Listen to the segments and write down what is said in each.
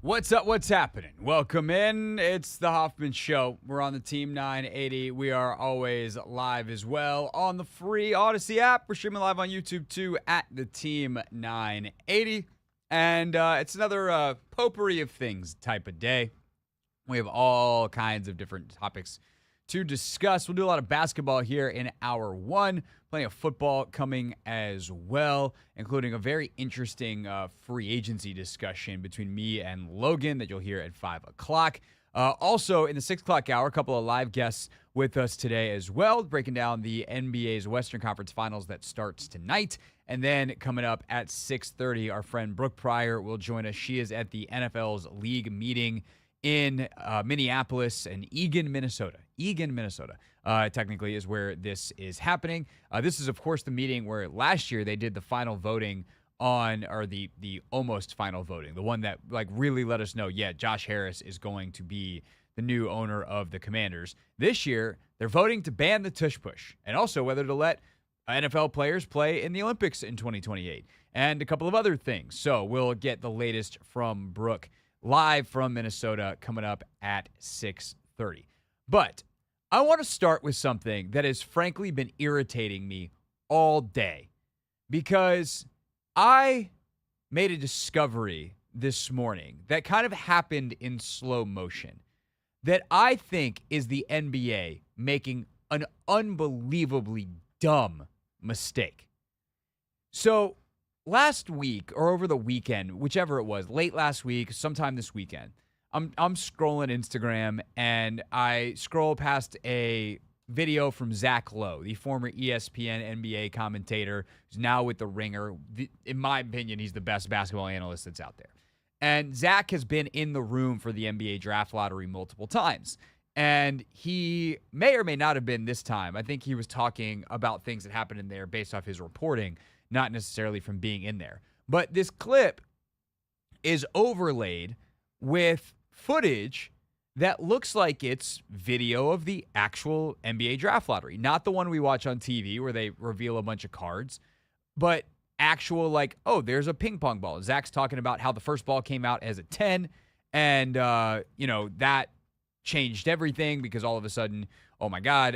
What's up? What's happening? Welcome in. It's the Hoffman Show. We're on the Team 980. We are always live as well on the free Odyssey app. We're streaming live on YouTube too at the Team 980. And it's another potpourri of things type of day. We have all kinds of different topics to discuss. We'll do a lot of basketball here in hour one. Plenty of football coming as well, including a very interesting free agency discussion between me and Logan that you'll hear at 5 o'clock. Also, in the 6 o'clock hour, a couple of live guests with us today as well, breaking down the NBA's Western Conference Finals that starts tonight. And then coming up at 6:30, our friend Brooke Prior will join us. She is at the NFL's league meeting in Minneapolis and Eagan, Minnesota. Technically is where this is happening. This is, of course, the meeting where last year they did the final voting on, or the almost final voting, the one that like really let us know, yeah, Josh Harris is going to be the new owner of the Commanders. This year, they're voting to ban the tush push and also whether to let NFL players play in the Olympics in 2028 and a couple of other things. So we'll get the latest from Brooke live from Minnesota coming up at 6:30. But I want to start with something that has frankly been irritating me all day because I made a discovery this morning that kind of happened in slow motion that I think is the NBA making an unbelievably dumb mistake. So last week or over the weekend, whichever it was, late last week, sometime this weekend, I'm scrolling Instagram and I scroll past a video from Zach Lowe, the former ESPN NBA commentator who's now with The Ringer. In my opinion, he's the best basketball analyst that's out there. And Zach has been in the room for the NBA draft lottery multiple times. And he may or may not have been this time. I think he was talking about things that happened in there based off his reporting, not necessarily from being in there. But this clip is overlaid with footage that looks like it's video of the actual NBA draft lottery. Not the one we watch on TV where they reveal a bunch of cards, but actual like, oh, there's a ping pong ball. Zach's talking about how the first ball came out as a 10 and, that changed everything because all of a sudden, oh my God,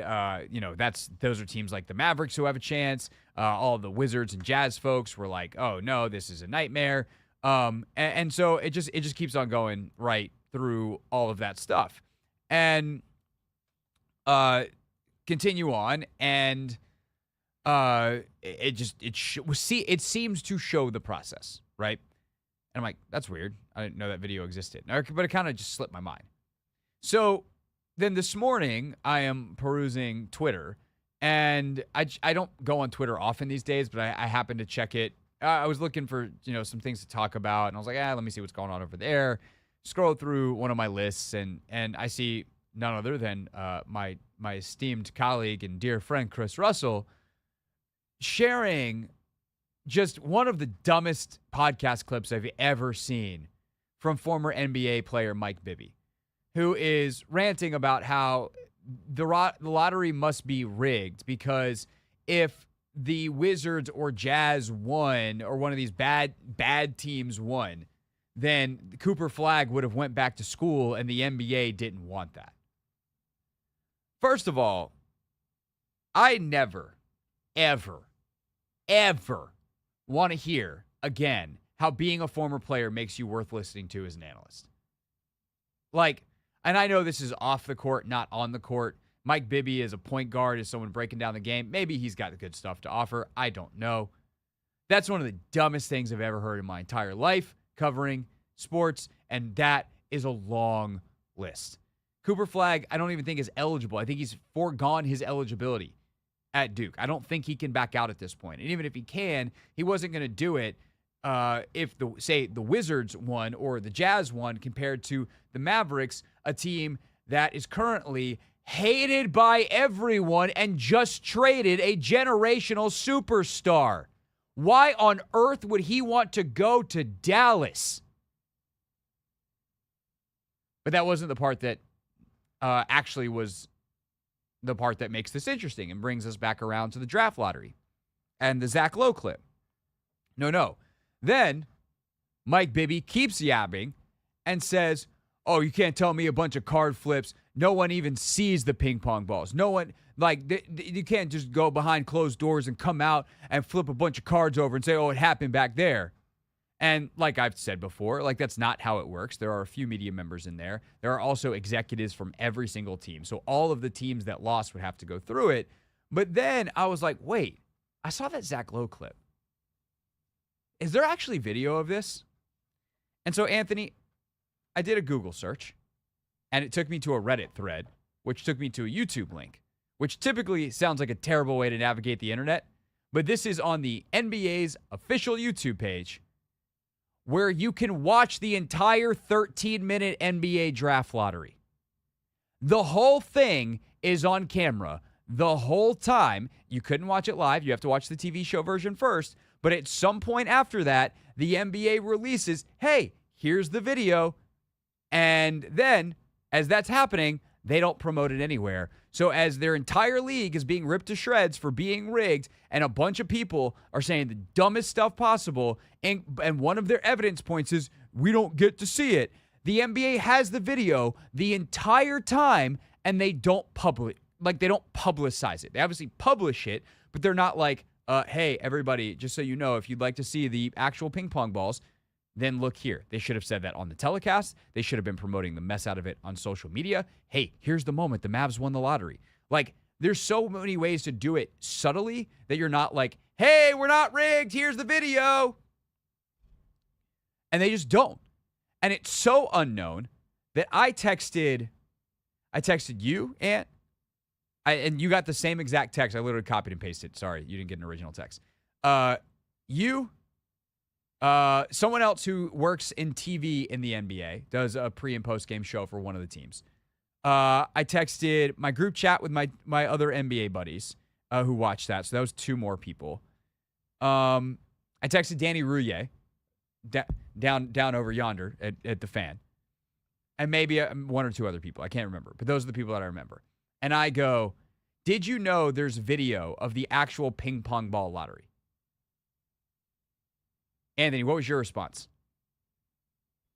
those are teams like the Mavericks who have a chance. All of the Wizards and Jazz folks were like, oh no, this is a nightmare. And so it just keeps on going right through all of that stuff. And continue on, and it seems to show the process, right? And I'm like, that's weird. I didn't know that video existed. But it kind of just slipped my mind. So then this morning, I am perusing Twitter, and I don't go on Twitter often these days, but I happened to check it. I was looking for, some things to talk about, and I was like, let me see what's going on over there. Scroll through one of my lists, and I see none other than my esteemed colleague and dear friend, Chris Russell, sharing just one of the dumbest podcast clips I've ever seen from former NBA player Mike Bibby, who is ranting about how the lottery must be rigged because if the Wizards or Jazz won, or one of these bad teams won, then Cooper Flagg would have went back to school, and the NBA didn't want that. First of all, I never, ever, ever want to hear again how being a former player makes you worth listening to as an analyst. And I know this is off the court, not on the court. Mike Bibby is a point guard, is someone breaking down the game. Maybe he's got the good stuff to offer. I don't know. That's one of the dumbest things I've ever heard in my entire life covering sports, and that is a long list. Cooper Flagg, I don't even think is eligible. I think he's foregone his eligibility at Duke. I don't think he can back out at this point. And even if he can, he wasn't going to do it if the Wizards won or the Jazz won compared to the Mavericks, a team that is currently hated by everyone and just traded a generational superstar. Why on earth would he want to go to Dallas? But that wasn't the part that actually was the part that makes this interesting and brings us back around to the draft lottery and the Zach Lowe clip. No. Then Mike Bibby keeps yabbing and says, oh, you can't tell me a bunch of card flips. No one even sees the ping pong balls. No one, you can't just go behind closed doors and come out and flip a bunch of cards over and say, oh, it happened back there. And like I've said before, that's not how it works. There are a few media members in there. There are also executives from every single team. So all of the teams that lost would have to go through it. But then I was like, wait, I saw that Zach Lowe clip. Is there actually video of this? And so, Anthony, I did a Google search, and it took me to a Reddit thread, which took me to a YouTube link, which typically sounds like a terrible way to navigate the internet. But this is on the NBA's official YouTube page, where you can watch the entire 13-minute NBA draft lottery. The whole thing is on camera the whole time. You couldn't watch it live. You have to watch the TV show version first. But at some point after that, the NBA releases, hey, here's the video. And then, as that's happening, they don't promote it anywhere. So as their entire league is being ripped to shreds for being rigged, and a bunch of people are saying the dumbest stuff possible, and one of their evidence points is, we don't get to see it. The NBA has the video the entire time, and they don't they don't publicize it. They obviously publish it, but they're not like, hey, everybody, just so you know, if you'd like to see the actual ping pong balls, then look here. They should have said that on the telecast. They should have been promoting the mess out of it on social media. Hey, here's the moment the Mavs won the lottery. There's so many ways to do it subtly that you're not like, hey, we're not rigged. Here's the video. And they just don't. And it's so unknown that I texted you, and you got the same exact text. I literally copied and pasted. Sorry, you didn't get an original text. Someone else who works in TV in the NBA, does a pre- and post-game show for one of the teams. I texted my group chat with my other NBA buddies who watched that. So that was two more people. I texted Danny Rouillet down over yonder at the Fan. And maybe one or two other people. I can't remember. But those are the people that I remember. And I go, did you know there's video of the actual ping pong ball lottery? Anthony, what was your response?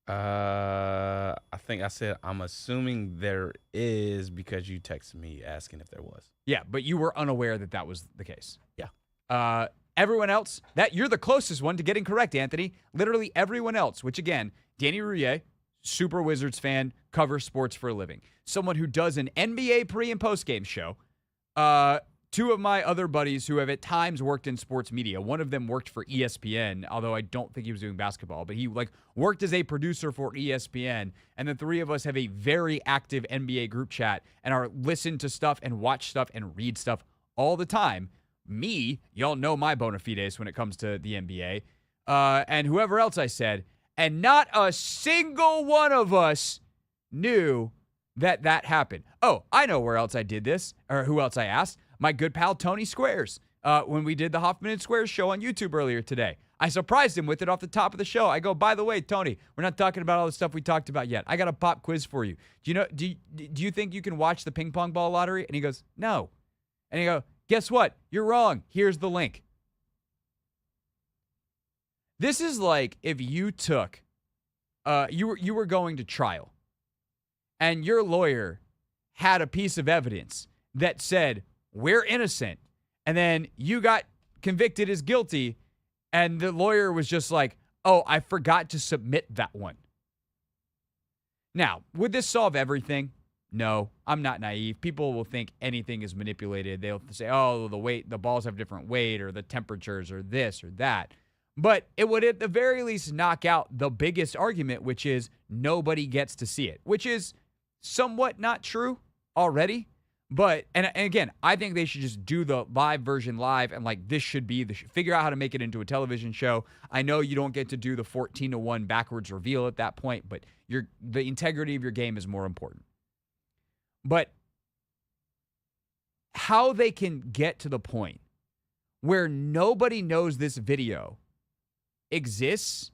I think I said, I'm assuming there is because you texted me asking if there was. Yeah, but you were unaware that was the case. Yeah. Everyone else, you're the closest one to getting correct, Anthony. Literally everyone else, which again, Danny Rouillet, super Wizards fan, covers sports for a living. Someone who does an NBA pre- and post-game show. Two of my other buddies who have at times worked in sports media. One of them worked for ESPN, although I don't think he was doing basketball, but he worked as a producer for ESPN. And the three of us have a very active NBA group chat and are listen to stuff and watch stuff and read stuff all the time. Me, y'all know my bona fides when it comes to the NBA. And whoever else I said, and not a single one of us knew that happened. Oh, I know where else I did this, or who else I asked. My good pal Tony Squares, when we did the Hoffman and Squares show on YouTube earlier today. I surprised him with it off the top of the show. I go, by the way, Tony, we're not talking about all the stuff we talked about yet. I got a pop quiz for you. Do you think you can watch the ping pong ball lottery? And he goes, no. And he go, guess what? You're wrong. Here's the link. This is like if you took, you were going to trial, and your lawyer had a piece of evidence that said, we're innocent. And then you got convicted as guilty, and the lawyer was just like, oh, I forgot to submit that one. Now, would this solve everything? No, I'm not naive. People will think anything is manipulated. They'll say, oh, the balls have different weight, or the temperatures, or this or that. But it would at the very least knock out the biggest argument, which is nobody gets to see it, which is somewhat not true already. But, and again, I think they should just do the live version live, and this should be figure out how to make it into a television show. I know you don't get to do the 14-1 backwards reveal at that point, but the integrity of your game is more important. But how they can get to the point where nobody knows this video exists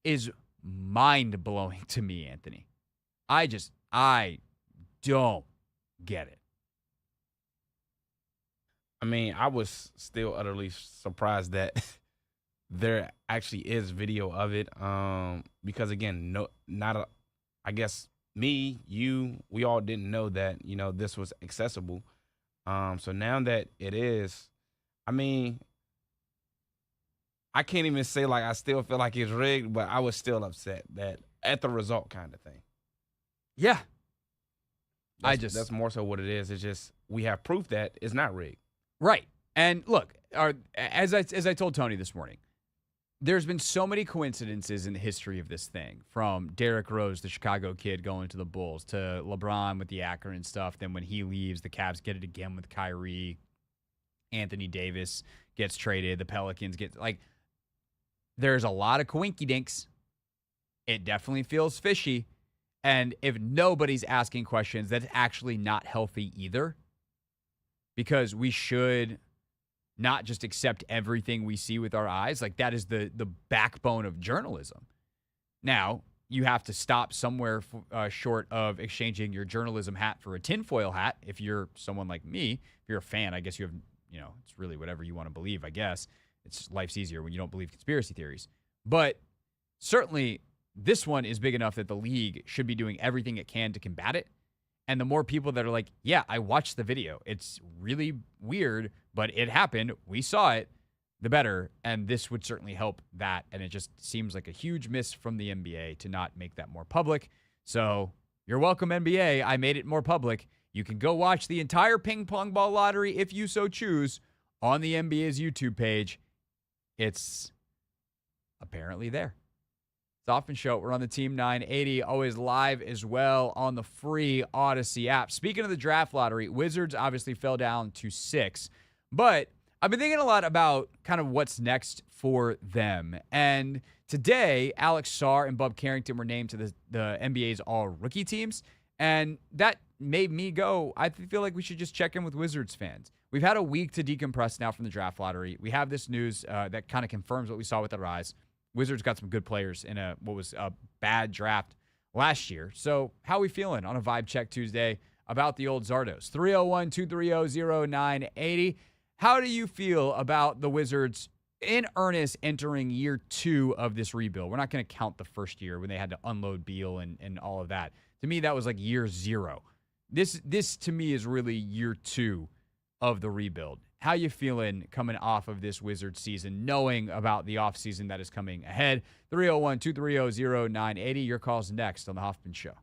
is mind-blowing to me, Anthony. I don't get it. I mean, I was still utterly surprised that there actually is video of it. Because again, I guess me, you, we all didn't know that, this was accessible. So now that it is, I mean, I can't even say like I still feel like it's rigged, but I was still upset that at the result kind of thing. Yeah. That's more so what it is. It's just we have proof that it's not rigged. Right. And look, as I told Tony this morning, there's been so many coincidences in the history of this thing, from Derrick Rose, the Chicago kid, going to the Bulls, to LeBron with the Akron stuff. Then when he leaves, the Cavs get it again with Kyrie. Anthony Davis gets traded. The Pelicans get, like, there's a lot of coinky dinks. It definitely feels fishy. And if nobody's asking questions, that's actually not healthy either. Because we should not just accept everything we see with our eyes. Like, that is the backbone of journalism. Now, you have to stop somewhere short of exchanging your journalism hat for a tinfoil hat. If you're someone like me, if you're a fan, I guess you have, it's really whatever you want to believe, I guess. Life's easier when you don't believe conspiracy theories. But certainly, this one is big enough that the league should be doing everything it can to combat it. And the more people that are like, yeah, I watched the video, it's really weird, but it happened, we saw it, the better. And this would certainly help that. And it just seems like a huge miss from the NBA to not make that more public. So you're welcome, NBA. I made it more public. You can go watch the entire ping pong ball lottery, if you so choose, on the NBA's YouTube page. It's apparently there. It's Hoffman Show. We're on the Team 980, always live as well on the free Odyssey app. Speaking of the draft lottery, Wizards obviously fell down to 6. But I've been thinking a lot about kind of what's next for them. And today, Alex Sarr and Bub Carrington were named to the NBA's all-rookie teams. And that made me go, I feel like we should just check in with Wizards fans. We've had a week to decompress now from the draft lottery. We have this news that kind of confirms what we saw with our eyes. Wizards got some good players in what was a bad draft last year. So how are we feeling on a Vibe Check Tuesday about the old Zardos? 301-230-0980. How do you feel about the Wizards in earnest entering year 2 of this rebuild? We're not going to count the first year when they had to unload Beal and all of that. To me, that was like year 0. This to me is really year 2 of the rebuild. How you feeling coming off of this Wizards season, knowing about the offseason that is coming ahead? 301-230-0980. Your call's next on The Hoffman Show.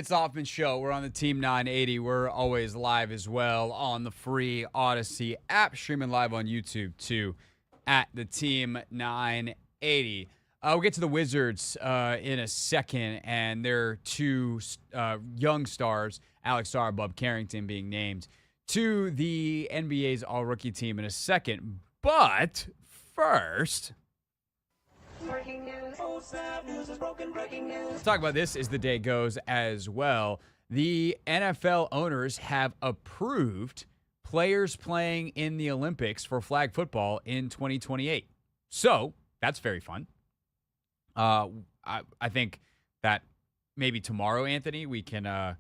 It's the Hoffman Show. We're on the Team 980. We're always live as well on the free Odyssey app, streaming live on YouTube too at the Team 980. We'll get to the Wizards in a second, and their two young stars, Alex Sarr, Bob Carrington, being named to the NBA's All-Rookie team in a second. But first, breaking news. Oh, snap, news is broken. Breaking news. Let's talk about this as the day goes as well. The NFL owners have approved players playing in the Olympics for flag football in 2028. So that's very fun. I think that maybe tomorrow, Anthony, we can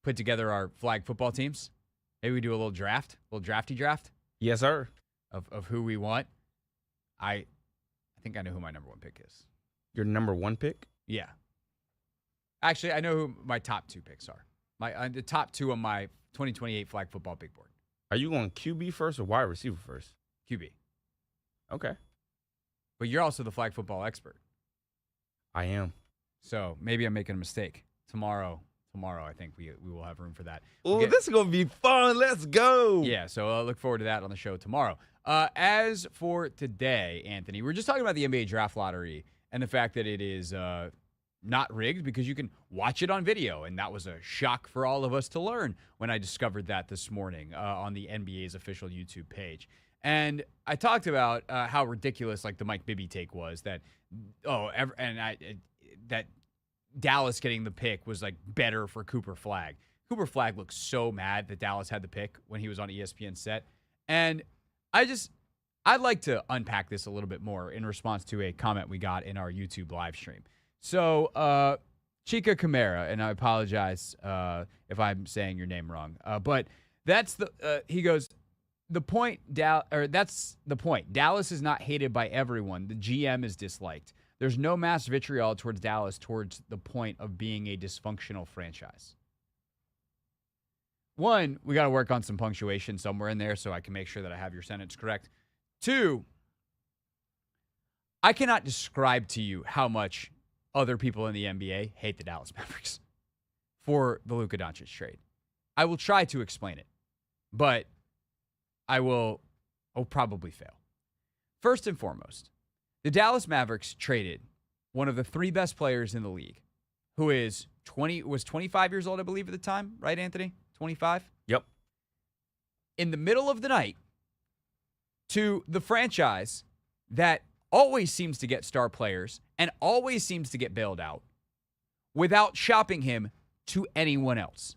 put together our flag football teams. Maybe we do a little drafty draft. Yes, sir. Of who we want. I think I know who my number one pick is. Your number one pick? Yeah. Actually, I know who my top two picks are. The top two on my 2028 flag football big board. Are you going QB first or wide receiver first? QB. Okay. But you're also the flag football expert. I am. So maybe I'm making a mistake. Tomorrow, I think we will have room for that. Oh, this is going to be fun. Let's go. Yeah, so I look forward to that on the show tomorrow. As for today, Anthony, we're just talking about the NBA draft lottery and the fact that it is not rigged because you can watch it on video. And that was a shock for all of us to learn when I discovered that this morning on the NBA's official YouTube page. And I talked about how ridiculous like the Mike Bibby take was that that Dallas getting the pick was like better for Cooper Flagg. Cooper Flagg looked so mad that Dallas had the pick when he was on ESPN set. And I'd like to unpack this a little bit more in response to a comment we got in our YouTube live stream. So Chica Camara, and I apologize if I'm saying your name wrong, but that's he goes, that's the point. Dallas is not hated by everyone. The GM is disliked. There's no mass vitriol towards Dallas towards the point of being a dysfunctional franchise. One, we got to work on some punctuation somewhere in there so I can make sure that I have your sentence correct. Two, I cannot describe to you how much other people in the NBA hate the Dallas Mavericks for the Luka Doncic trade. I will try to explain it, but I'll probably fail. First and foremost, the Dallas Mavericks traded one of the three best players in the league, who was 25 years old, I believe, at the time, right, Anthony? 25? Yep. In the middle of the night, to the franchise that always seems to get star players and always seems to get bailed out without shopping him to anyone else.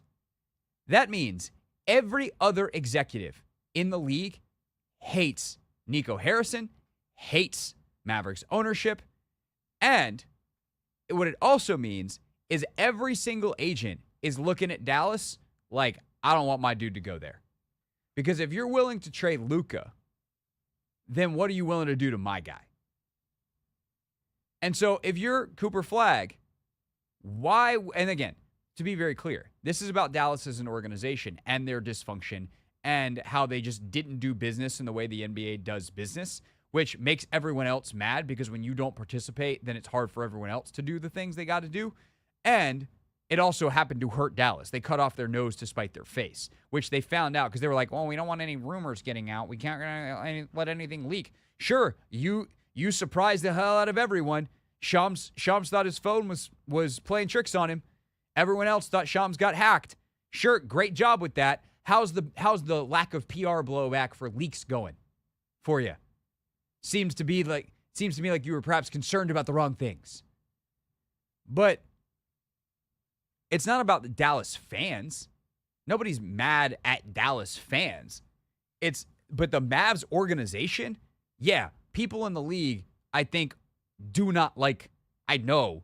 That means every other executive in the league hates Nico Harrison, hates Mavericks ownership, and what it also means is every single agent is looking at Dallas like, I don't want my dude to go there. Because if you're willing to trade Luka, then what are you willing to do to my guy? And so if you're Cooper Flagg, why, and again, to be very clear, this is about Dallas as an organization and their dysfunction and how they just didn't do business in the way the NBA does business, which makes everyone else mad because when you don't participate, then it's hard for everyone else to do the things they got to do. And it also happened to hurt Dallas. They cut off their nose to spite their face, which they found out because they were like, well, we don't want any rumors getting out. We can't let anything leak. Sure, you surprised the hell out of everyone. Shams thought his phone was playing tricks on him. Everyone else thought Shams got hacked. Sure, great job with that. How's the lack of PR blowback for leaks going for you? Seems to me like you were perhaps concerned about the wrong things. But it's not about the Dallas fans. Nobody's mad at Dallas fans. But the Mavs organization, yeah, people in the league, I think, do not like, even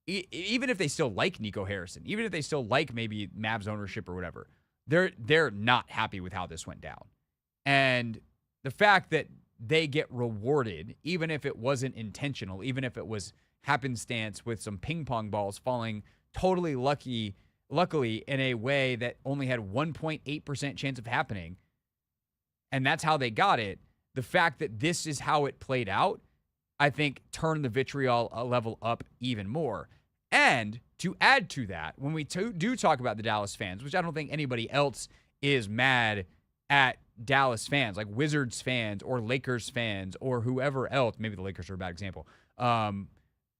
if they still like Nico Harrison, even if they still like maybe Mavs ownership or whatever, they're not happy with how this went down. And the fact that they get rewarded, even if it wasn't intentional, even if it was happenstance with some ping pong balls falling totally luckily in a way that only had 1.8% chance of happening, and that's how they got it, the fact that this is how it played out, I think turned the vitriol a level up even more. And to add to that, when we do talk about the Dallas fans, which I don't think anybody else is mad at Dallas fans, like Wizards fans or Lakers fans or whoever else, maybe the Lakers are a bad example.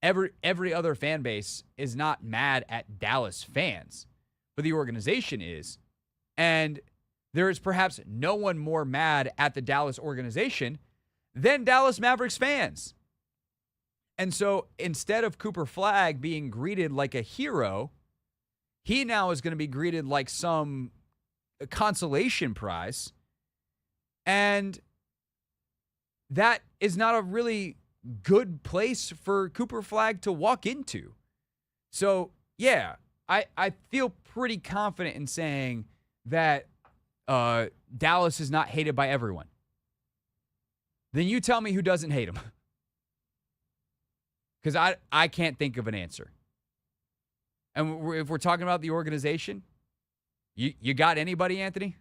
Every other fan base is not mad at Dallas fans, but the organization is. And there is perhaps no one more mad at the Dallas organization than Dallas Mavericks fans. And so instead of Cooper Flagg being greeted like a hero, he now is going to be greeted like some consolation prize. And that is not a really good place for Cooper Flagg to walk into. So, yeah, I feel pretty confident in saying that Dallas is not hated by everyone. Then you tell me who doesn't hate him. Because I can't think of an answer. And if we're talking about the organization, you got anybody, Anthony?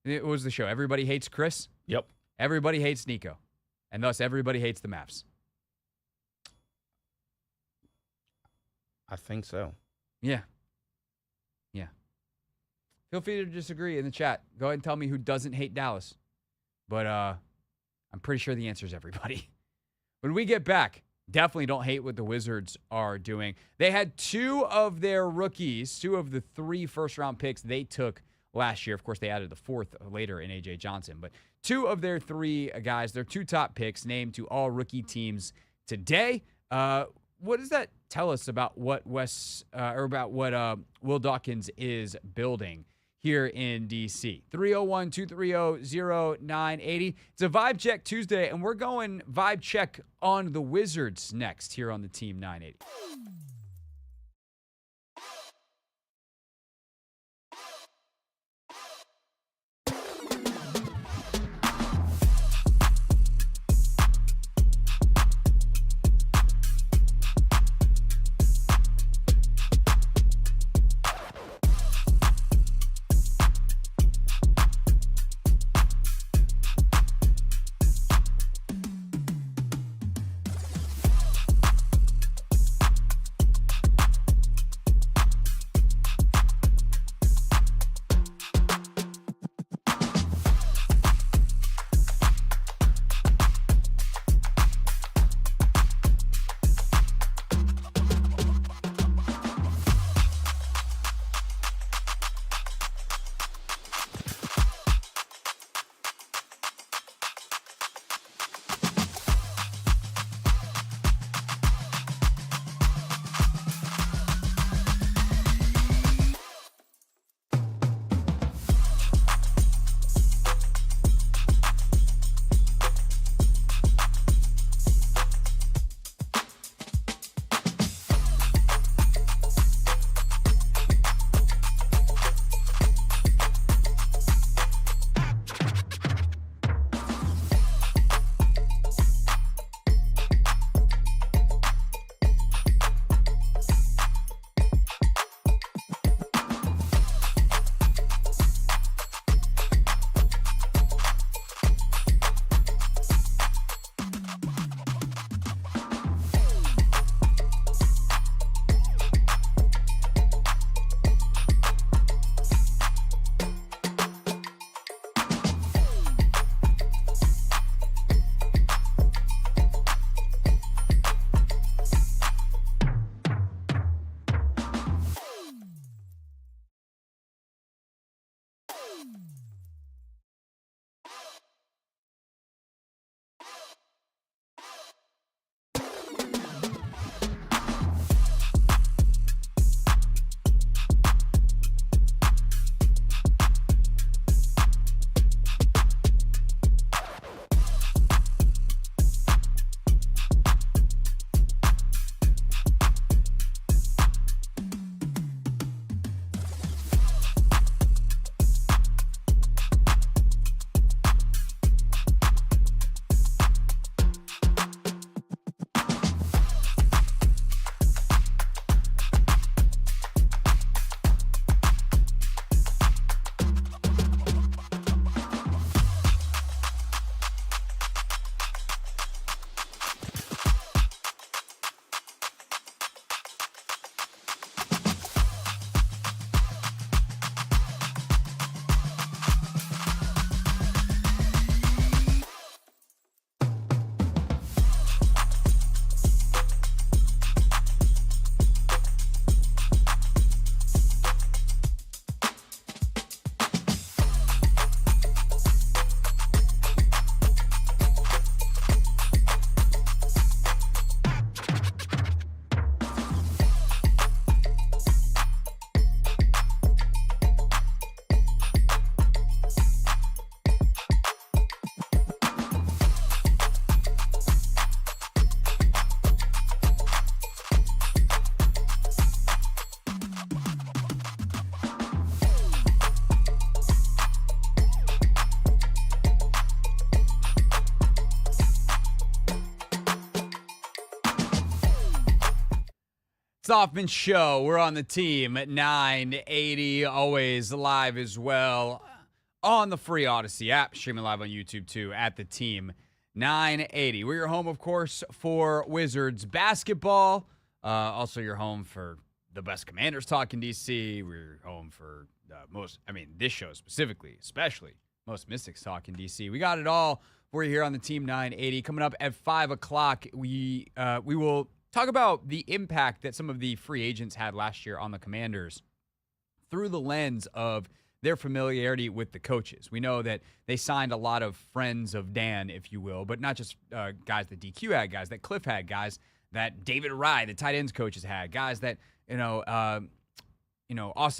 It was the show. Everybody hates Chris? Yep. Everybody hates Nico. And thus everybody hates the Mavs. I think so. Yeah. Yeah. Feel free to disagree in the chat. Go ahead and tell me who doesn't hate Dallas. But I'm pretty sure the answer is everybody. When we get back, definitely don't hate what the Wizards are doing. They had two of their rookies, two of the 3 first-round picks they took last year. Of course, they added the 4th later in A.J. Johnson. But 2 of their 3 guys, their 2 top picks, named to all rookie teams today. What does that tell us about what Will Dawkins is building here in D.C.? 301-230-0980. It's a Vibe Check Tuesday, and we're going Vibe Check on the Wizards next here on the Team 980. the Hoffman Show. We're on the team at 980, always live as well on the free Odyssey app, streaming live on YouTube too at the team 980. We're your home, of course, for Wizards basketball. Also, your home for the best Commanders talk in DC. We're home for this show specifically, especially most Mystics talk in DC. We got it all for you here on the team 980. Coming up at 5 o'clock, we will talk about the impact that some of the free agents had last year on the Commanders through the lens of their familiarity with the coaches. We know that they signed a lot of friends of Dan, if you will, but not just guys that DQ had, guys that Cliff had, guys that David Rye, the tight ends coaches, had, guys that Austin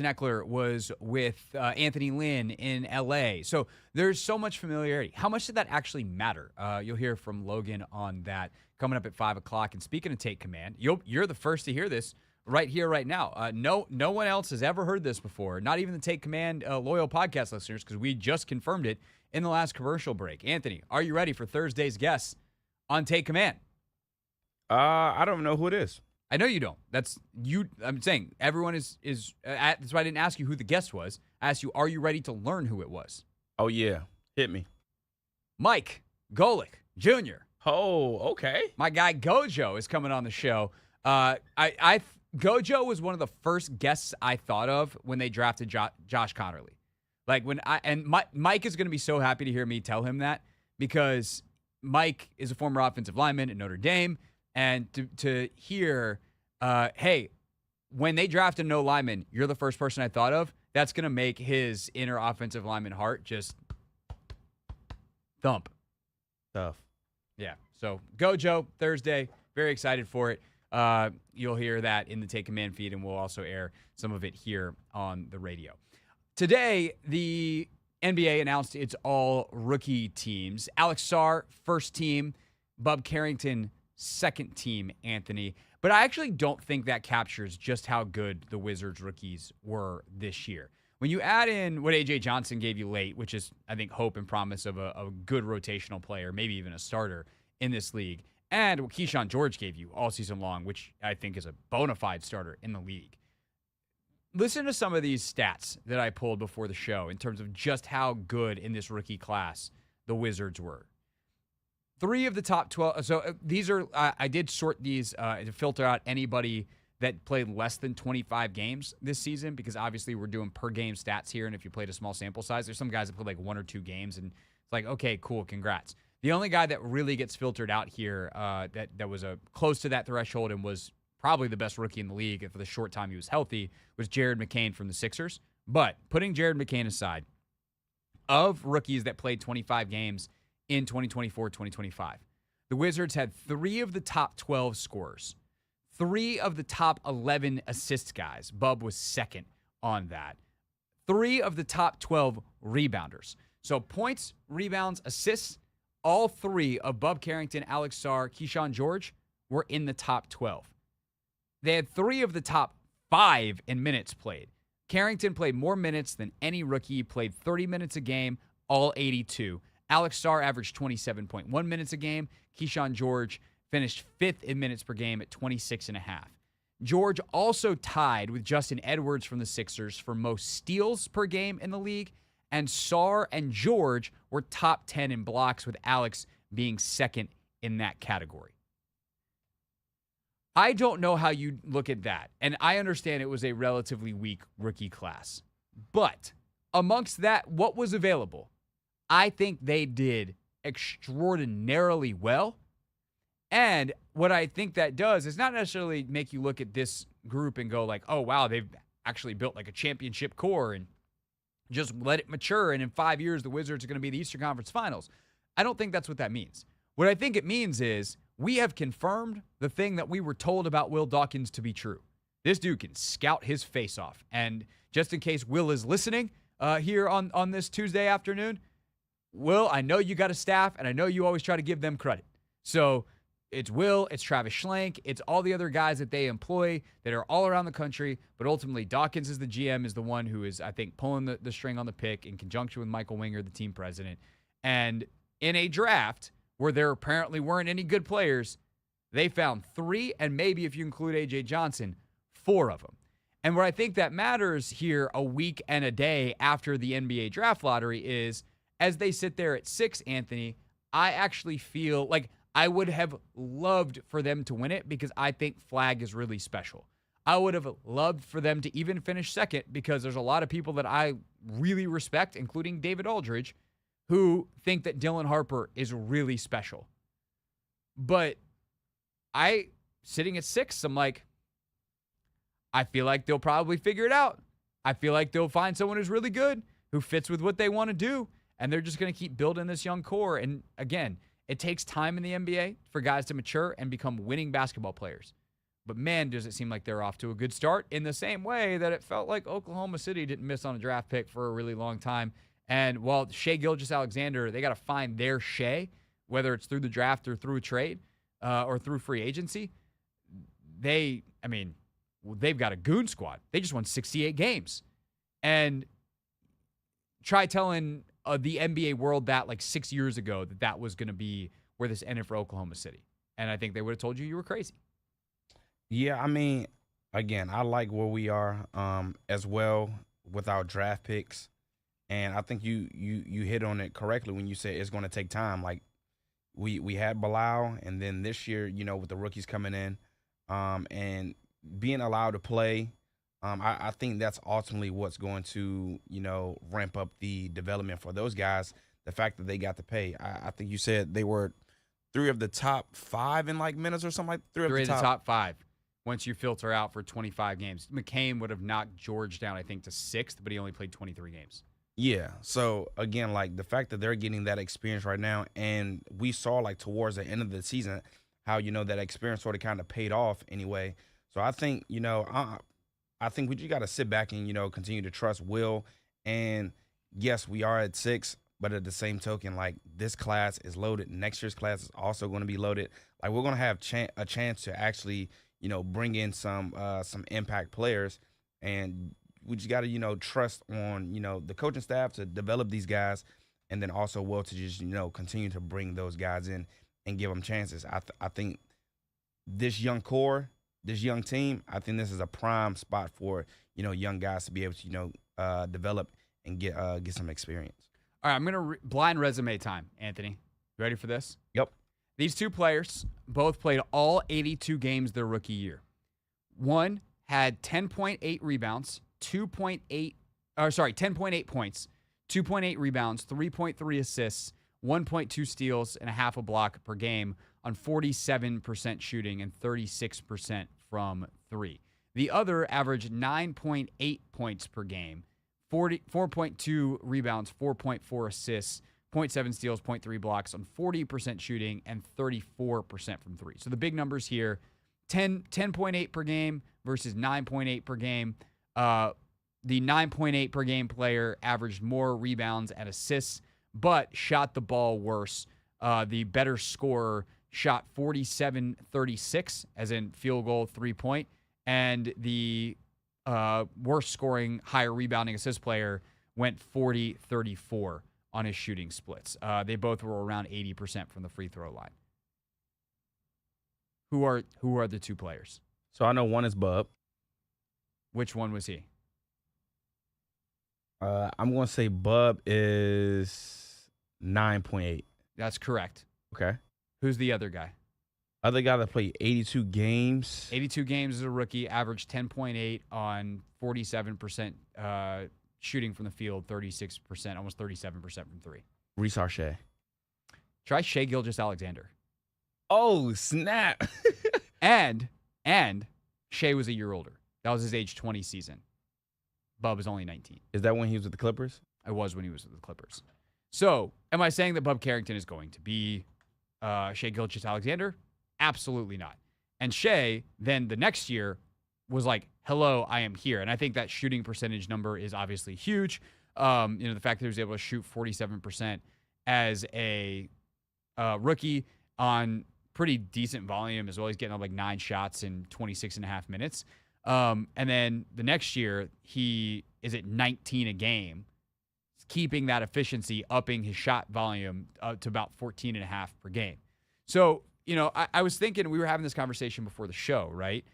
Eckler was with Anthony Lynn in L.A. So there's so much familiarity. How much did that actually matter? You'll hear from Logan on that coming up at 5 o'clock. And speaking of Take Command, you're the first to hear this right here, right now. No one else has ever heard this before, not even the Take Command loyal podcast listeners, because we just confirmed it in the last commercial break. Anthony, are you ready for Thursday's guest on Take Command? I don't know who it is. I know you don't. That's you. I'm saying everyone is. That's why I didn't ask you who the guest was. I asked you, are you ready to learn who it was? Oh yeah, hit me. Mike Golick Jr. Oh, okay. My guy Gojo is coming on the show. Gojo was one of the first guests I thought of when they drafted Josh Connerly. Like Mike is going to be so happy to hear me tell him that, because Mike is a former offensive lineman at Notre Dame. And to hear, hey, when they drafted no lineman, you're the first person I thought of, that's going to make his inner offensive lineman heart just thump. Tough. Yeah. So Gojo, Thursday. Very excited for it. You'll hear that in the Take Command feed, and we'll also air some of it here on the radio. Today, the NBA announced its all rookie teams. Alex Sarr, first team. Bub Carrington, second team, Anthony. But I actually don't think that captures just how good the Wizards rookies were this year. When you add in what A.J. Johnson gave you late, which is, I think, hope and promise of a good rotational player, maybe even a starter in this league, and what Keyshawn George gave you all season long, which I think is a bona fide starter in the league. Listen to some of these stats that I pulled before the show in terms of just how good in this rookie class the Wizards were. 3 of the top 12. So these are, I did sort these to filter out anybody that played less than 25 games this season, because obviously we're doing per game stats here. And if you played a small sample size, there's some guys that played like 1 or 2 games, and it's like, okay, cool, congrats. The only guy that really gets filtered out here that was close to that threshold and was probably the best rookie in the league for the short time he was healthy was Jared McCain from the Sixers. But putting Jared McCain aside, of rookies that played 25 games in 2024-2025, the Wizards had 3 of the top 12 scorers, 3 of the top 11 assist guys. Bub was second on that. 3 of the top 12 rebounders. So points, rebounds, assists, all 3 of Bub Carrington, Alex Sarr, Keyshawn George were in the top 12. They had 3 of the top 5 in minutes played. Carrington played more minutes than any rookie, played 30 minutes a game, all 82. Alex Sarr averaged 27.1 minutes a game. Keyshawn George finished 5th in minutes per game at 26.5. George also tied with Justin Edwards from the Sixers for most steals per game in the league, and Sarr and George were top 10 in blocks, with Alex being second in that category. I don't know how you look at that, and I understand it was a relatively weak rookie class. But amongst that, what was available, I think they did extraordinarily well. And what I think that does is not necessarily make you look at this group and go like, oh, wow, they've actually built like a championship core and just let it mature, and in 5 years, the Wizards are going to be the Eastern Conference Finals. I don't think that's what that means. What I think it means is we have confirmed the thing that we were told about Will Dawkins to be true. This dude can scout his face off. And just in case Will is listening here on this Tuesday afternoon, Will, I know you got a staff, and I know you always try to give them credit. So it's Will, it's Travis Schlenk, it's all the other guys that they employ that are all around the country, but ultimately Dawkins is the GM, is the one who is, I think, pulling the string on the pick in conjunction with Michael Winger, the team president. And in a draft where there apparently weren't any good players, they found 3, and maybe if you include A.J. Johnson, 4 of them. And where I think that matters here a week and a day after the NBA draft lottery is, as they sit there at 6, Anthony, I actually feel like I would have loved for them to win it because I think Flag is really special. I would have loved for them to even finish second because there's a lot of people that I really respect, including David Aldridge, who think that Dylan Harper is really special. But sitting at 6, I'm like, I feel like they'll probably figure it out. I feel like they'll find someone who's really good, who fits with what they want to do, and they're just going to keep building this young core. And again, it takes time in the NBA for guys to mature and become winning basketball players. But man, does it seem like they're off to a good start in the same way that it felt like Oklahoma City didn't miss on a draft pick for a really long time. And while Shai Gilgeous-Alexander, they got to find their Shai, whether it's through the draft or through a trade or through free agency, they've got a goon squad. They just won 68 games. And try telling the NBA world that like 6 years ago that was going to be where this ended for Oklahoma City. And I think they would have told you were crazy. Yeah, I mean, again, I like where we are as well with our draft picks. And I think you hit on it correctly when you said it's going to take time. Like we had Bilal, and then this year, with the rookies coming in and being allowed to play, I think that's ultimately what's going to, ramp up the development for those guys. The fact that they got to pay. I think you said they were 3 of the top 5 in like minutes or something like 3 of the top 5. Once you filter out for 25 games. McCain would have knocked George down, I think, to 6th, but he only played 23 games. Yeah. So, again, like the fact that they're getting that experience right now, and we saw like towards the end of the season how, that experience sort of kind of paid off anyway. So I think, I think we just got to sit back and, continue to trust Will. And, yes, we are at 6, but at the same token, like this class is loaded. Next year's class is also going to be loaded. Like we're going to have a chance to actually – bring in some impact players, and we just got to, trust on, the coaching staff to develop these guys, and then also Will to just, continue to bring those guys in and give them chances. I think this young core, this young team, I think this is a prime spot for, young guys to be able to, develop and get some experience. All right, I'm going to blind resume time, Anthony. You ready for this? Yep. These 2 players both played all 82 games their rookie year. One had 10.8 rebounds, 10.8 points, 2.8 rebounds, 3.3 assists, 1.2 steals, and a half a block per game on 47% shooting and 36% from 3. The other averaged 9.8 points per game, 4.2 rebounds, 4.4 assists, 0.7 steals, 0.3 blocks on 40% shooting and 34% from 3. So the big numbers here, 10.8 per game versus 9.8 per game. The 9.8 per game player averaged more rebounds and assists, but shot the ball worse. The better scorer shot 47-36, as in field goal, 3-point. And the worst scoring, higher rebounding assist player went 40-34. On his shooting splits. They both were around 80% from the free throw line. Who are the 2 players? So I know one is Bub. Which one was he? I'm going to say Bub is 9.8. That's correct. Okay. Who's the other guy? Other guy that played 82 games. 82 games as a rookie, averaged 10.8 on 47% shooting from the field, 36%, almost 37% from 3. Reece Shea. Try Shai Gilgeous-Alexander. Oh, snap. and Shai was a year older. That was his age 20 season. Bub is only 19. Is that when he was with the Clippers? It was when he was with the Clippers. So, am I saying that Bub Carrington is going to be Shai Gilgeous-Alexander? Absolutely not. And Shai, then the next year, was like, hello, I am here. And I think that shooting percentage number is obviously huge. The fact that he was able to shoot 47% as a rookie on pretty decent volume as well. He's getting up like 9 shots in 26 and a half minutes. And then the next year, he is at 19 a game, keeping that efficiency, upping his shot volume to about 14 and a half per game. So, I was thinking, we were having this conversation before the show, right?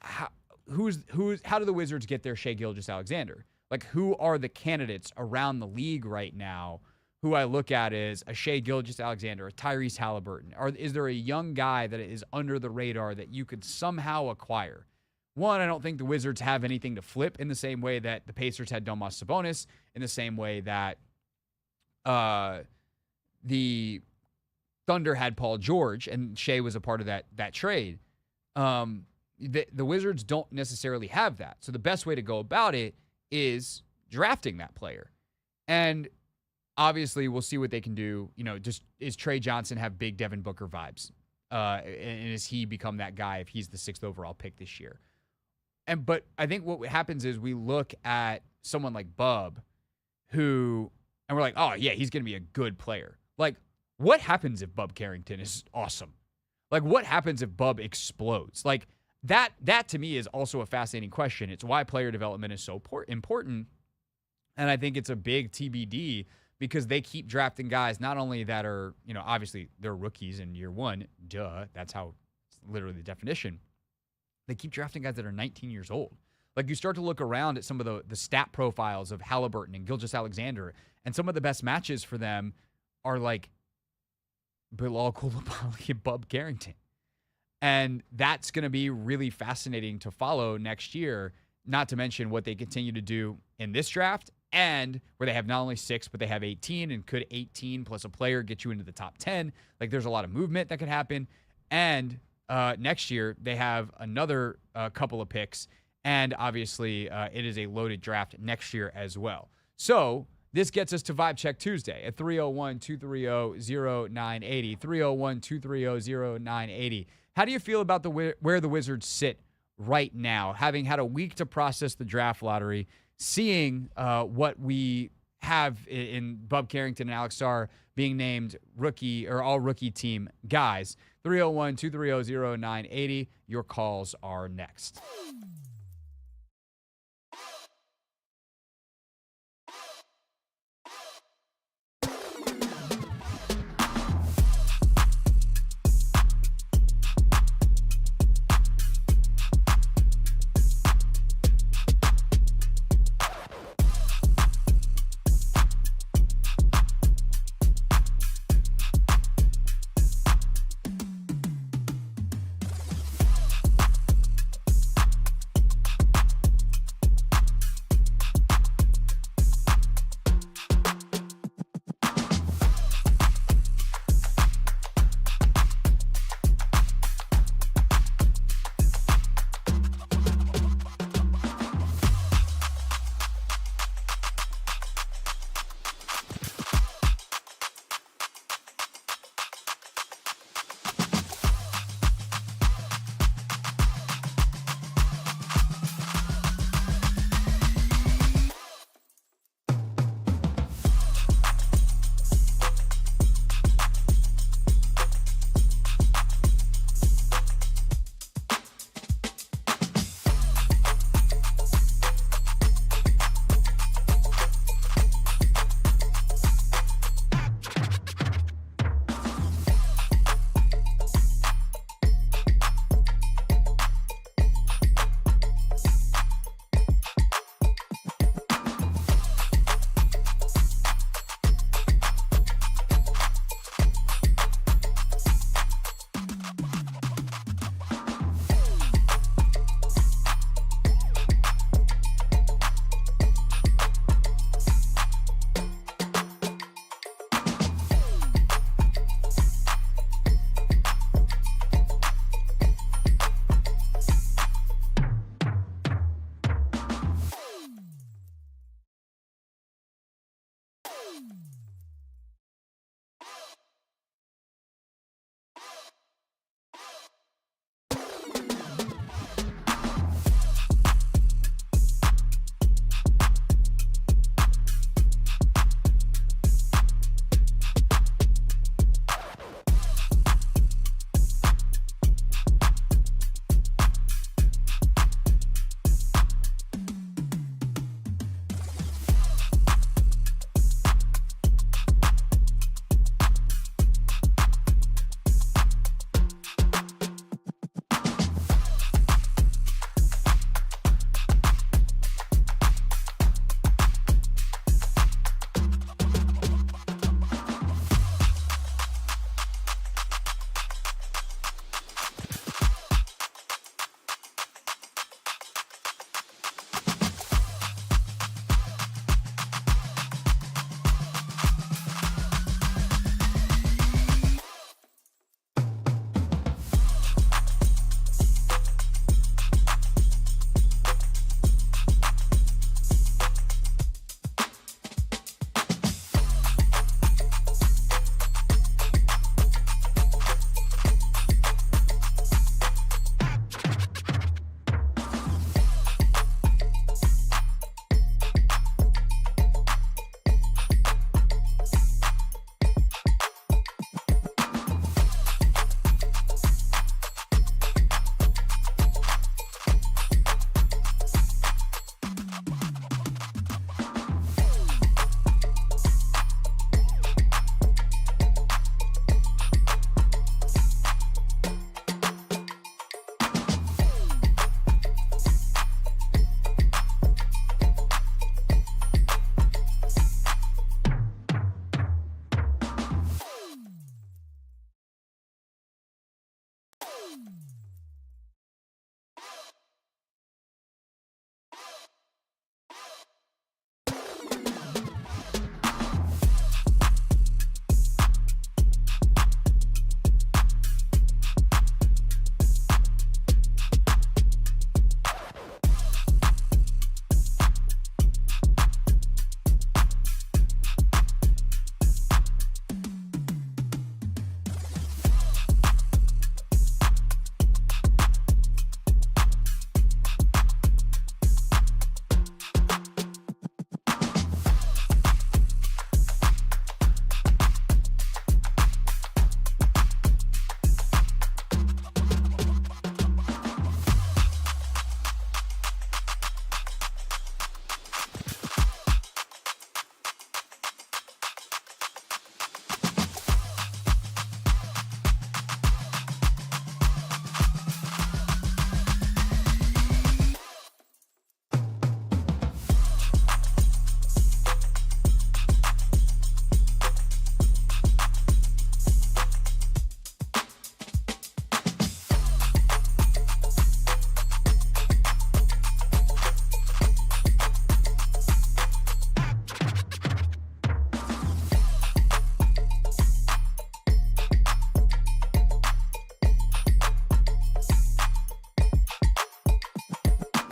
how do the Wizards get their Shai Gilgeous-Alexander? Like, who are the candidates around the league right now who I look at as a Shai Gilgeous-Alexander, a Tyrese Halliburton? Or is there a young guy that is under the radar that you could somehow acquire? One, I don't think the Wizards have anything to flip in the same way that the Pacers had Domas Sabonis, in the same way that the Thunder had Paul George, and Shai was a part of that trade. The Wizards don't necessarily have that. So the best way to go about it is drafting that player. And obviously, we'll see what they can do. Just is Trey Johnson have big Devin Booker vibes? And is he become that guy if he's the 6th overall pick this year? But I think what happens is we look at someone like Bub, and we're like, oh, yeah, he's going to be a good player. Like, what happens if Bub Carrington is awesome? Like, what happens if Bub explodes? Like, that to me is also a fascinating question. It's why player development is so important. And I think it's a big TBD because they keep drafting guys not only that are, obviously they're rookies in year one. Duh. That's how it's literally the definition. They keep drafting guys that are 19 years old. Like, you start to look around at some of the stat profiles of Halliburton and Gilgeous-Alexander, and some of the best matches for them are like Bilal Coulibaly and Bub Carrington. And that's going to be really fascinating to follow next year, not to mention what they continue to do in this draft, and where they have not only 6, but they have 18, and could 18 plus a player get you into the top 10? Like, there's a lot of movement that could happen. And next year, they have another couple of picks, and obviously it is a loaded draft next year as well. So this gets us to Vibe Check Tuesday at 301-230-0980, 301-230-0980. How do you feel about where the Wizards sit right now, having had a week to process the draft lottery, seeing what we have in Bub Carrington and Alex Sarr being named rookie or all-rookie team guys? 301-230-0980. Your calls are next.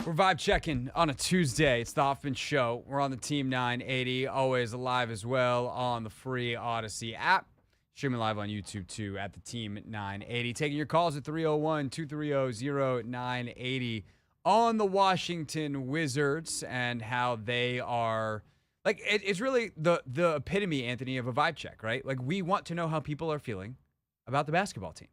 We're vibe checking on a Tuesday. It's the Hoffman Show. We're on the Team 980, always live as well on the free Odyssey app. Streaming live on YouTube too at the Team 980. Taking your calls at 301-230-0980 on the Washington Wizards and how they are like it's really the epitome, Anthony, of a vibe check, right? Like we want to know how people are feeling about the basketball team.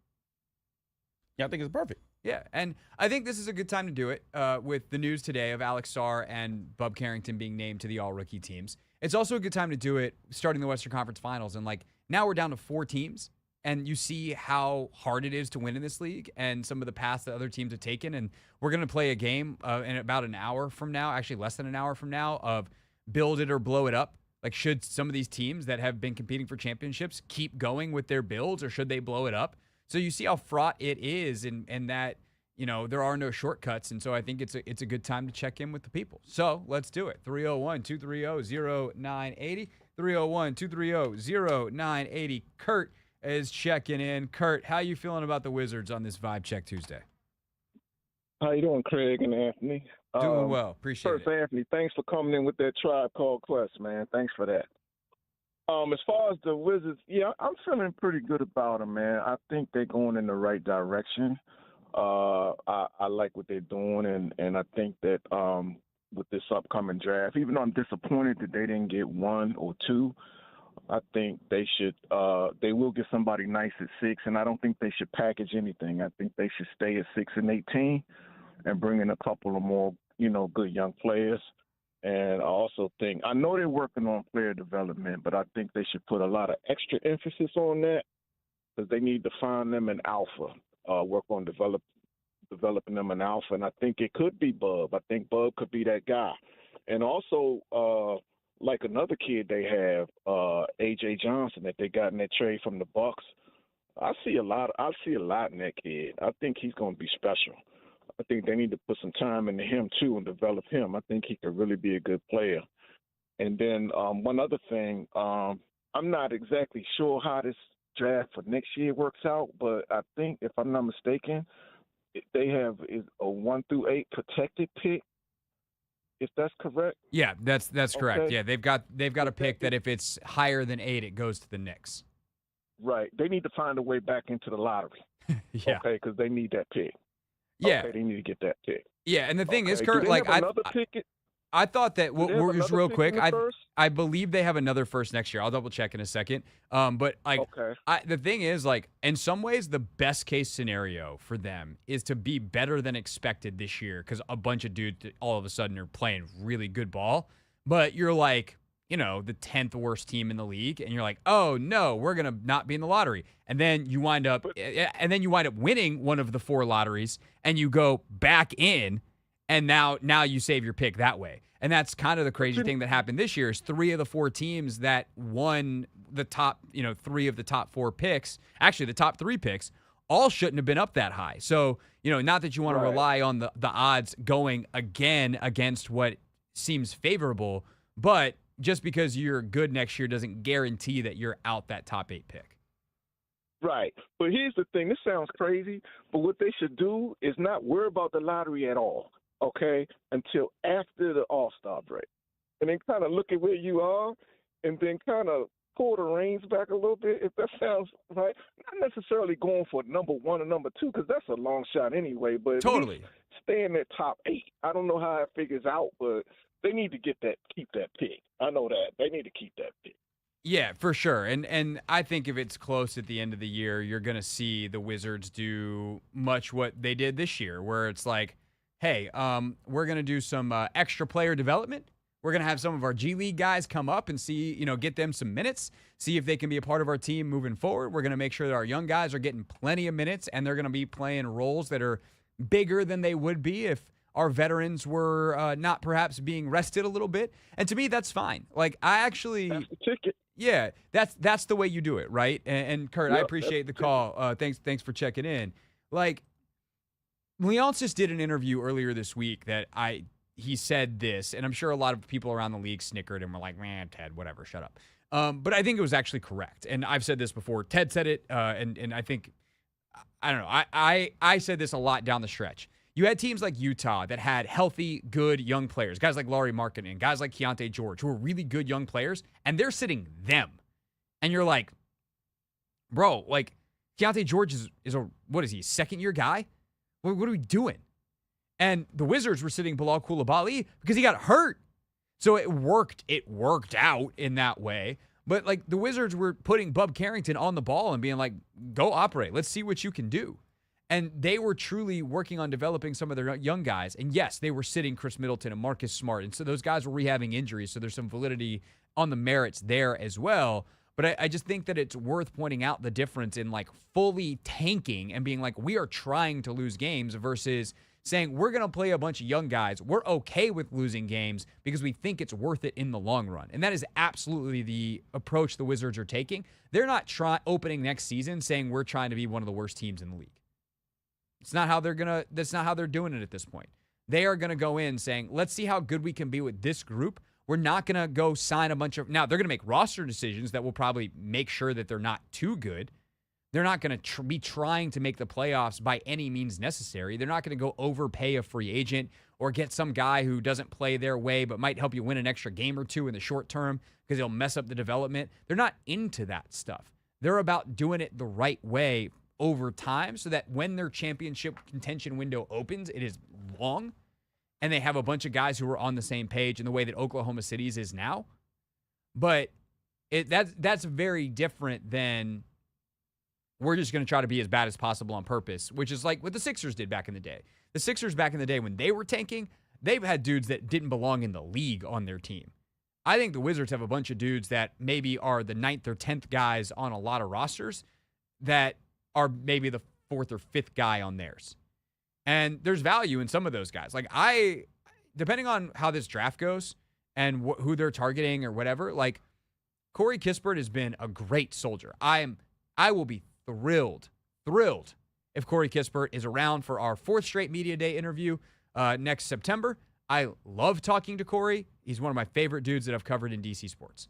Yeah, I think it's perfect. Yeah, and I think this is a good time to do it with the news today of Alex Sarr and Bub Carrington being named to the all-rookie teams. It's also a good time to do it starting the Western Conference Finals. And, like, now we're down to 4 teams, and you see how hard it is to win in this league and some of the paths that other teams have taken. And we're going to play a game in about an hour from now, actually less than an hour from now, of build it or blow it up. Like, should some of these teams that have been competing for championships keep going with their builds, or should they blow it up? So you see how fraught it is, and that, you know, there are no shortcuts. And so I think it's a good time to check in with the people. So let's do it. 301-230-0980. 301-230-0980. Kurt is checking in. Kurt, how you feeling about the Wizards on this Vibe Check Tuesday? How you doing, Craig and Anthony? Doing well. Appreciate first, it. Anthony, thanks for coming in with that Tribe Called Quest, man. Thanks for that. As far as the Wizards, yeah, I'm feeling pretty good about them, man. I think they're going in the right direction. I like what they're doing, and I think that with this upcoming draft, even though I'm disappointed that they didn't get 1 or 2, I think they should. They will get somebody nice at 6, and I don't think they should package anything. I think they should stay at 6 and 18, and bring in a couple of more, good young players. And I also think, I know they're working on player development, but I think they should put a lot of extra emphasis on that, because they need to find them an alpha, work on developing them an alpha. And I think it could be Bub. I think Bub could be that guy. And also, like another kid they have, A.J. Johnson, that they got in that trade from the Bucks. I see a lot in that kid. I think he's going to be special. I think they need to put some time into him, too, and develop him. I think he could really be a good player. And then one other thing, I'm not exactly sure how this draft for next year works out, but I think, if I'm not mistaken, they have a 1 through 8 protected pick, if that's correct. Yeah, that's correct. Okay. Yeah, they've got a pick that if it's higher than 8, it goes to the Knicks. Right. They need to find a way back into the lottery. Yeah. Okay, because they need that pick. Yeah. Okay, they need to get that pick. Yeah, and the thing is, Okay. Kurt, Do they like have another pick? I thought that Do they have just another real pick quick. in the first? I believe they have another first next year. I'll double check in a second. But like, Okay. the thing is, like, in some ways, the best case scenario for them is to be better than expected this year, because a bunch of dudes all of a sudden are playing really good ball. But you're like, the 10th worst team in the league, and you're like, oh no, we're gonna not be in the lottery, and then you wind up winning one of the 4 lotteries, and you go back in, and now you save your pick that way. And that's kind of the crazy thing that happened this year is 3 of the 4 teams that won the top, 3 of the top 4 picks, actually the top 3 picks, all shouldn't have been up that high. So, not that you want to rely on the odds going again against what seems favorable, but just because you're good next year doesn't guarantee that you're out that top 8 pick. Right. But here's the thing. This sounds crazy, but what they should do is not worry about the lottery at all, okay, until after the All-Star break. And then kind of look at where you are and then kind of pull the reins back a little bit, if that sounds right. Not necessarily going for number 1 or number 2 because that's a long shot anyway, but totally stay in that top 8. I don't know how it figures out, but they need to keep that pick. I know that. They need to keep that pick. Yeah, for sure. And I think if it's close at the end of the year, you're going to see the Wizards do much what they did this year, where it's like, hey, we're going to do some extra player development. We're going to have some of our G League guys come up and see, get them some minutes, see if they can be a part of our team moving forward. We're going to make sure that our young guys are getting plenty of minutes, and they're going to be playing roles that are bigger than they would be if our veterans were not perhaps being rested a little bit. And to me, that's fine. Like, I actually... That's the ticket. Yeah, that's the way you do it, right? And Kurt, I appreciate the call. Thanks for checking in. Like, Leonsis did an interview earlier this week that he said this, and I'm sure a lot of people around the league snickered and were like, man, Ted, whatever, shut up. But I think it was actually correct. And I've said this before. Ted said it, and I think, I don't know, I said this a lot down the stretch. You had teams like Utah that had healthy, good young players, guys like Lauri Markkanen, guys like Keontae George, who are really good young players, and they're sitting them. And you're like, bro, like, Keontae George is what is he, second-year guy? What are we doing? And the Wizards were sitting Bilal Coulibaly because he got hurt. So it worked out in that way. But, like, the Wizards were putting Bub Carrington on the ball and being like, go operate. Let's see what you can do. And they were truly working on developing some of their young guys. And yes, they were sitting Chris Middleton and Marcus Smart. And so those guys were rehabbing injuries. So there's some validity on the merits there as well. But I just think that it's worth pointing out the difference in like fully tanking and being like, we are trying to lose games versus saying we're going to play a bunch of young guys. We're okay with losing games because we think it's worth it in the long run. And that is absolutely the approach the Wizards are taking. They're not opening next season saying we're trying to be one of the worst teams in the league. That's not how they're doing it at this point. They are going to go in saying, let's see how good we can be with this group. We're not going to go sign a bunch of... Now, they're going to make roster decisions that will probably make sure that they're not too good. They're not going to be trying to make the playoffs by any means necessary. They're not going to go overpay a free agent or get some guy who doesn't play their way but might help you win an extra game or two in the short term because he'll mess up the development. They're not into that stuff. They're about doing it the right way over time so that when their championship contention window opens, it is long and they have a bunch of guys who are on the same page in the way that Oklahoma City's is now. But that's very different than we're just going to try to be as bad as possible on purpose, which is like what the Sixers did back in the day. The Sixers back in the day when they were tanking, they've had dudes that didn't belong in the league on their team. I think the Wizards have a bunch of dudes that maybe are the 9th or 10th guys on a lot of rosters that are maybe the 4th or 5th guy on theirs. And there's value in some of those guys. Like depending on how this draft goes and who they're targeting or whatever, like Corey Kispert has been a great soldier. I will be thrilled if Corey Kispert is around for our 4th straight Media Day interview next September. I love talking to Corey. He's one of my favorite dudes that I've covered in DC sports.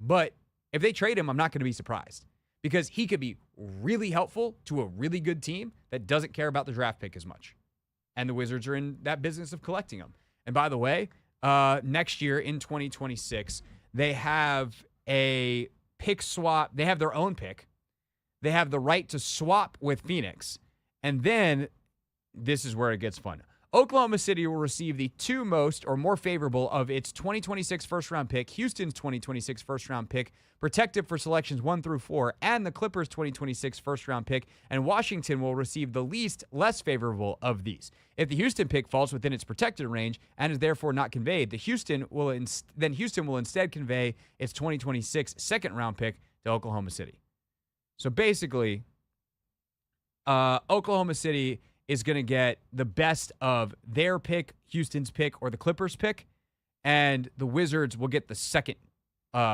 But if they trade him, I'm not going to be surprised because he could be really helpful to a really good team that doesn't care about the draft pick as much. And the Wizards are in that business of collecting them. And by the way, next year in 2026, they have a pick swap. They have their own pick. They have the right to swap with Phoenix. And then this is where it gets fun. Oklahoma City will receive the 2 most or more favorable of its 2026 first-round pick, Houston's 2026 first-round pick, protected for selections 1 through 4, and the Clippers' 2026 first-round pick, and Washington will receive the least less favorable of these. If the Houston pick falls within its protected range and is therefore not conveyed, Houston will instead convey its 2026 second-round pick to Oklahoma City. So basically, Oklahoma City is going to get the best of their pick, Houston's pick, or the Clippers' pick, and the Wizards will get the second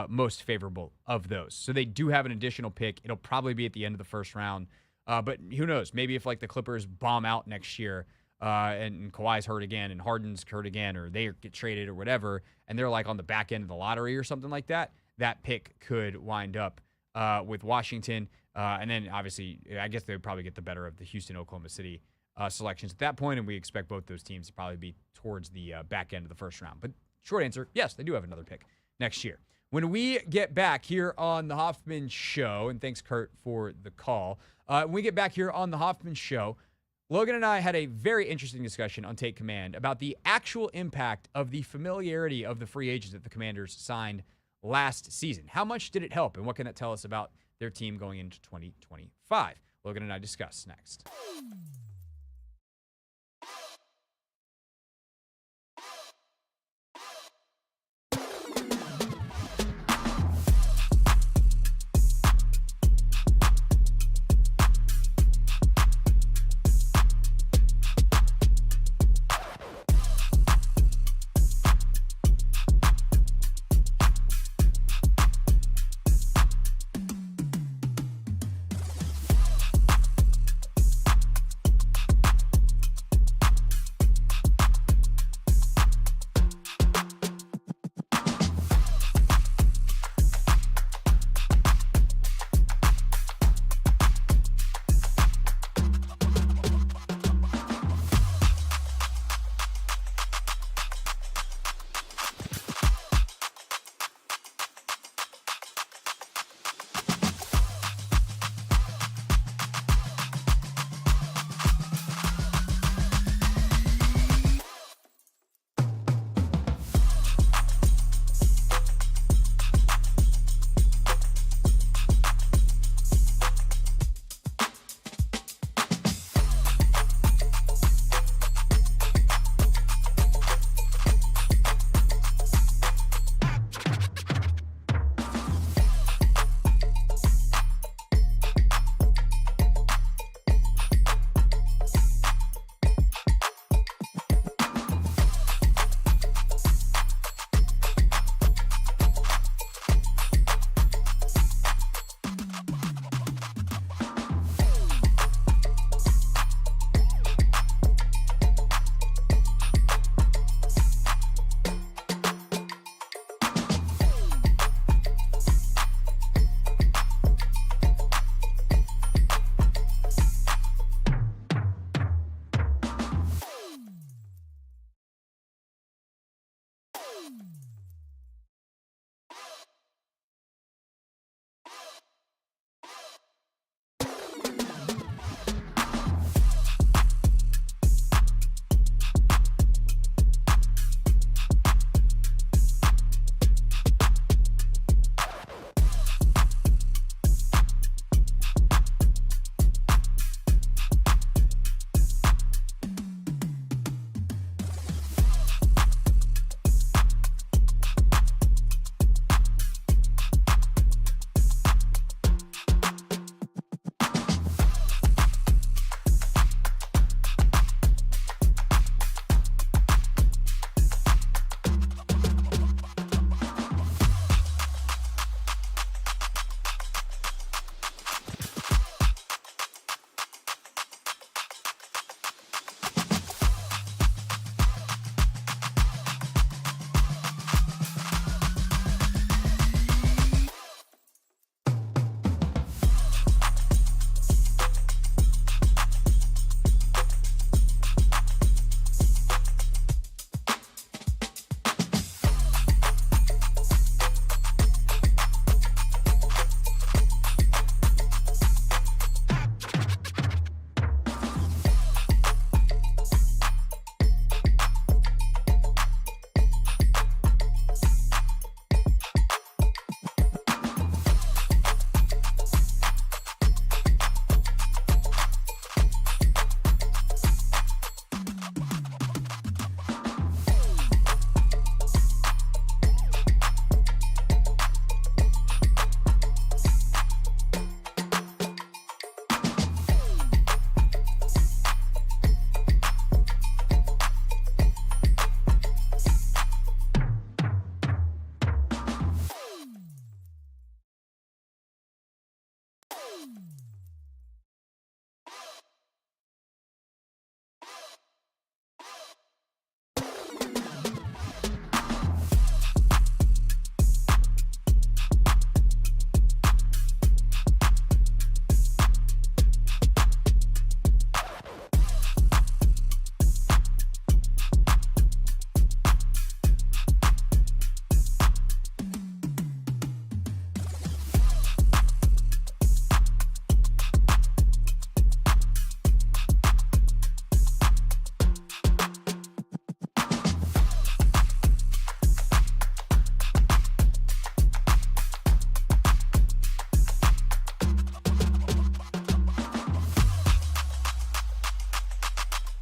most favorable of those. So they do have an additional pick. It'll probably be at the end of the first round. But who knows? Maybe if like the Clippers bomb out next year and Kawhi's hurt again and Harden's hurt again or they get traded or whatever, and they're like on the back end of the lottery or something like that, that pick could wind up with Washington. And then obviously, I guess they would probably get the better of the Houston, Oklahoma City selections at that point, and we expect both those teams to probably be towards the back end of the first round. But short answer, yes, they do have another pick next year. When we get back here on the Hoffman Show, and thanks, Kurt, for the call. When we get back here on the Hoffman Show, Logan and I had a very interesting discussion on Take Command about the actual impact of the familiarity of the free agents that the Commanders signed last season. How much did it help, and what can that tell us about their team going into 2025? Logan and I discuss next.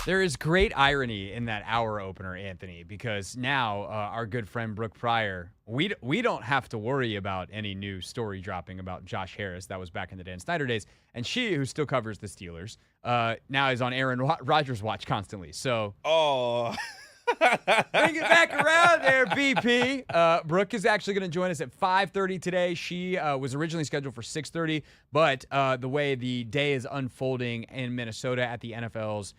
There is great irony in that hour opener, Anthony, because now our good friend Brooke Prior, we don't have to worry about any new story dropping about Josh Harris. That was back in the Dan Snyder days. And she, who still covers the Steelers, now is on Aaron Rodgers' watch constantly. So, Oh, bring it back around there, BP. Brooke is actually going to join us at 5:30 today. She was originally scheduled for 6:30, but the way the day is unfolding in Minnesota at the NFL's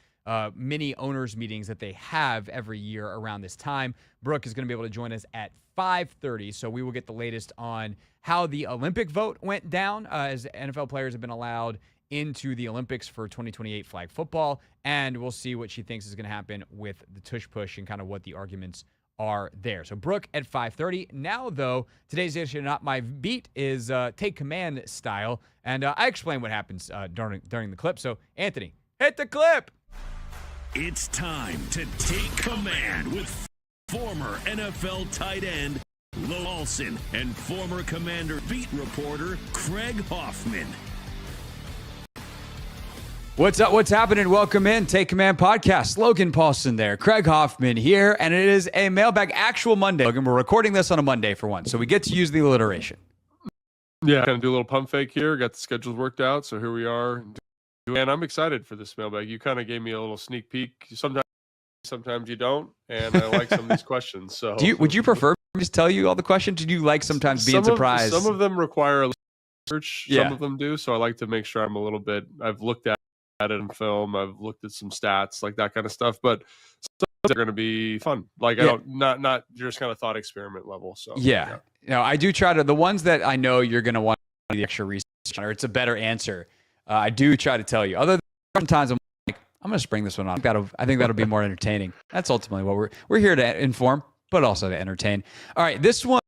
mini owners meetings that they have every year around this time, Brooke is going to be able to join us at 5:30. So we will get the latest on how the Olympic vote went down as NFL players have been allowed into the Olympics for 2028 flag football. And we'll see what she thinks is going to happen with the tush push and kind of what the arguments are there. So Brooke at 5:30. Now, though, today's issue, not my beat, is take command style. And I explain what happens during the clip. So, Anthony, hit the clip. It's time to take command with former NFL tight end Lawson and former Commander beat reporter Craig Hoffman. What's up? What's happening? Welcome in. Take Command Podcast. Logan Paulson there. Craig Hoffman here. And it is a mailbag actual Monday. Logan, we're recording this on a Monday for once, so we get to use the alliteration. Yeah, gonna do a little pump fake here. Got the schedules worked out, so here we are. And I'm excited for this mailbag. You kind of gave me a little sneak peek. Sometimes you don't, and I like some of these questions. So, Would you prefer me to just tell you all the questions? Did you like sometimes being surprised? Some of them require research. Yeah. Some of them do. So I like to make sure I'm a little bit. I've looked at it in film. I've looked at some stats, like that kind of stuff. But some are going to be fun. Like I don't not just kind of thought experiment level. So yeah. No, I do try to. The ones that I know you're going to want the extra research on, or it's a better answer. I do try to tell you. Other than sometimes I'm like, I'm going to spring this one on. I think that'll be more entertaining. That's ultimately what we're here to inform, but also to entertain. All right, this one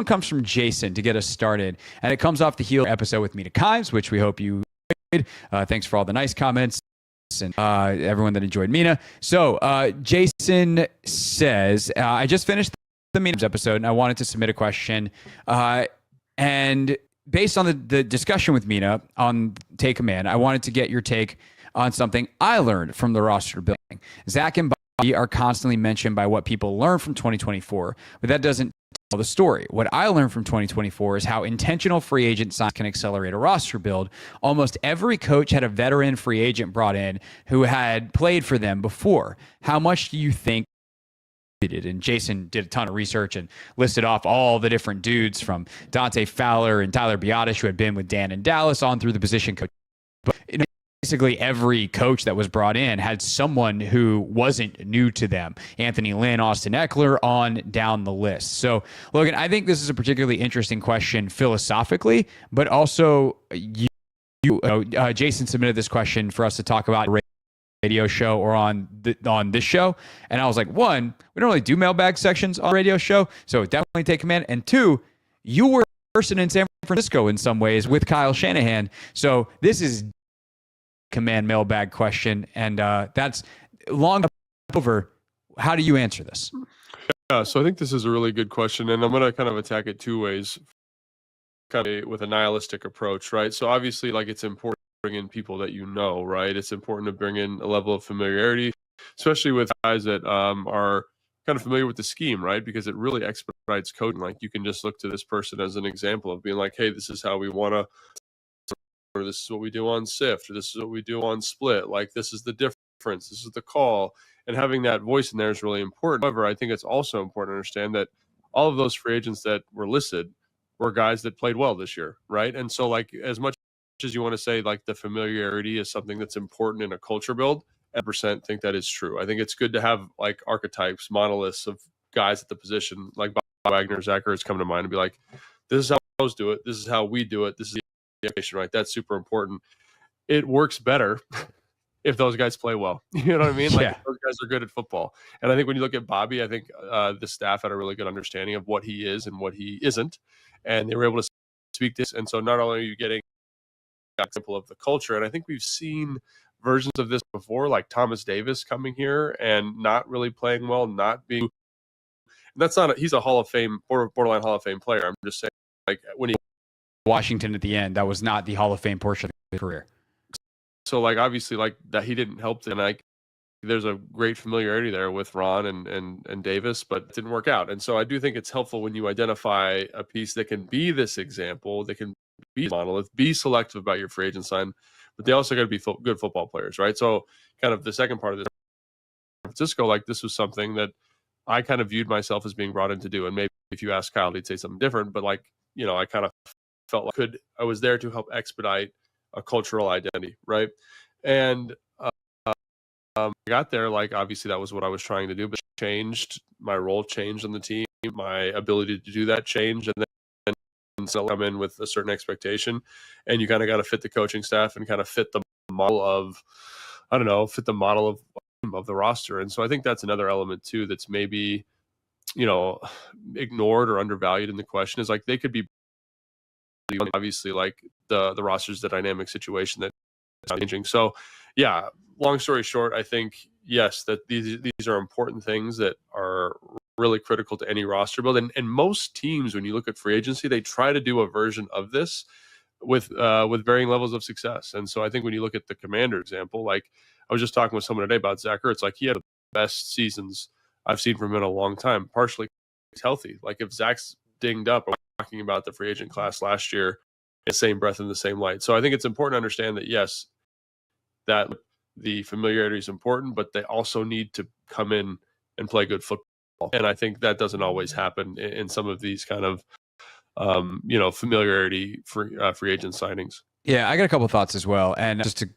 comes from Jason to get us started, and it comes off the heel episode with Mina Kimes, which we hope you enjoyed. Thanks for all the nice comments and everyone that enjoyed Mina. So Jason says, I just finished the Mina episode, and I wanted to submit a question, and based on the discussion with Mina on Take Command, I wanted to get your take on something I learned from the roster building. Zach and Bobby are constantly mentioned by what people learn from 2024, but that doesn't tell the story. What I learned from 2024 is how intentional free agent signs can accelerate a roster build. Almost every coach had a veteran free agent brought in who had played for them before. How much do you think? And Jason did a ton of research and listed off all the different dudes from Dante Fowler and Tyler Biotish, who had been with Dan in Dallas, on through the position coach. But basically every coach that was brought in had someone who wasn't new to them. Anthony Lynn, Austin Eckler, on down the list. So, Logan, I think this is a particularly interesting question philosophically, but also Jason submitted this question for us to talk about radio show or on this show, and I was like, one, we don't really do mailbag sections on radio show, so definitely take command. And two, you were a person in San Francisco in some ways with Kyle Shanahan, so this is command mailbag question, and that's long over. How do you answer this? Yeah, so I think this is a really good question, and I'm going to kind of attack it two ways, kind of with a nihilistic approach, right? So obviously, like, it's important bring in people that you know, right? It's important to bring in a level of familiarity, especially with guys that are kind of familiar with the scheme, right? Because it really expedites coaching. Like, you can just look to this person as an example of being like, hey, this is how we want to, or this is what we do on SIFT, or this is what we do on split. Like, this is the difference. This is the call. And having that voice in there is really important. However, I think it's also important to understand that all of those free agents that were listed were guys that played well this year, right? And so, like, as much as you want to say, like, the familiarity is something that's important in a culture build, I 100% think that is true. I think it's good to have, like, archetypes, monoliths of guys at the position, like Bob Wagner, Zach Ertz come to mind and be like, this is how pros do it. This is how we do it. This is the education, right? That's super important. It works better if those guys play well. You know what I mean? Like, if those guys are good at football. And I think when you look at Bobby, I think the staff had a really good understanding of what he is and what he isn't. And they were able to speak this. And so not only are you getting an example of the culture, and I think we've seen versions of this before, like Thomas Davis coming here and not really playing well, not being, and that's not, he's a Hall of Fame, borderline Hall of Fame player. I'm just saying, like, when he Washington at the end, that was not the Hall of Fame portion of his career. So, like, obviously, like, that he didn't help them. Like, there's a great familiarity there with Ron and Davis, but it didn't work out. And so I do think it's helpful when you identify a piece that can be this example, that can be monolith, be selective about your free agent sign, but they also got to be good football players, right? So kind of the second part of this, San Francisco, like this was something that I kind of viewed myself as being brought in to do. And maybe if you ask Kyle, he'd say something different, but like, I kind of felt like I was there to help expedite a cultural identity, right? And I got there, like obviously that was what I was trying to do, but changed, my role changed on the team, my ability to do that changed, and then so I'm in with a certain expectation, and you kind of got to fit the coaching staff and kind of fit the model of, fit the model of the roster. And so I think that's another element too that's maybe, ignored or undervalued in the question, is like they could be obviously like the roster's the dynamic situation that's changing. So yeah, long story short, I think yes, that these are important things that are really critical to any roster build. And most teams, when you look at free agency, they try to do a version of this with varying levels of success. And so I think when you look at the Commander example, like I was just talking with someone today about Zach Ertz, like he had the best seasons I've seen from him in a long time. Partially he's healthy. Like if Zach's dinged up, I'm talking about the free agent class last year in the same breath, in the same light. So I think it's important to understand that yes, that the familiarity is important, but they also need to come in and play good football. And I think that doesn't always happen in some of these kind of, familiarity free agent signings. Yeah, I got a couple of thoughts as well. And just to,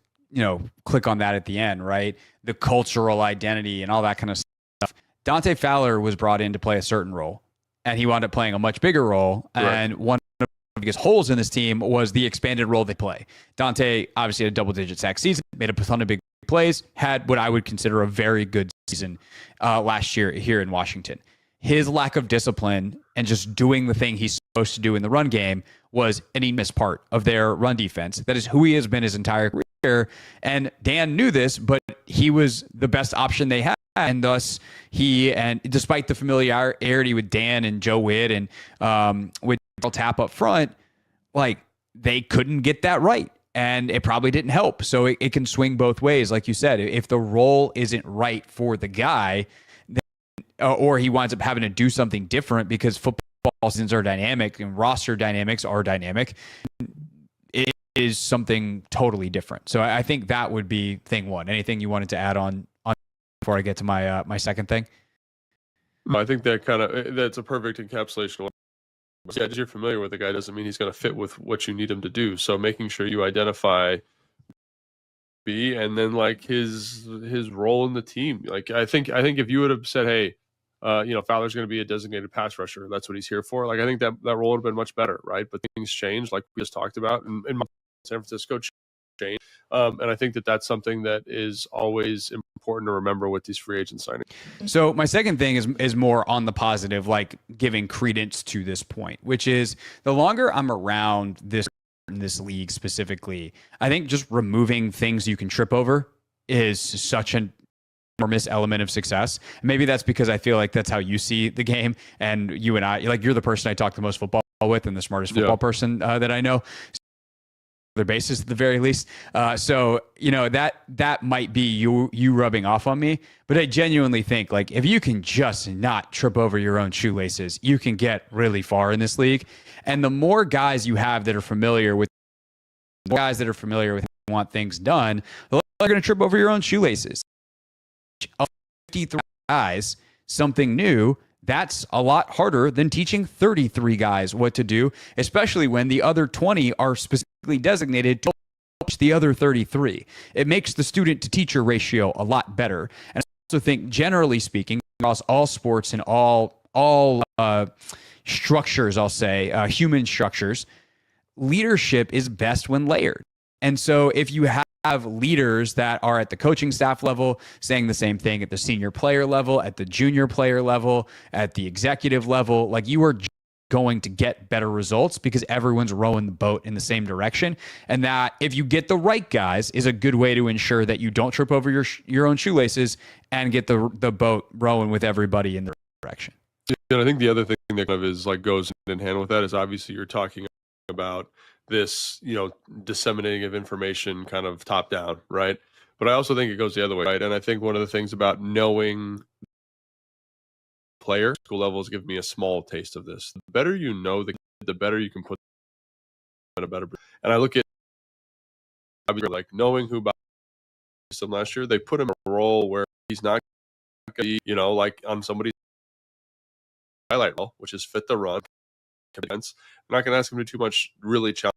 click on that at the end, right? The cultural identity and all that kind of stuff. Dante Fowler was brought in to play a certain role, and he wound up playing a much bigger role. Right. And one of the biggest holes in this team was the expanded role they play. Dante obviously had a double-digit sack season, made a ton of big plays, had what I would consider a very good season last year here in Washington. His lack of discipline and just doing the thing he's supposed to do in the run game was an enormous part of their run defense. That is who he has been his entire career. And Dan knew this, but he was the best option they had. And thus and despite the familiarity with Dan and Joe Witt and with Tap up front, like they couldn't get that right. And it probably didn't help. So it can swing both ways. Like you said, if the role isn't right for the guy, or he winds up having to do something different because football seasons are dynamic and roster dynamics are dynamic, it is something totally different. So I think that would be thing one. Anything you wanted to add on before I get to my second thing? I think that's a perfect encapsulation. Yeah, you're familiar with the guy doesn't mean he's going to fit with what you need him to do. So making sure you identify and then like his role in the team. Like I think if you would have said, hey, Fowler's going to be a designated pass rusher, that's what he's here for. Like I think that role would have been much better, right? But things changed, like we just talked about, and San Francisco changed. And I think that's something that is always important to remember with these free agent signings. So my second thing is more on the positive, like giving credence to this point, which is the longer I'm around this league specifically, I think just removing things you can trip over is such an enormous element of success. Maybe that's because I feel like that's how you see the game, and you and I, like you're the person I talk the most football with and the smartest football person that I know. Their basis at the very least. So that might be you rubbing off on me, but I genuinely think like if you can just not trip over your own shoelaces, you can get really far in this league. And the more guys you have that are familiar with want things done, they're going to trip over your own shoelaces. 53 guys, something new. That's a lot harder than teaching 33 guys what to do, especially when the other 20 are specifically designated to teach the other 33. It makes the student to teacher ratio a lot better. And I also think, generally speaking, across all sports and all structures, I'll say, human structures, leadership is best when layered. And so if you have leaders that are at the coaching staff level saying the same thing at the senior player level, at the junior player level, at the executive level, like you are going to get better results because everyone's rowing the boat in the same direction. And that if you get the right guys is a good way to ensure that you don't trip over your own shoelaces and get the boat rowing with everybody in the direction. And I think the other thing that kind of is like goes in hand with that is obviously you're talking about this, disseminating of information kind of top down, right? but I also think it goes the other way, right? And I think one of the things about knowing player school levels give me a small taste of this. The better you know the better you can put in a better. And I look at like knowing who Bobby him last year, they put him in a role where he's not going to be, like on somebody's highlight role, which is fit the run. I'm not going to ask him to do too much really challenging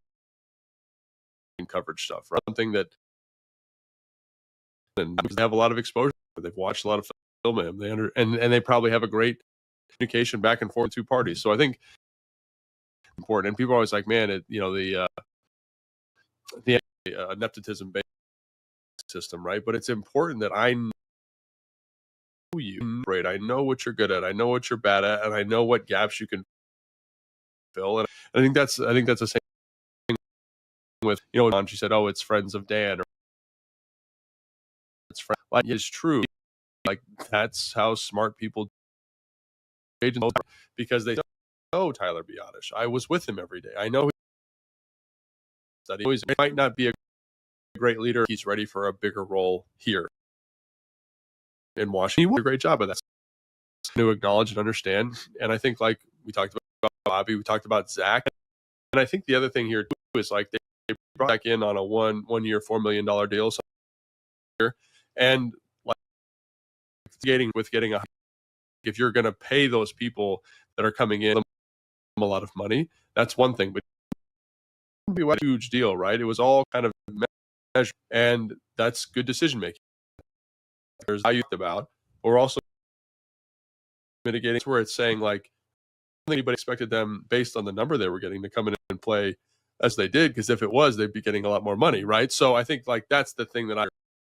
coverage stuff. Right? Something that and they have a lot of exposure. They've watched a lot of film of him. And they probably have a great communication back and forth with two parties. So I think important. And people are always like, man, the nepotism based system, right? But it's important that I know you, right? I know what you're good at. I know what you're bad at, and I know what gaps you can fill. And I think that's the same thing with she said, oh, it's friends of Dan, or it's friends. Like it's true. Like that's how smart people agents because they know Tyler Biadasz. I was with him every day. I know that he might not be a great leader. He's ready for a bigger role here in Washington. He did a great job of that. To acknowledge and understand. And I think like we talked about Bobby, we talked about Zach. And I think the other thing here too is like they brought back in on a one year $4 million deal here. And like getting if you're going to pay those people that are coming in a lot of money, that's one thing. But it would be a huge deal, right? It was all kind of measured, and that's good decision making. There's value about, but we're also mitigating where it's saying like anybody expected them based on the number they were getting to come in and play as they did, because if it was, they'd be getting a lot more money, right? So I think like that's the thing that I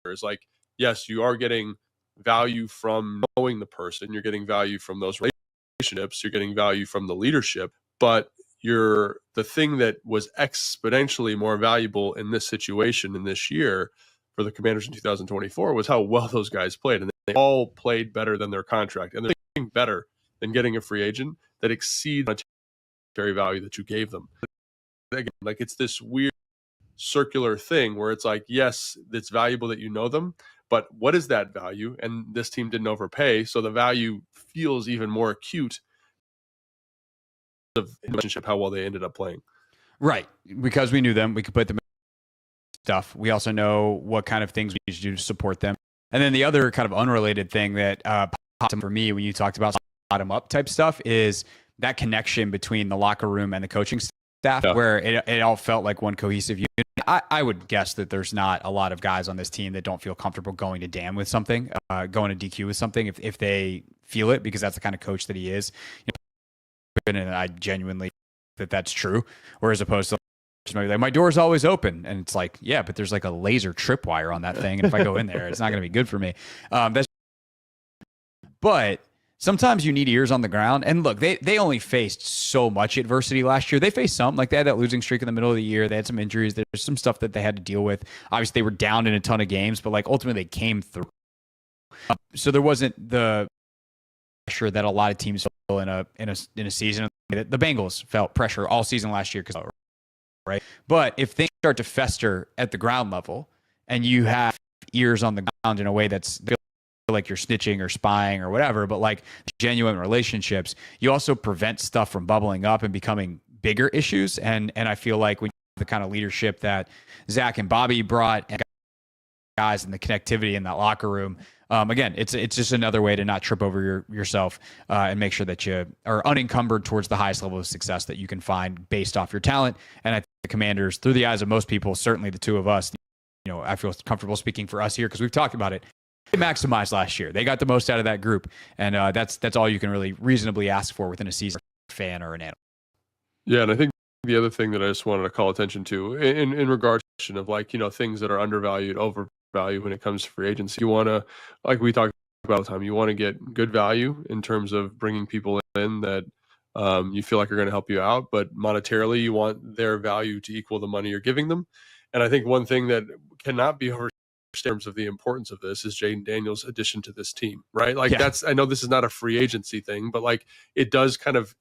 hear is like, yes, you are getting value from knowing the person, you're getting value from those relationships, you're getting value from the leadership, but the thing that was exponentially more valuable in this situation in this year for the Commanders in 2024 was how well those guys played, and they all played better than their contract, and they're better than getting a free agent that exceeds the monetary value that you gave them. Again, like it's this weird circular thing where it's like, yes, it's valuable that you know them, but what is that value? And this team didn't overpay, so the value feels even more acute of relationship, how well they ended up playing. Right. Because we knew them, we could put them in stuff. We also know what kind of things we need to do to support them. And then the other kind of unrelated thing that popped up for me when you talked about bottom up type stuff is that connection between the locker room and the coaching staff, where it all felt like one cohesive unit. I would guess that there's not a lot of guys on this team that don't feel comfortable going to Dan with something, going to DQ with something if they feel it, because that's the kind of coach that he is. And I genuinely think that's true. Whereas opposed to maybe like, my door's always open, and it's like, yeah, but there's like a laser tripwire on that thing, and if I go in there, it's not going to be good for me. But sometimes you need ears on the ground. And look, they only faced so much adversity last year. They faced some, like they had that losing streak in the middle of the year. They had some injuries. There's some stuff that they had to deal with. Obviously, they were down in a ton of games, but like ultimately they came through. So there wasn't the pressure that a lot of teams feel in a season. The Bengals felt pressure all season last year, right? But if things start to fester at the ground level, and you have ears on the ground in a way that's like you're snitching or spying or whatever, but like genuine relationships, you also prevent stuff from bubbling up and becoming bigger issues. And I feel like when you have the kind of leadership that Zach and Bobby brought, and guys, and the connectivity in that locker room, again, it's just another way to not trip over yourself and make sure that you are unencumbered towards the highest level of success that you can find based off your talent. And I think the Commanders, through the eyes of most people, certainly the two of us, I feel comfortable speaking for us here because we've talked about it. They maximized last year. They got the most out of that group, and that's all you can really reasonably ask for within a season, fan or an analyst. Yeah, and I think the other thing that I just wanted to call attention to in regards to like things that are undervalued, overvalued when it comes to free agency, you want to, like we talked about all the time, you want to get good value in terms of bringing people in that you feel like are going to help you out, but monetarily you want their value to equal the money you're giving them. And I think one thing that cannot be overstated in terms of the importance of this is Jaden Daniels' addition to this team, right? Like I know this is not a free agency thing, but like it does kind of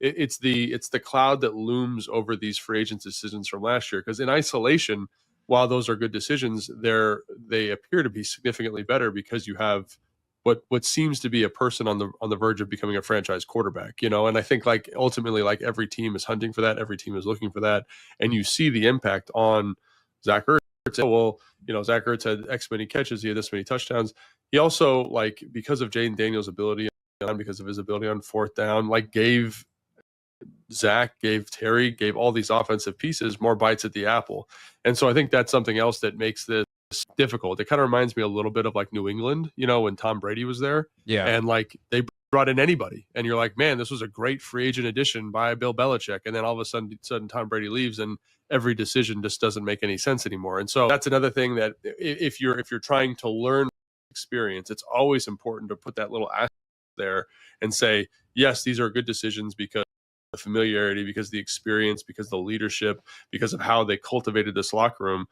it's the cloud that looms over these free agent decisions from last year. Because in isolation, while those are good decisions, they appear to be significantly better because you have what seems to be a person on the verge of becoming a franchise quarterback, and I think like ultimately like every team is hunting for that, every team is looking for that, and you see the impact on Zach Ertz. Well, Zach Ertz had X many catches, he had this many touchdowns. He also, like, because of Jaden Daniels' ability, because of his ability on fourth down, like gave Zach, gave Terry, gave all these offensive pieces more bites at the apple. And so I think that's something else that makes this difficult. It kind of reminds me a little bit of like New England, when Tom Brady was there. Yeah. And like they brought in anybody. And you're like, man, this was a great free agent addition by Bill Belichick. And then all of a sudden Tom Brady leaves and every decision just doesn't make any sense anymore. And so that's another thing that if you're trying to learn experience, it's always important to put that little asterisk there and say, yes, these are good decisions because the familiarity, because the experience, because the leadership, because of how they cultivated this locker room.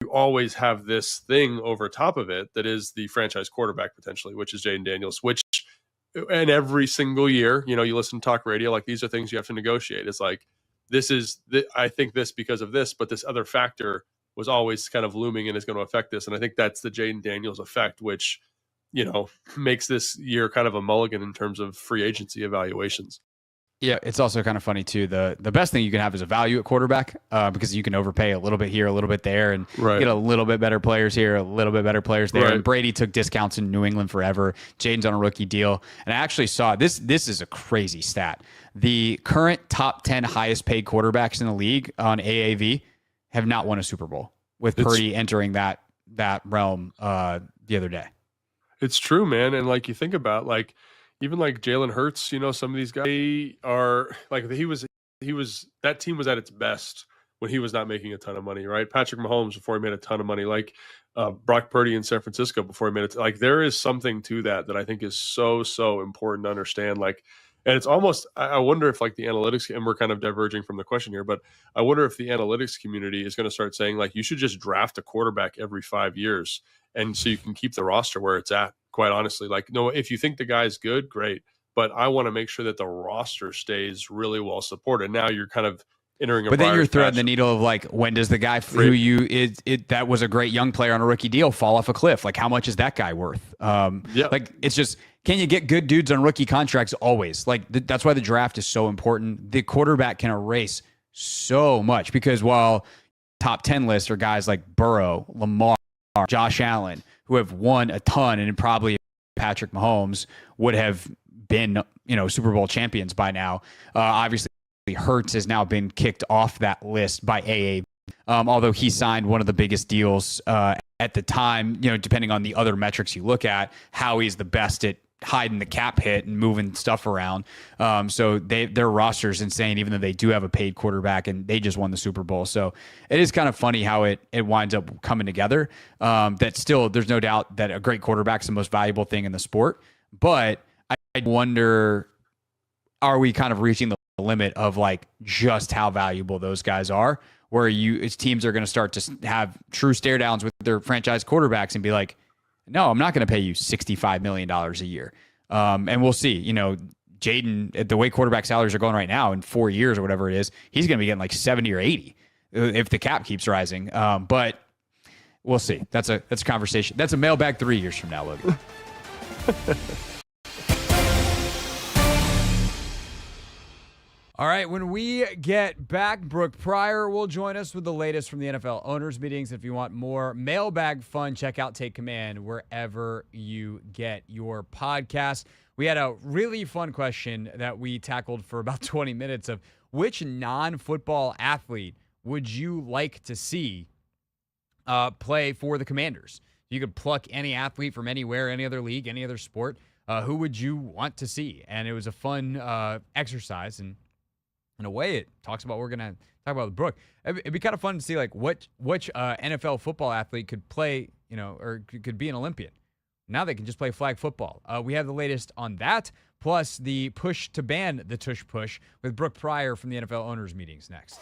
You always have this thing over top of it that is the franchise quarterback potentially, which is Jaden Daniels, and every single year, you listen to talk radio, like these are things you have to negotiate. It's like, I think this because of this, but this other factor was always kind of looming and is going to affect this. And I think that's the Jaden Daniels effect, which, makes this year kind of a mulligan in terms of free agency evaluations. Yeah, it's also kind of funny too. The best thing you can have is a value at quarterback because you can overpay a little bit here, a little bit there, and get a little bit better players here, a little bit better players there. Right. And Brady took discounts in New England forever. Jaden's on a rookie deal. And I actually saw this. This is a crazy stat. The current top 10 highest paid quarterbacks in the league on AAV have not won a Super Bowl, with Purdy entering that realm the other day. It's true, man. And like you think about like, even like Jalen Hurts, some of these guys, they are like, that team was at its best when he was not making a ton of money, right? Patrick Mahomes before he made a ton of money, like Brock Purdy in San Francisco before he made it. Like there is something to that I think is so, so important to understand. Like, and it's almost, I wonder if like the analytics, and we're kind of diverging from the question here, but I wonder if the analytics community is going to start saying like, you should just draft a quarterback every 5 years. And so you can keep the roster where it's at, quite honestly. Like, no, if you think the guy's good, great. But I want to make sure that the roster stays really well supported. Now you're kind of entering a But then you're threading the needle of like, when does the guy who that was a great young player on a rookie deal fall off a cliff? Like, how much is that guy worth? Like, it's just, can you get good dudes on rookie contracts always? Like, that's why the draft is so important. The quarterback can erase so much because while top 10 lists are guys like Burrow, Lamar, Josh Allen, who have won a ton, and probably Patrick Mahomes would have been, Super Bowl champions by now. Obviously, Hurts has now been kicked off that list by AAV, although he signed one of the biggest deals at the time, depending on the other metrics you look at, how he's the best at hiding the cap hit and moving stuff around. So their roster is insane, even though they do have a paid quarterback and they just won the Super Bowl. So it is kind of funny how it winds up coming together. That still, there's no doubt that a great quarterback is the most valuable thing in the sport. But I wonder, are we kind of reaching the limit of like just how valuable those guys are, where teams are going to start to have true stare downs with their franchise quarterbacks and be like, no, I'm not going to pay you $65 million a year. And we'll see, Jaden, at the way quarterback salaries are going right now, in 4 years or whatever it is, he's going to be getting like 70 or 80 if the cap keeps rising. But we'll see. That's a conversation. That's a mailbag 3 years from now, Logan. All right, when we get back, Brooke Prior will join us with the latest from the NFL owners' meetings. If you want more mailbag fun, check out Take Command wherever you get your podcast. We had a really fun question that we tackled for about 20 minutes of which non-football athlete would you like to see play for the Commanders? You could pluck any athlete from anywhere, any other league, any other sport. Who would you want to see? And it was a fun exercise, and in a way, it talks about what we're going to talk about with Brooke. It'd be kind of fun to see like which NFL football athlete could play, or could be an Olympian. Now they can just play flag football. We have the latest on that, plus the push to ban the tush push with Brooke Prior from the NFL owners meetings next.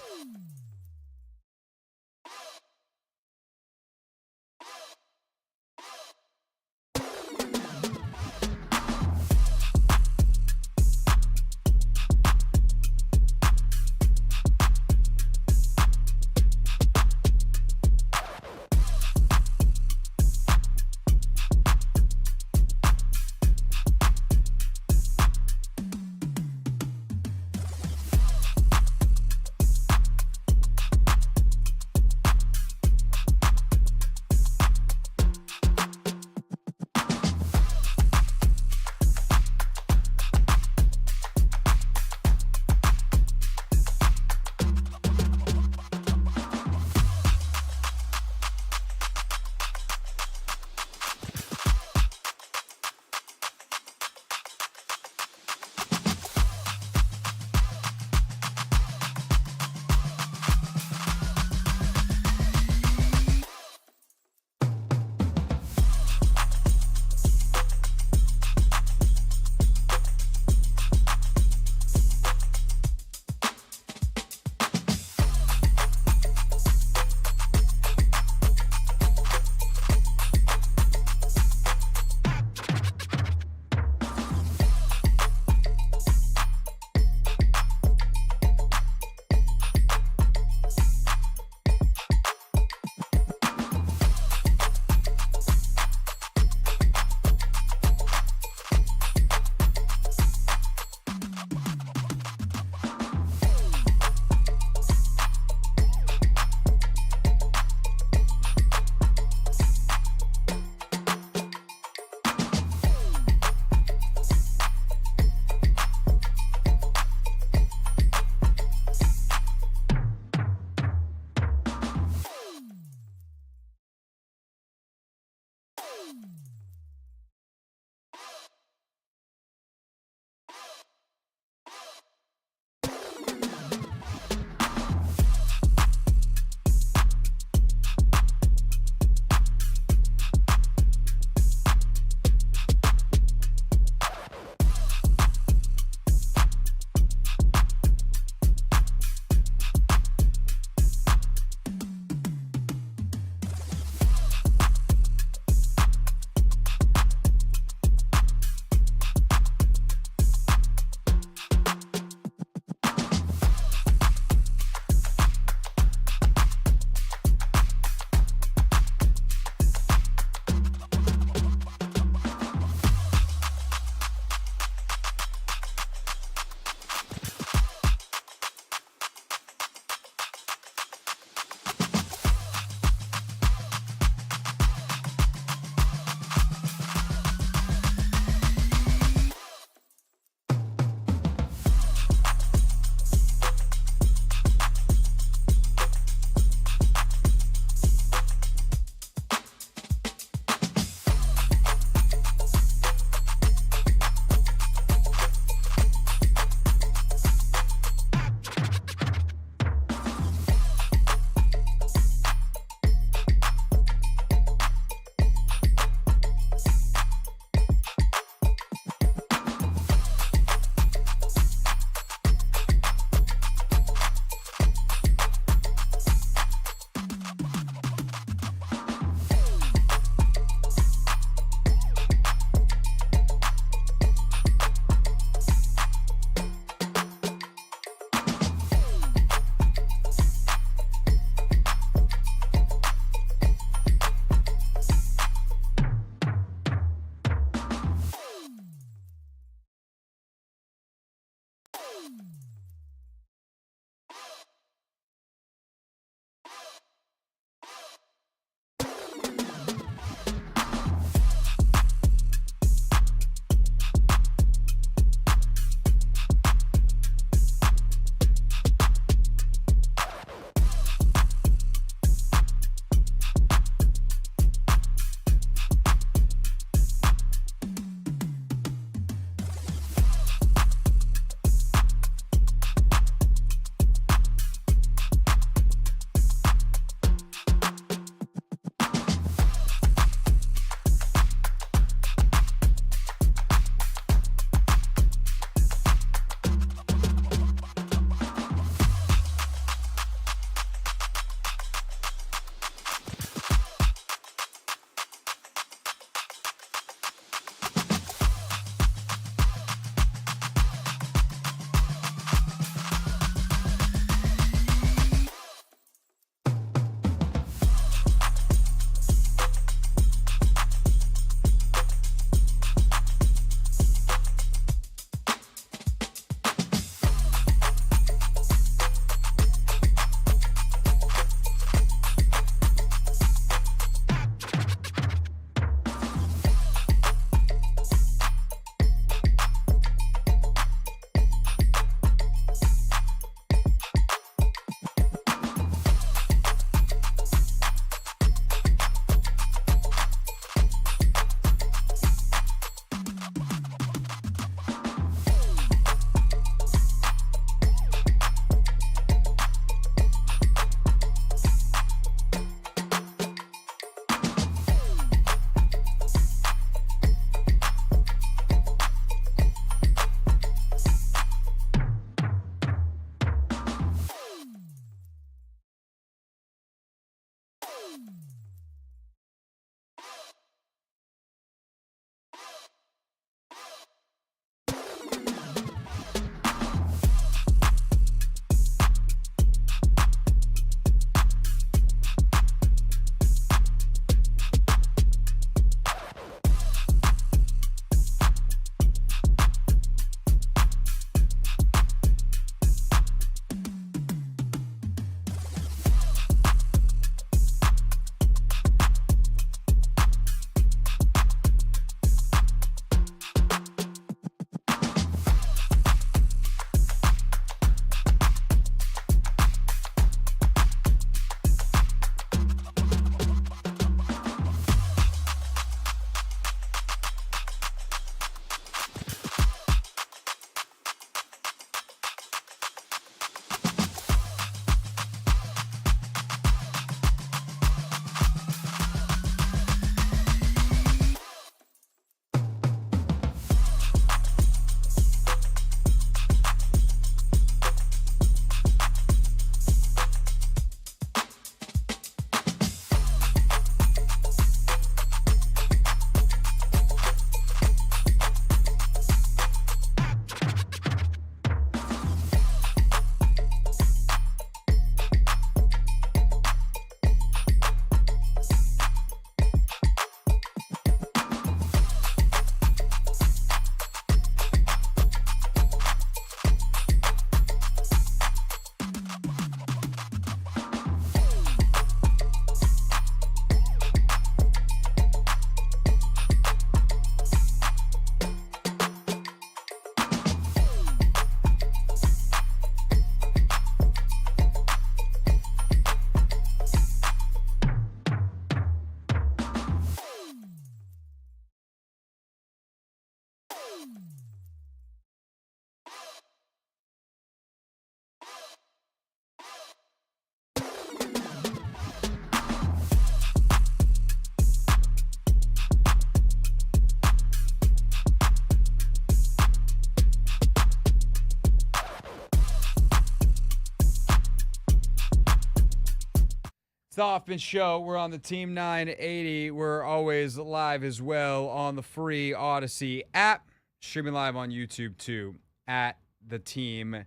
the Hoffman Show. We're on the Team 980. We're always live as well on the free Odyssey app. Streaming live on YouTube, too, at the Team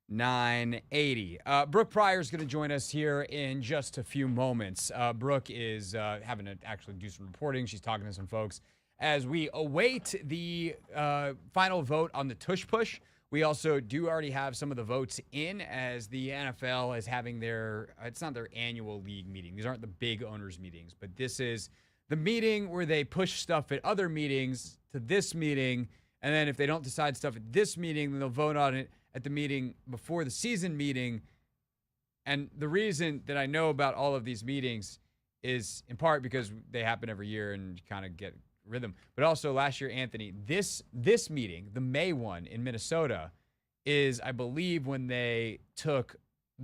980. Brooke Prior is going to join us here in just a few moments. Brooke is having to actually do some reporting. She's talking to some folks as we await the final vote on the tush push. We also do already have some of the votes in, as the NFL is having their, it's not their annual league meeting. These aren't the big owners meetings, but this is the meeting where they push stuff at other meetings to this meeting. And then if they don't decide stuff at this meeting, then they'll vote on it at the meeting before the season meeting. And the reason that I know about all of these meetings is in part because they happen every year and you kind of get rhythm. But also last year, Anthony, this meeting, the May one in Minnesota, is, I believe, when they took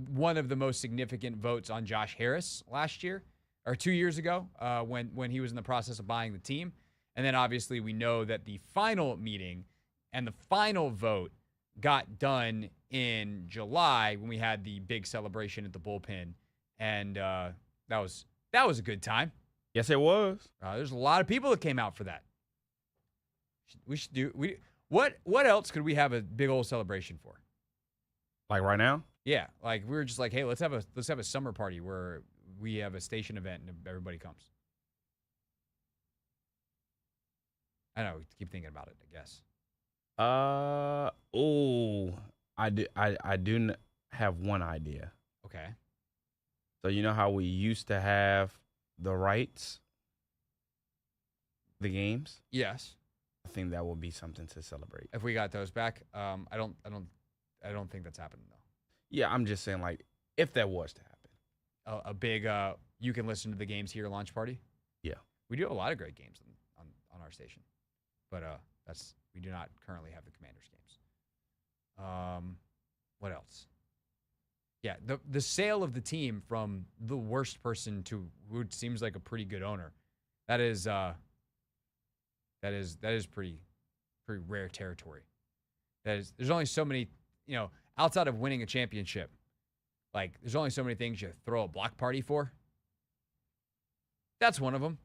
one of the most significant votes on Josh Harris last year or 2 years ago, when he was in the process of buying the team. And then obviously we know that the final meeting and the final vote got done in July when we had the big celebration at the bullpen. And that was a good time. Yes, it was. There's a lot of people that came out for that. What else could we have a big old celebration for? Like right now? Yeah, like we were just like, hey, let's have a summer party where we have a station event and everybody comes. I know, keep thinking about it, I guess. I do have one idea. Okay. So you know how we used to have the rights, the games? Yes. I think that would be something to celebrate. If we got those back, I don't think that's happening though. Yeah, I'm just saying, like, if that was to happen. A big you can listen to the games here launch party. Yeah. We do have a lot of great games on our station, but we do not currently have the Commanders games. What else? Yeah, the sale of the team from the worst person to who seems like a pretty good owner, that is pretty rare territory. There's only so many, outside of winning a championship, like there's only so many things you throw a block party for. That's one of them.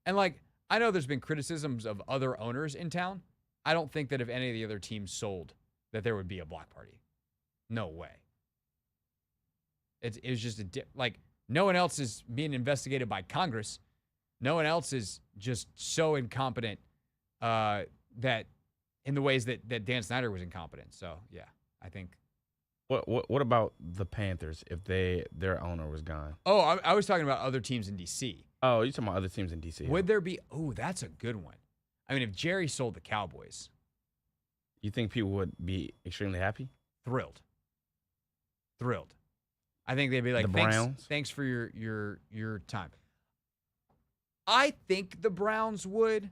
And like, I know there's been criticisms of other owners in town. I don't think that if any of the other teams sold, that there would be a block party. No way. It was just like no one else is being investigated by Congress. No one else is just so incompetent that in the ways that Dan Snyder was incompetent. So yeah, I think. What about the Panthers if their owner was gone? Oh, I was talking about other teams in DC. Oh, you're talking about other teams in DC. Would there be? Oh, that's a good one. I mean, if Jerry sold the Cowboys, you think people would be extremely happy? Thrilled. I think they'd be like, the Browns? Thanks for your time. I think the Browns would.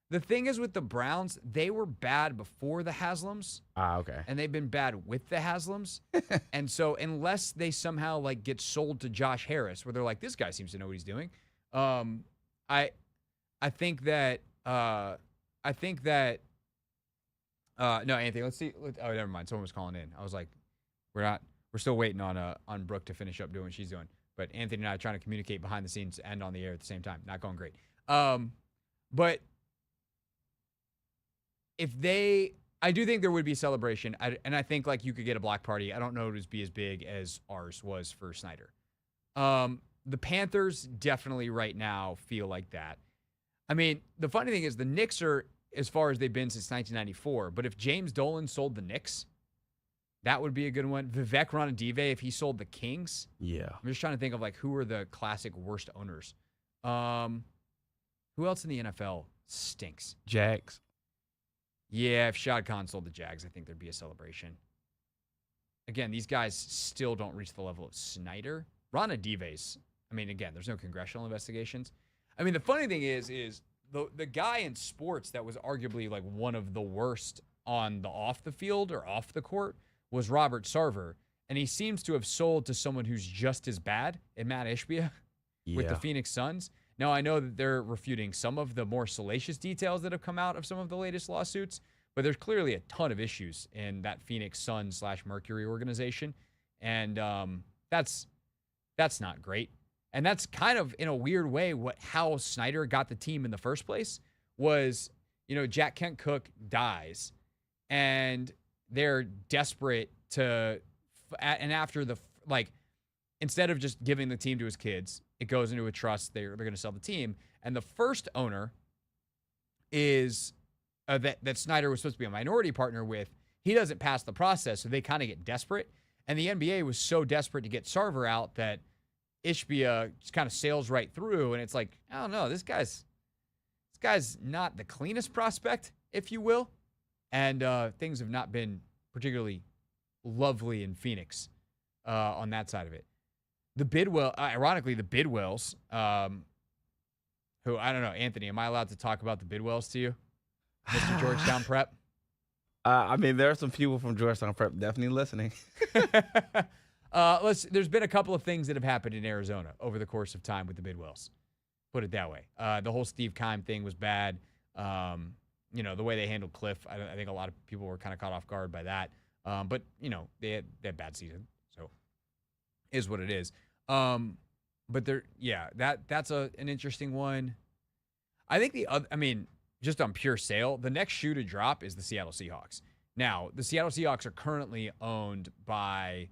The thing is with the Browns, they were bad before the Haslams. Okay. And they've been bad with the Haslams. And so unless they somehow like get sold to Josh Harris, where they're like, this guy seems to know what he's doing. I think that no, Anthony, let's see. Oh, never mind. Someone was calling in. I was like, we're still waiting on Brooke to finish up doing what she's doing. But Anthony and I are trying to communicate behind the scenes and on the air at the same time. Not going great. But I do think there would be celebration. And I think like you could get a block party. I don't know it would be as big as ours was for Snyder. The Panthers definitely right now feel like that. I mean, the funny thing is the Knicks are as far as they've been since 1994. But if James Dolan sold the Knicks, that would be a good one. Vivek Ranadive, if he sold the Kings. Yeah. I'm just trying to think of like who are the classic worst owners. Who else in the NFL stinks? Jags. Yeah, if Shad Khan sold the Jags, I think there'd be a celebration. Again, these guys still don't reach the level of Snyder. Ranadive's, I mean, again, there's no congressional investigations. I mean, the funny thing is the guy in sports that was arguably like one of the worst on the off the field or off the court was Robert Sarver. And he seems to have sold to someone who's just as bad in Matt Ishbia with the Phoenix Suns. Now, I know that they're refuting some of the more salacious details that have come out of some of the latest lawsuits, but there's clearly a ton of issues in that Phoenix Suns / Mercury organization. And that's That's not great. And that's kind of, in a weird way, how Snyder got the team in the first place was, Jack Kent Cook dies, and they're desperate to, and after instead of just giving the team to his kids, it goes into a trust. They're going to sell the team. And the first owner is that Snyder was supposed to be a minority partner with. He doesn't pass the process, so they kind of get desperate. And the NBA was so desperate to get Sarver out that Ishbia just kind of sails right through. And it's like, I don't know, this guy's not the cleanest prospect, if you will. And things have not been particularly lovely in Phoenix on that side of it. Ironically, the Bidwells, who, I don't know, Anthony, am I allowed to talk about the Bidwells to you? Mr. Georgetown Prep? I mean, there are some people from Georgetown Prep definitely listening. There's been a couple of things that have happened in Arizona over the course of time with the Bidwells. Put it that way. The whole Steve Keim thing was bad. The way they handled Cliff, I think a lot of people were kind of caught off guard by that. But they had a bad season, so is what it is. But that's an interesting one. I think just on pure sale, the next shoe to drop is the Seattle Seahawks. Now, the Seattle Seahawks are currently owned by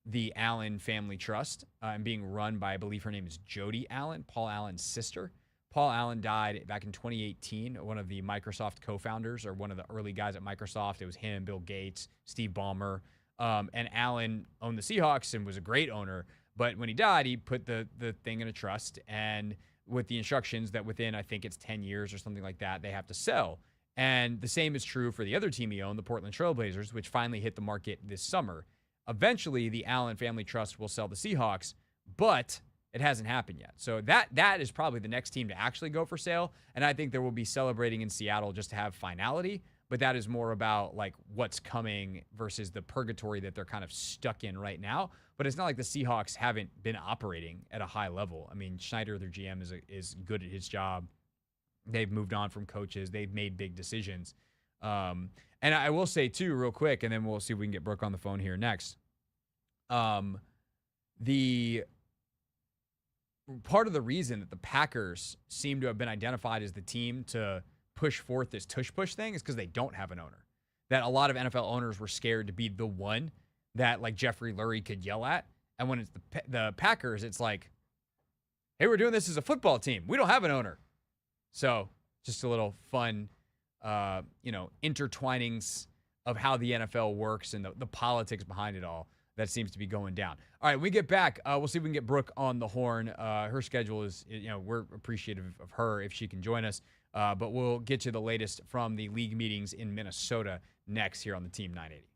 the Allen Family Trust and being run by, I believe her name is Jody Allen, Paul Allen's sister. Paul Allen died back in 2018, one of the Microsoft co-founders, or one of the early guys at Microsoft. It was him, Bill Gates, Steve Ballmer. And Allen owned the Seahawks and was a great owner. But when he died, he put the thing in a trust, and with the instructions that within, I think it's 10 years or something like that, they have to sell. And the same is true for the other team he owned, the Portland Trailblazers, which finally hit the market this summer. Eventually, the Allen Family Trust will sell the Seahawks, but it hasn't happened yet. So that is probably the next team to actually go for sale. And I think there will be celebrating in Seattle just to have finality. But that is more about like what's coming versus the purgatory that they're kind of stuck in right now. But it's not like the Seahawks haven't been operating at a high level. I mean, Schneider, their GM, is good at his job. They've moved on from coaches. They've made big decisions. And I will say, too, real quick, and then we'll see if we can get Brooke on the phone here next. The part of the reason that the Packers seem to have been identified as the team to push forth this tush-push thing is because they don't have an owner. That a lot of NFL owners were scared to be the one that, like, Jeffrey Lurie could yell at. And when it's the Packers, it's like, hey, we're doing this as a football team. We don't have an owner. So just a little fun, intertwinings of how the NFL works and the politics behind it all that seems to be going down. All right, when we get back, we'll see if we can get Brooke on the horn. Her schedule is, we're appreciative of her if she can join us. But we'll get you the latest from the league meetings in Minnesota next here on the Team 980.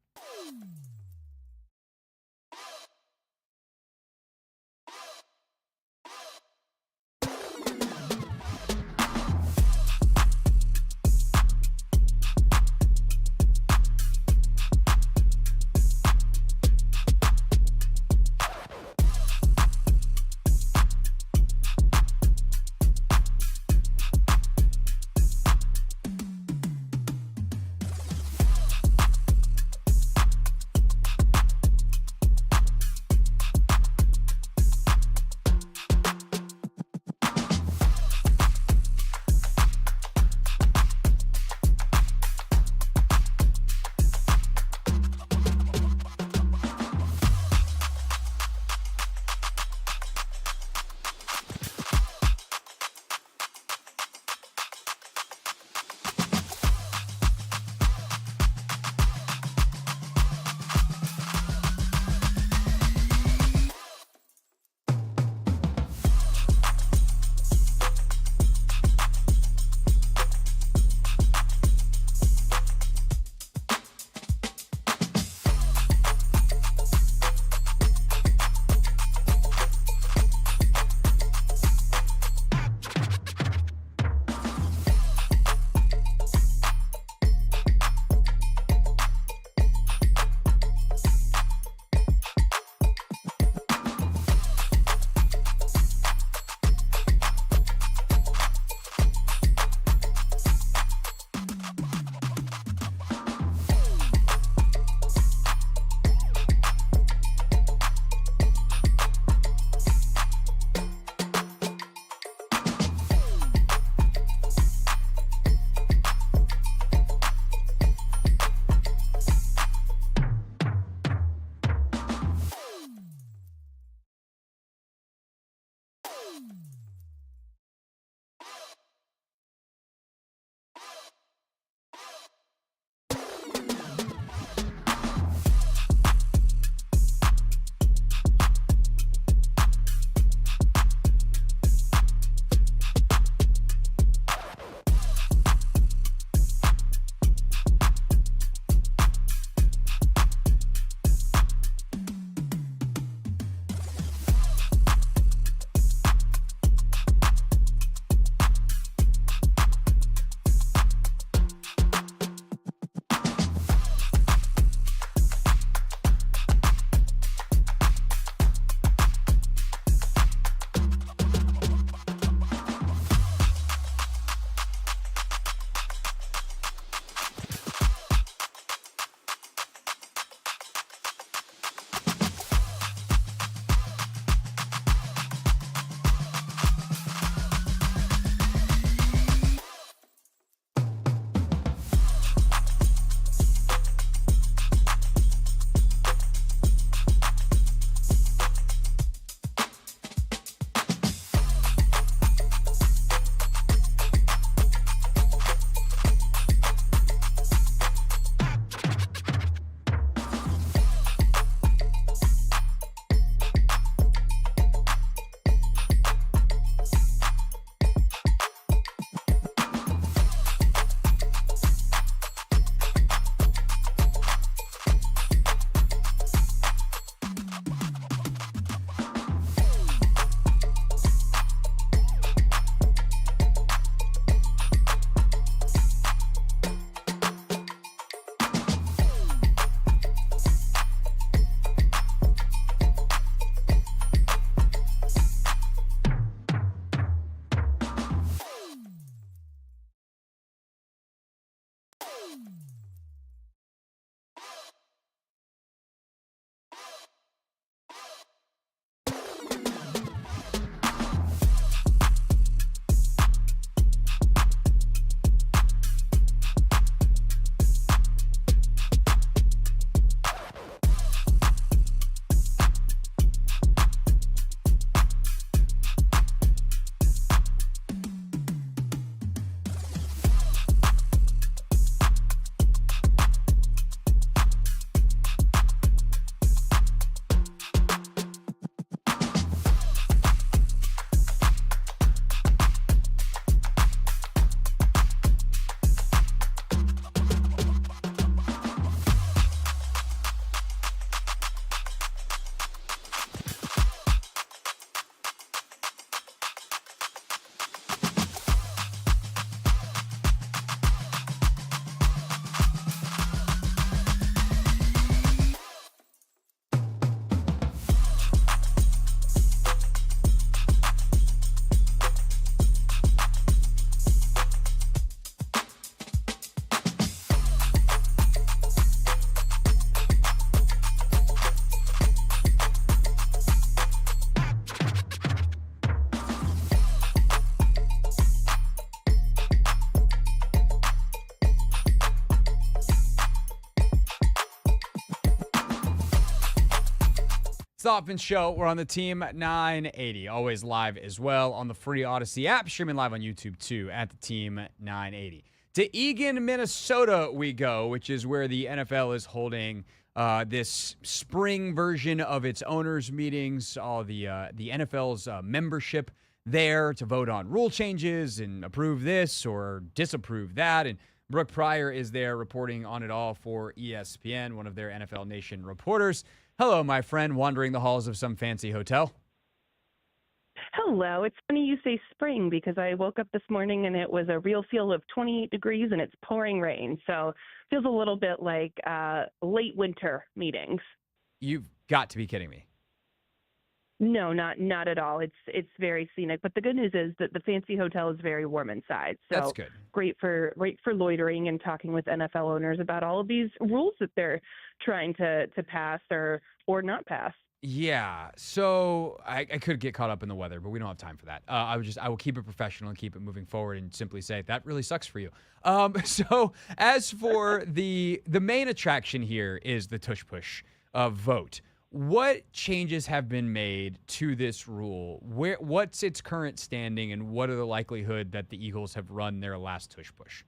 It's the Hoffman Show. We're on the Team 980, always live as well on the free Odyssey app, streaming live on YouTube too at the Team 980. To Eagan, Minnesota we go, which is where the NFL is holding this spring version of its owners' meetings, all the NFL's membership there to vote on rule changes and approve this or disapprove that. And Brooke Prior is there reporting on it all for ESPN, one of their NFL Nation reporters. Hello, my friend, wandering the halls of some fancy hotel. Hello. It's funny you say spring because I woke up this morning and it was a real feel of 28 degrees and it's pouring rain. So it feels a little bit like late winter meetings. You've got to be kidding me. No, not at all. It's very scenic. But the good news is that the fancy hotel is very warm inside. So that's good. Great for loitering and talking with NFL owners about all of these rules that they're trying to pass or not pass. Yeah, so I could get caught up in the weather, but we don't have time for that. I will keep it professional and keep it moving forward and simply say that really sucks for you. So as for the main attraction here is the tush push vote. What changes have been made to this rule? What's its current standing, and what are the likelihood that the Eagles have run their last tush push?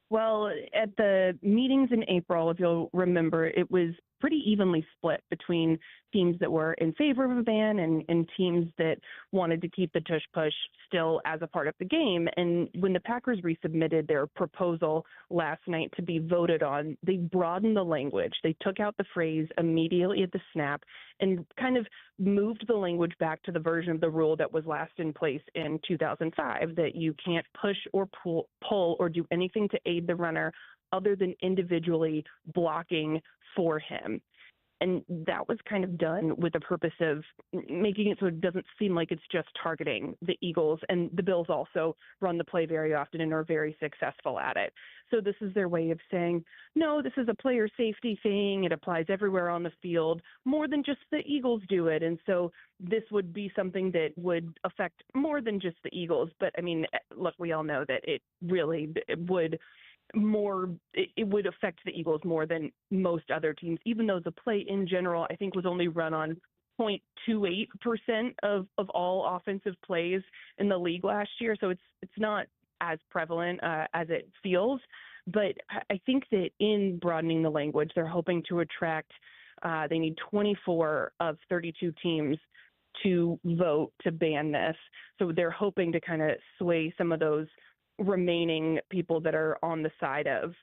Well, at the meetings in April, if you'll remember, it was pretty evenly split between teams that were in favor of a ban and teams that wanted to keep the tush push still as a part of the game. And when the Packers resubmitted their proposal last night to be voted on, they broadened the language. They took out the phrase immediately at the snap and kind of moved the language back to the version of the rule that was last in place in 2005, that you can't push or pull or do anything to aid the runner other than individually blocking for him. And that was kind of done with the purpose of making it so it doesn't seem like it's just targeting the Eagles. And the Bills also run the play very often and are very successful at it. So this is their way of saying, no, this is a player safety thing. It applies everywhere on the field, more than just the Eagles do it. And so this would be something that would affect more than just the Eagles. But, I mean, look, we all know that it would affect the Eagles more than most other teams, even though the play in general, I think, was only run on 0.28% of all offensive plays in the league last year. So it's not as prevalent as it feels. But I think that in broadening the language, they're hoping to attract, they need 24 of 32 teams to vote to ban this. So they're hoping to kind of sway some of those remaining people that are on the side of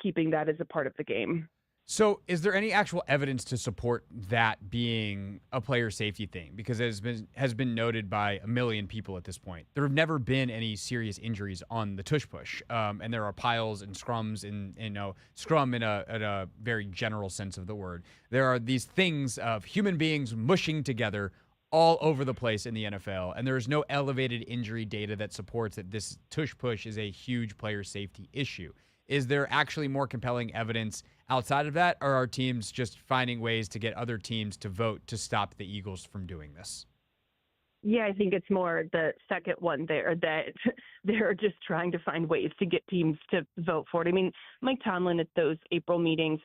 keeping that as a part of the game. So is there any actual evidence to support that being a player safety thing? Because it has been noted by a million people at this point. There have never been any serious injuries on the tush push. And there are piles and scrums scrum in a very general sense of the word. There are these things of human beings mushing together all over the place in the NFL, and there is no elevated injury data that supports that this tush push is a huge player safety issue. Is there actually more compelling evidence outside of that, or are teams just finding ways to get other teams to vote to stop the Eagles from doing this? Yeah, I think it's more the second one there, that they're just trying to find ways to get teams to vote for it. I mean, Mike Tomlin at those April meetings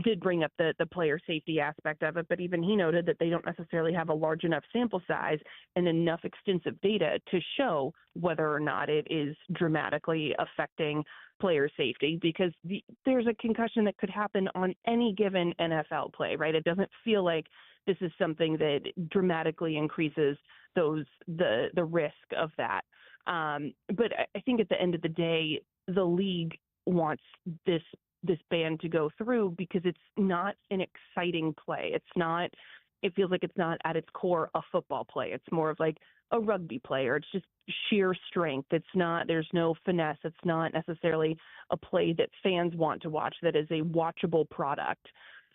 did bring up the player safety aspect of it, but even he noted that they don't necessarily have a large enough sample size and enough extensive data to show whether or not it is dramatically affecting player safety, because there's a concussion that could happen on any given NFL play, right? It doesn't feel like this is something that dramatically increases the risk of that. But I think at the end of the day, the league wants this ban to go through because it's not an exciting play. It feels like it's not at its core a football play. It's more of like a rugby play, or it's just sheer strength. There's no finesse. It's not necessarily a play that fans want to watch, that is a watchable product.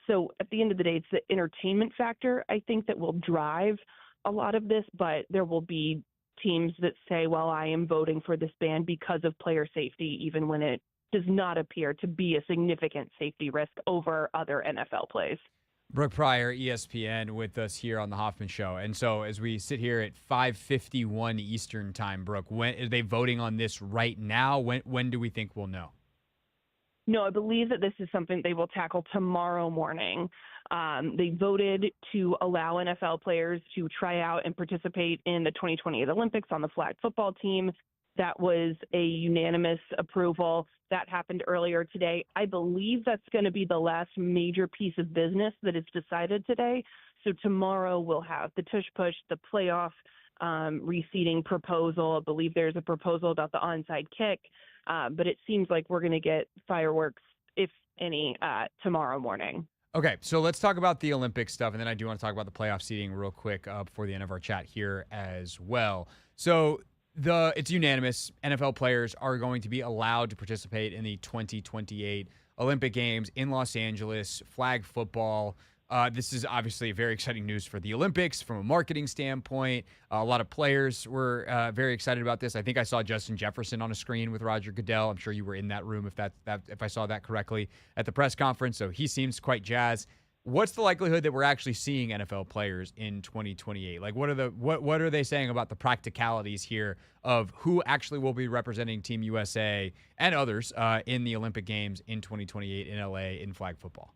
So at the end of the day, it's the entertainment factor, I think, that will drive a lot of this, but there will be teams that say, well, I am voting for this ban because of player safety, even when it does not appear to be a significant safety risk over other NFL plays. Brooke Prior, ESPN, with us here on the Hoffman Show. And so as we sit here at 5:51 Eastern time, Brooke, when are they voting on this right now? When do we think we'll know? No, I believe that this is something they will tackle tomorrow morning. They voted to allow NFL players to try out and participate in the 2028 Olympics on the flag football team. That was a unanimous approval. That happened earlier today. I believe that's going to be the last major piece of business that is decided today. So tomorrow we'll have the tush-push, the playoff reseeding proposal. I believe there's a proposal about the onside kick. But it seems like we're going to get fireworks, if any, tomorrow morning. Okay, so let's talk about the Olympic stuff, and then I do want to talk about the playoff seeding real quick before the end of our chat here as well. So it's unanimous. NFL players are going to be allowed to participate in the 2028 Olympic Games in Los Angeles, flag football. This is obviously very exciting news for the Olympics from a marketing standpoint. A lot of players were very excited about this. I think I saw Justin Jefferson on a screen with Roger Goodell. I'm sure you were in that room if I saw that correctly at the press conference. So he seems quite jazzed. What's the likelihood that we're actually seeing NFL players in 2028? Like, what are they saying about the practicalities here of who actually will be representing Team USA and others in the Olympic Games in 2028 in LA in flag football?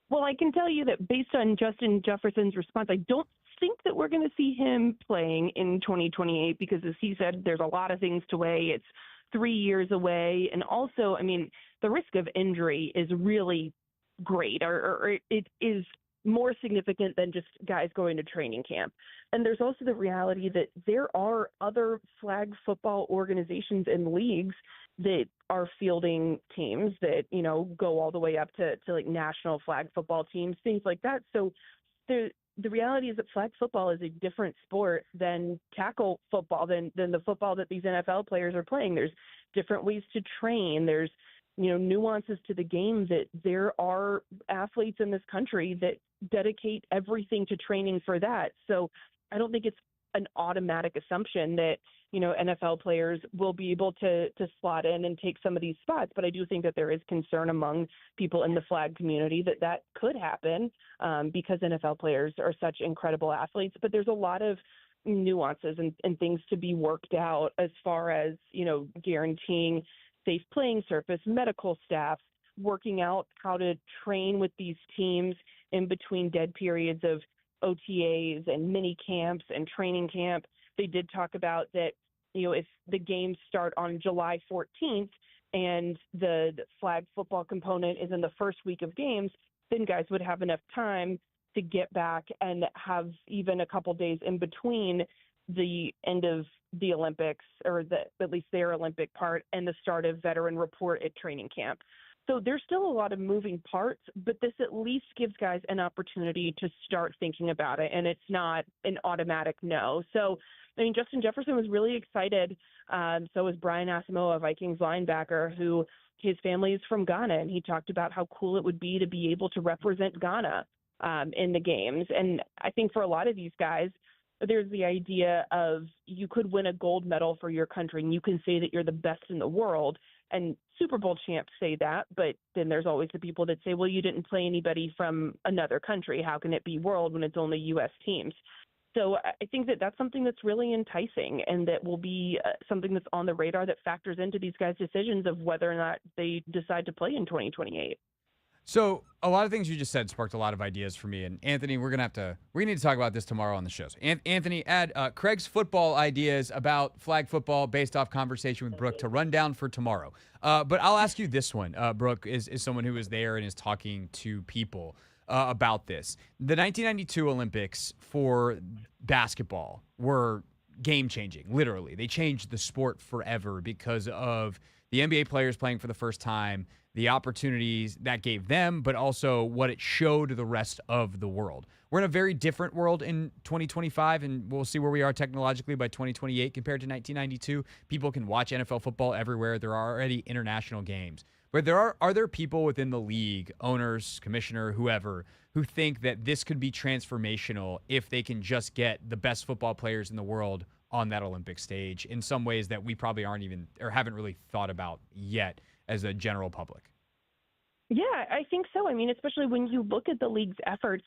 Well, I can tell you that based on Justin Jefferson's response, I don't think that we're going to see him playing in 2028 because, as he said, there's a lot of things to weigh. It's 3 years away. And also, I mean, the risk of injury is really great, or it is more significant than just guys going to training camp. And there's also the reality that there are other flag football organizations and leagues that are fielding teams that, you know, go all the way up to like national flag football teams, things like that. So the reality is that flag football is a different sport than tackle football, than the football that these NFL players are playing. There's different ways to train. There's, you know, nuances to the game that there are athletes in this country that dedicate everything to training for that. So I don't think it's an automatic assumption that, you know, NFL players will be able to slot in and take some of these spots. But I do think that there is concern among people in the flag community that could happen because NFL players are such incredible athletes. But there's a lot of nuances and things to be worked out as far as, you know, guaranteeing safe playing surface, medical staff, working out how to train with these teams in between dead periods of OTAs and mini camps and training camp. They did talk about that, you know, if the games start on July 14th and the flag football component is in the first week of games, then guys would have enough time to get back and have even a couple days in between the end of the Olympics, or at least their Olympic part, and the start of veteran report at training camp. So there's still a lot of moving parts, but this at least gives guys an opportunity to start thinking about it, and it's not an automatic no. So, I mean, Justin Jefferson was really excited. So was Brian Asamoah, Vikings linebacker, who his family is from Ghana, and he talked about how cool it would be to be able to represent Ghana in the games. And I think for a lot of these guys, there's the idea of you could win a gold medal for your country and you can say that you're the best in the world. And Super Bowl champs say that, but then there's always the people that say, well, you didn't play anybody from another country. How can it be world when it's only U.S. teams? So I think that that's something that's really enticing and that will be something that's on the radar that factors into these guys' decisions of whether or not they decide to play in 2028. So a lot of things you just said sparked a lot of ideas for me. And Anthony, we need to talk about this tomorrow on the show. So Anthony, add Craig's football ideas about flag football based off conversation with Brooke to run down for tomorrow. But I'll ask you this one. Brooke is someone who is there and is talking to people about this. The 1992 Olympics for basketball were game-changing, literally. They changed the sport forever because of the NBA players playing for the first time, the opportunities that gave them, but also what it showed the rest of the world. We're in a very different world in 2025, and we'll see where we are technologically by 2028 compared to 1992. People can watch NFL football everywhere. There are already international games. But are there people within the league, owners, commissioner, whoever, who think that this could be transformational if they can just get the best football players in the world on that Olympic stage in some ways that we probably aren't even or haven't really thought about yet as a general public? Yeah, I think so. I mean, especially when you look at the league's efforts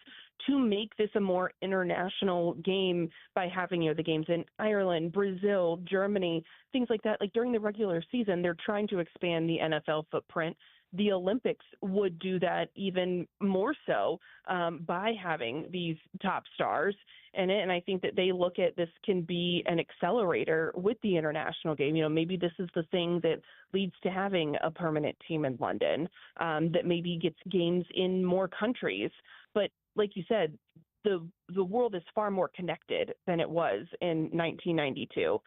to make this a more international game by having, you know, the games in Ireland, Brazil, Germany, things like that. Like during the regular season, they're trying to expand the NFL footprint the Olympics would do that even more so by having these top stars in it. And I think that they look at this can be an accelerator with the international game. Maybe this is the thing that leads to having a permanent team in London that maybe gets games in more countries. But like you said, the world is far more connected than it was in 1992.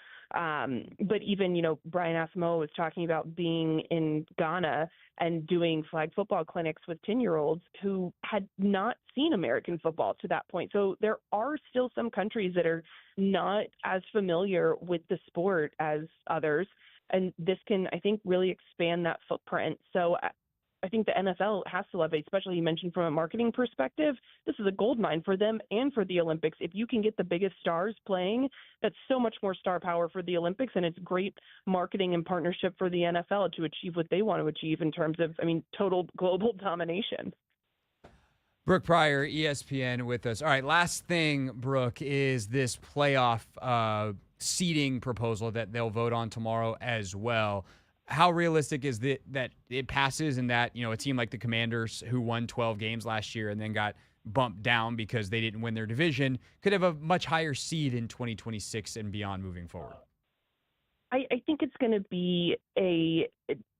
But even, Brian Asamoah was talking about being in Ghana and doing flag football clinics with 10-year-olds who had not seen American football to that point. So there are still some countries that are not as familiar with the sport as others. And this can, I think, really expand that footprint. So I think the NFL has to love it, especially you mentioned from a marketing perspective. This is a goldmine for them and for the Olympics. If you can get the biggest stars playing, that's so much more star power for the Olympics, and it's great marketing and partnership for the NFL to achieve what they want to achieve in terms of, total global domination. Brooke Prior, ESPN with us. All right, last thing, Brooke, is this playoff seeding proposal that they'll vote on tomorrow as well. How realistic is that it passes and that, a team like the Commanders, who won 12 games last year and then got bumped down because they didn't win their division, could have a much higher seed in 2026 and beyond moving forward? I think it's going to be a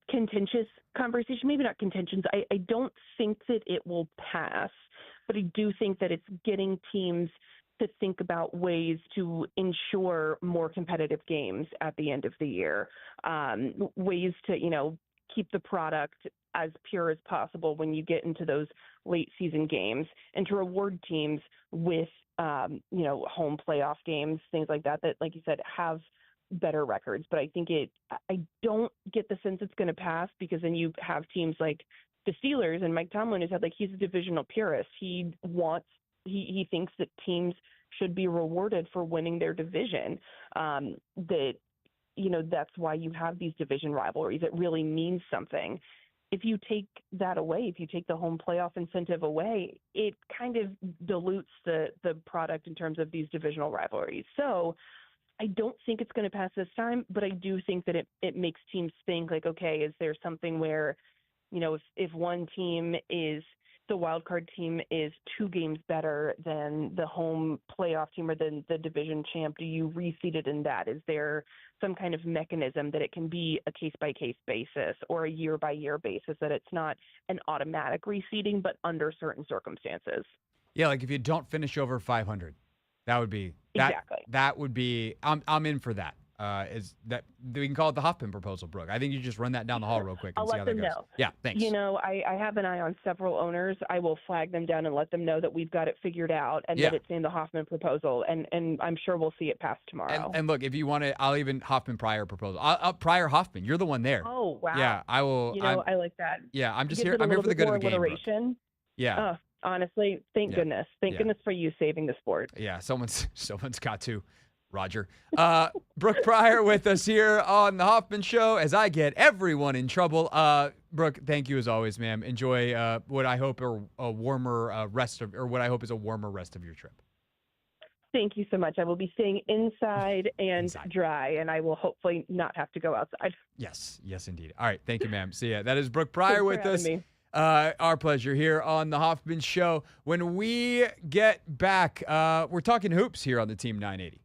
contentious conversation, maybe not contentious. I don't think that it will pass, but I do think that it's getting teams to think about ways to ensure more competitive games at the end of the year, ways to, keep the product as pure as possible when you get into those late season games, and to reward teams with, home playoff games, things like that, like you said, have better records. But I don't get the sense it's going to pass, because then you have teams like the Steelers, and Mike Tomlin has said, he's a divisional purist. He thinks that teams should be rewarded for winning their division. That's why you have these division rivalries. It really means something. If you take that away, if you take the home playoff incentive away, it kind of dilutes the product in terms of these divisional rivalries. So I don't think it's going to pass this time, but I do think that it makes teams think okay, is there something where, if one team is, the wild card team is 2 games better than the home playoff team or than the division champ, do you reseed it in that? Is there some kind of mechanism that it can be a case-by-case basis or a year-by-year basis, that it's not an automatic reseeding, but under certain circumstances? Yeah, like if you don't finish over 500, that would be exactly. That would be. I'm in for that. Is that we can call it the Hoffman proposal, Brooke? I think you just run that down the hall real quick and see how that goes. Know. Yeah, thanks. I have an eye on several owners. I will flag them down and let them know that we've got it figured out and that it's in the Hoffman proposal, and I'm sure we'll see it pass tomorrow. And look, if you want to, I'll even Hoffman Prior proposal. I'll Prior Hoffman. You're the one there. Oh wow. Yeah, I will. I like that. Yeah, I'm just here. I'm here for the good of the game. Alliteration. Yeah. Honestly, thank goodness. Thank goodness for you saving the sport. Yeah, someone's got to. Roger. Brooke Prior with us here on the Hoffman Show as I get everyone in trouble. Brooke, thank you as always, ma'am. Enjoy what I hope are a warmer rest of your trip. Thank you so much. I will be staying inside and dry, and I will hopefully not have to go outside. Yes, indeed. All right, thank you, ma'am. See ya. That is Brooke Prior with us. Me. Our pleasure here on the Hoffman Show. When we get back, we're talking hoops here on the Team 980.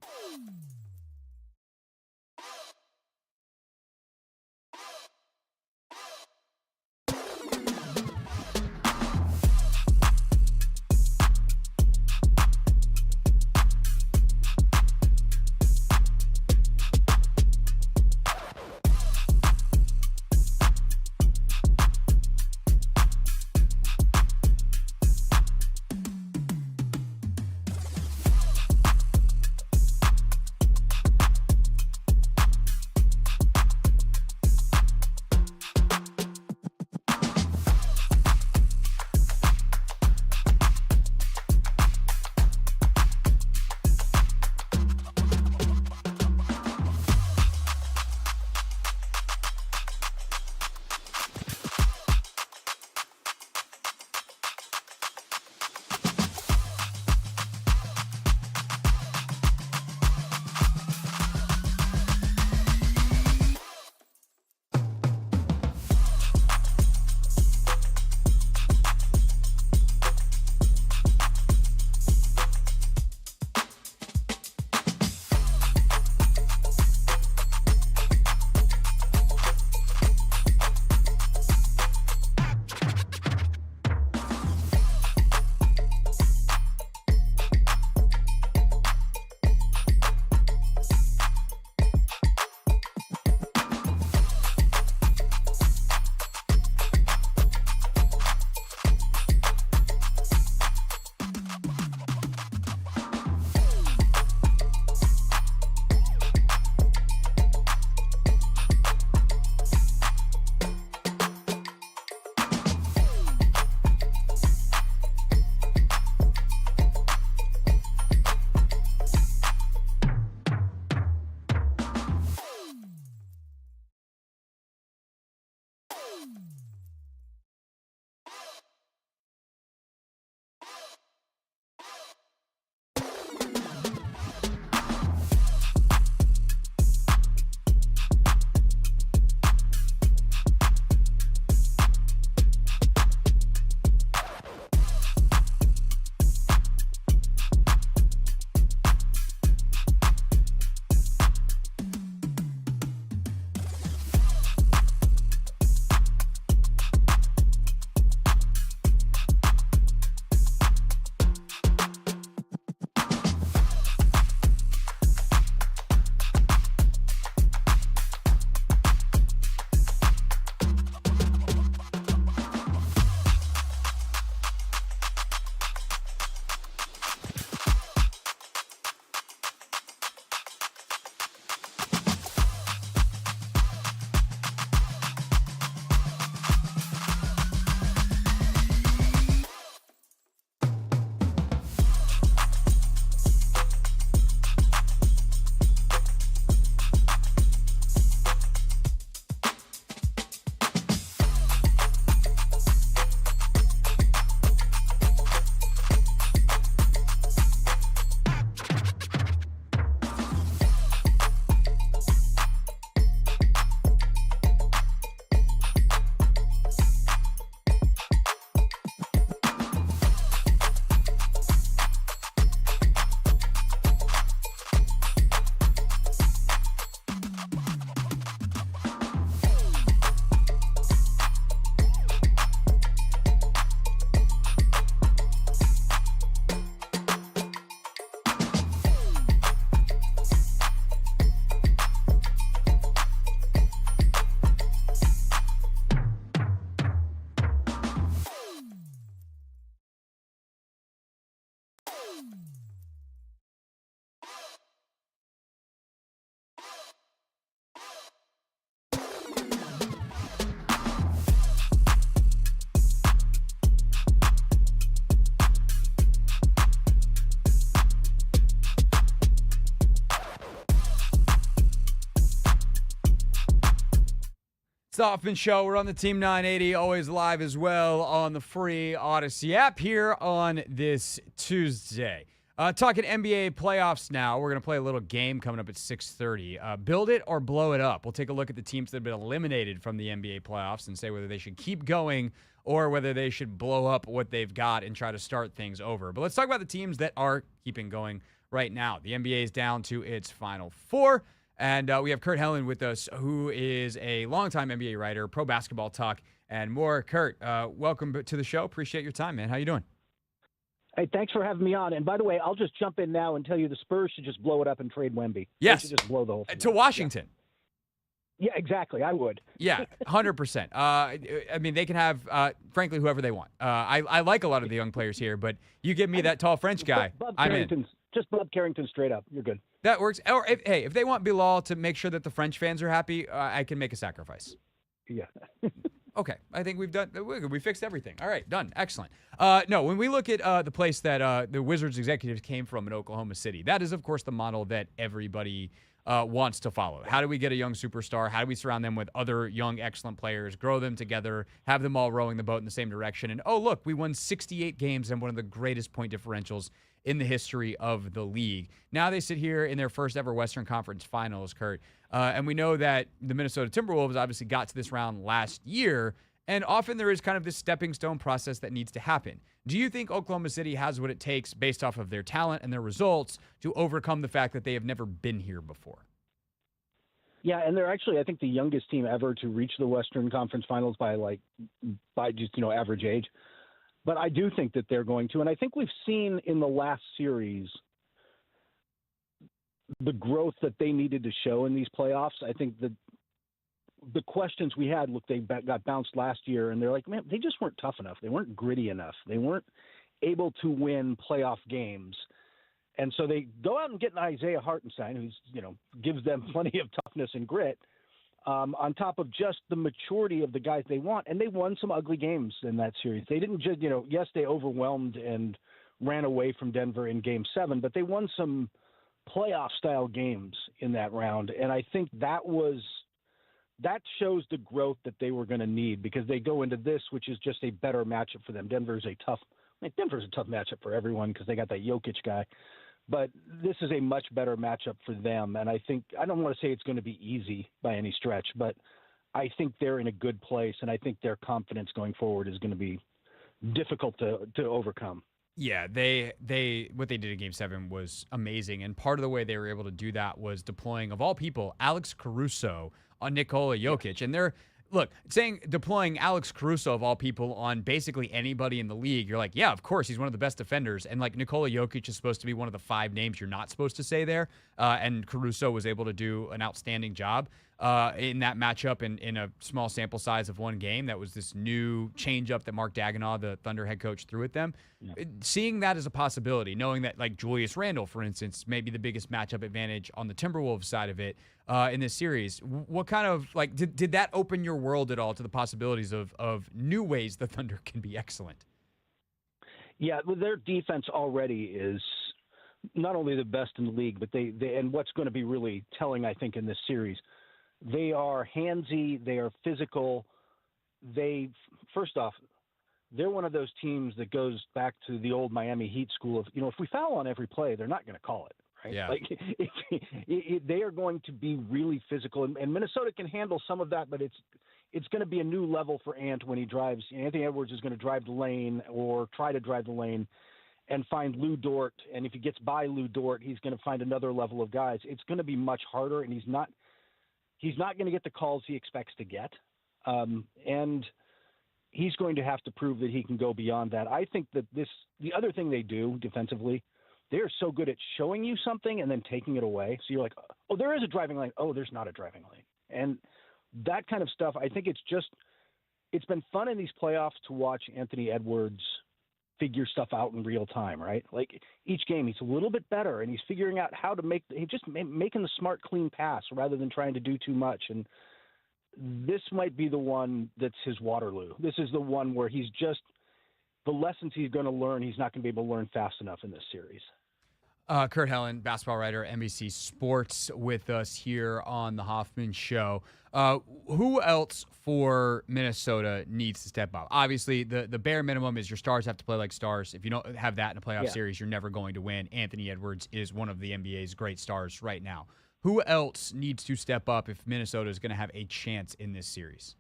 It's the Hoffman Show. We're on the Team 980, always live as well on the free Odyssey app here on this Tuesday. Talking NBA playoffs now. We're going to play a little game coming up at 6:30. Build it or blow it up. We'll take a look at the teams that have been eliminated from the NBA playoffs and say whether they should keep going or whether they should blow up what they've got and try to start things over. But let's talk about the teams that are keeping going right now. The NBA is down to its final four. And we have Kurt Helen with us, who is a longtime NBA writer, pro basketball talk, and more. Kurt, welcome to the show. Appreciate your time, man. How you doing? Hey, thanks for having me on. And by the way, I'll just jump in now and tell you the Spurs should just blow it up and trade Wemby. Yes. They should just blow the whole thing to up. Washington. Yeah, exactly. I would. Yeah, 100%. I mean, they can have, frankly, whoever they want. I like a lot of the young players here, but you give me that tall French guy, I'm in. Just Bob Carrington straight up. You're good. That works. Or if they want Bilal to make sure that the French fans are happy, I can make a sacrifice. Yeah. Okay, I think we fixed everything. All right, done. Excellent. No, when we look at the place that the Wizards executives came from in Oklahoma City, that is, of course, the model that everybody wants to follow. How do we get a young superstar? How do we surround them with other young, excellent players, grow them together, have them all rowing the boat in the same direction? And, oh, look, we won 68 games and one of the greatest point differentials in the history of the league. Now they sit here in their first ever Western Conference Finals, Kurt. And we know that the Minnesota Timberwolves obviously got to this round last year, and often there is kind of this stepping stone process that needs to happen. Do you think Oklahoma City has what it takes based off of their talent and their results to overcome the fact that they have never been here before? Yeah, and they're actually, I think, the youngest team ever to reach the Western Conference Finals by just, average age. But I do think that they're going to, and I think we've seen in the last series the growth that they needed to show in these playoffs. I think that the questions we had, look, they got bounced last year, and they're like, man, they just weren't tough enough. They weren't gritty enough. They weren't able to win playoff games. And so they go out and get an Isaiah Hartenstein, who's, gives them plenty of toughness and grit, on top of just the maturity of the guys they want. And they won some ugly games in that series. They didn't just, yes, they overwhelmed and ran away from Denver in Game 7, but they won some playoff-style games in that round. And I think that shows the growth that they were going to need, because they go into this, which is just a better matchup for them. Denver's a tough matchup for everyone because they got that Jokic guy. But this is a much better matchup for them. And I think, I don't want to say it's going to be easy by any stretch, but I think they're in a good place. And I think their confidence going forward is going to be difficult to overcome. Yeah, what they did in Game 7 was amazing. And part of the way they were able to do that was deploying, of all people, Alex Caruso on Nikola Jokic. And deploying Alex Caruso, of all people, on basically anybody in the league, you're like, yeah, of course, he's one of the best defenders. And Nikola Jokic is supposed to be one of the 5 names you're not supposed to say there. And Caruso was able to do an outstanding job in that matchup in a small sample size of one game. That was this new changeup that Mark Daigneault, the Thunder head coach, threw at them. Yeah. Seeing that as a possibility, knowing that Julius Randle, for instance, may be the biggest matchup advantage on the Timberwolves side of it in this series. What kind of did that open your world at all to the possibilities of new ways the Thunder can be excellent? Yeah, well, their defense already is not only the best in the league, but they and what's going to be really telling, I think, in this series, they are handsy, they are physical. First off, they're one of those teams that goes back to the old Miami Heat school of, if we foul on every play, they're not going to call it, right? Yeah. They are going to be really physical, and Minnesota can handle some of that, but it's going to be a new level for Ant when he drives. Anthony Edwards is going to drive the lane or try to drive the lane and find Lou Dort, and if he gets by Lou Dort, he's going to find another level of guys. It's going to be much harder, and he's not going to get the calls he expects to get. And he's going to have to prove that he can go beyond that. I think that the other thing they do defensively, they're so good at showing you something and then taking it away. So you're like, oh, there is a driving lane. Oh, there's not a driving lane. And that kind of stuff, I think it's been fun in these playoffs to watch Anthony Edwards figure stuff out in real time, right? Each game he's a little bit better, and he's figuring out how to making the smart, clean pass rather than trying to do too much. And this might be the one that's his Waterloo. This is the one where the lessons he's going to learn, he's not going to be able to learn fast enough in this series. Kurt Helen, basketball writer, NBC Sports, with us here on the Hoffman Show. Who else for Minnesota needs to step up? Obviously, the bare minimum is your stars have to play like stars. If you don't have that in a playoff series, you're never going to win. Anthony Edwards is one of the NBA's great stars right now. Who else needs to step up if Minnesota is going to have a chance in this series?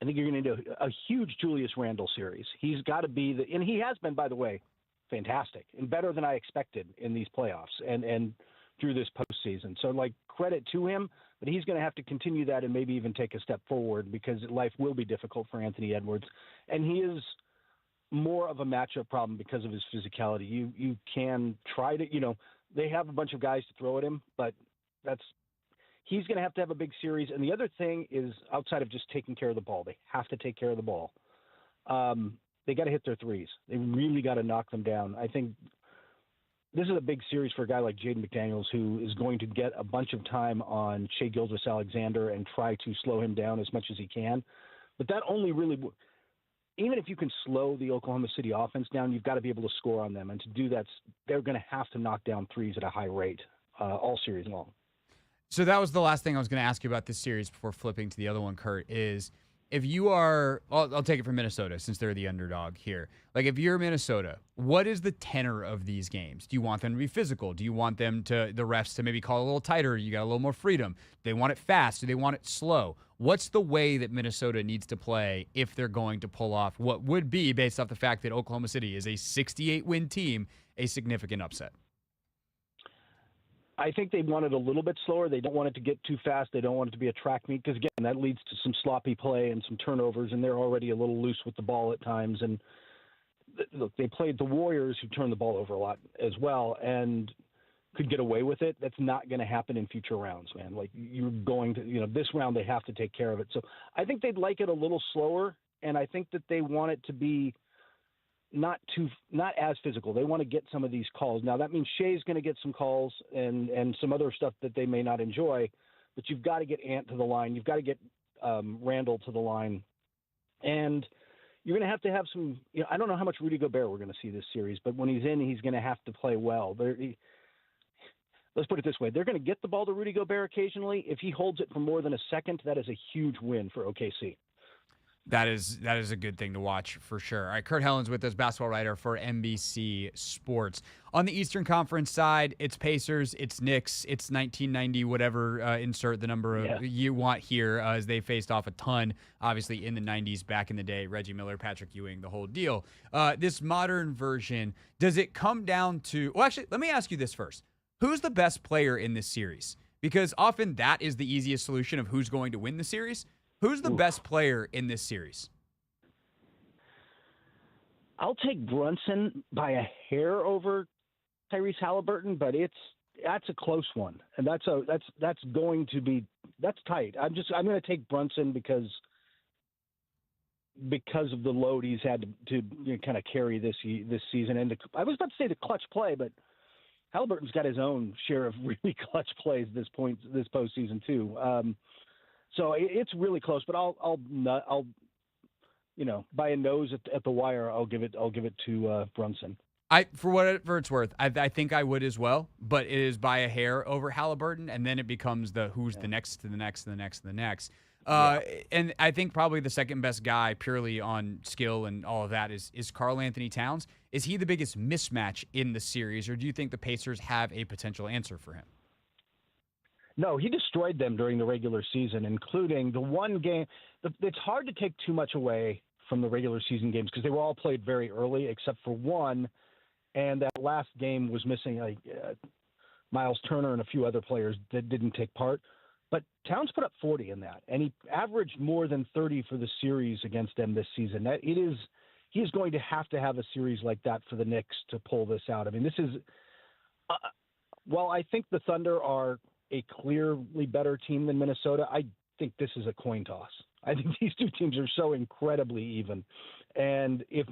I think you're going to do a huge Julius Randle series. He's got to be and he has been, by the way, fantastic and better than I expected in these playoffs and through this postseason. So, credit to him, but he's going to have to continue that and maybe even take a step forward because life will be difficult for Anthony Edwards. And he is more of a matchup problem because of his physicality. You can try to, they have a bunch of guys to throw at him, but he's going to have a big series. And the other thing is, outside of just taking care of the ball, they have to take care of the ball. They got to hit their threes. They really got to knock them down. I think this is a big series for a guy like Jaden McDaniels, who is going to get a bunch of time on Shai Gilgeous-Alexander and try to slow him down as much as he can. But that only really – even if you can slow the Oklahoma City offense down, you've got to be able to score on them. And to do that, they're going to have to knock down threes at a high rate all series long. So that was the last thing I was going to ask you about this series before flipping to the other one, Kurt, is – if you are, I'll take it from Minnesota since they're the underdog here. If you're Minnesota, what is the tenor of these games? Do you want them to be physical? Do you want the refs to maybe call a little tighter? You got a little more freedom. Do they want it fast? Do they want it slow? What's the way that Minnesota needs to play if they're going to pull off what would be, based off the fact that Oklahoma City is a 68-win team, a significant upset? I think they want it a little bit slower. They don't want it to get too fast. They don't want it to be a track meet because, again, that leads to some sloppy play and some turnovers, and they're already a little loose with the ball at times. And look, they played the Warriors, who turned the ball over a lot as well and could get away with it. That's not going to happen in future rounds, man. You're going to, this round they have to take care of it. So I think they'd like it a little slower, and I think that they want it to be not as physical. They want to get some of these calls. Now that means Shai's going to get some calls and some other stuff that they may not enjoy, but you've got to get Ant to the line. You've got to get Randall to the line, and you're going to have some. I don't know how much Rudy Gobert we're going to see this series, but when he's in, he's going to have to play well. Let's put it this way: they're going to get the ball to Rudy Gobert occasionally. If he holds it for more than a second, that is a huge win for OKC. That is a good thing to watch for sure. All right, Kurt Hellen's with us, basketball writer for NBC Sports. On the Eastern Conference side, it's Pacers, it's Knicks, it's 1990, whatever, insert the number you want here, as they faced off a ton, obviously, in the 90s, back in the day. Reggie Miller, Patrick Ewing, the whole deal. This modern version, does it come down to – well, actually, let me ask you this first. Who's the best player in this series? Because often that is the easiest solution of who's going to win the series. Who's the best player in this series? I'll take Brunson by a hair over Tyrese Halliburton, but that's a close one, and that's going to be tight. I'm going to take Brunson because of the load he's had to kind of carry this season. And I was about to say the clutch play, but Halliburton's got his own share of really clutch plays this postseason too. So it's really close, but I'll by a nose at the wire, I'll give it to Brunson. For whatever it's worth, I think I would as well, but it is by a hair over Halliburton, and then it becomes the next to the next to the next to the next. And I think probably the second best guy purely on skill and all of that is Karl Anthony Towns. Is he the biggest mismatch in the series, or do you think the Pacers have a potential answer for him? No, he destroyed them during the regular season, including the one game. It's hard to take too much away from the regular season games because they were all played very early, except for one. And that last game was missing Miles Turner and a few other players that didn't take part. But Towns put up 40 in that, and he averaged more than 30 for the series against them this season. He is going to have a series like that for the Knicks to pull this out. I mean, this is while I think the Thunder are a clearly better team than Minnesota, I think this is a coin toss. I think these two teams are so incredibly even. And if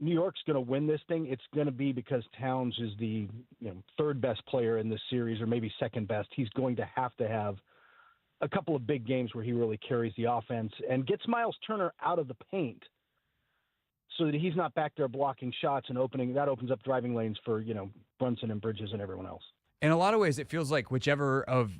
New York's going to win this thing, it's going to be because Towns is the third best player in this series, or maybe second best. He's going to have a couple of big games where he really carries the offense and gets Miles Turner out of the paint so that he's not back there blocking shots and opens up driving lanes for, Brunson and Bridges and everyone else. In a lot of ways, it feels like whichever of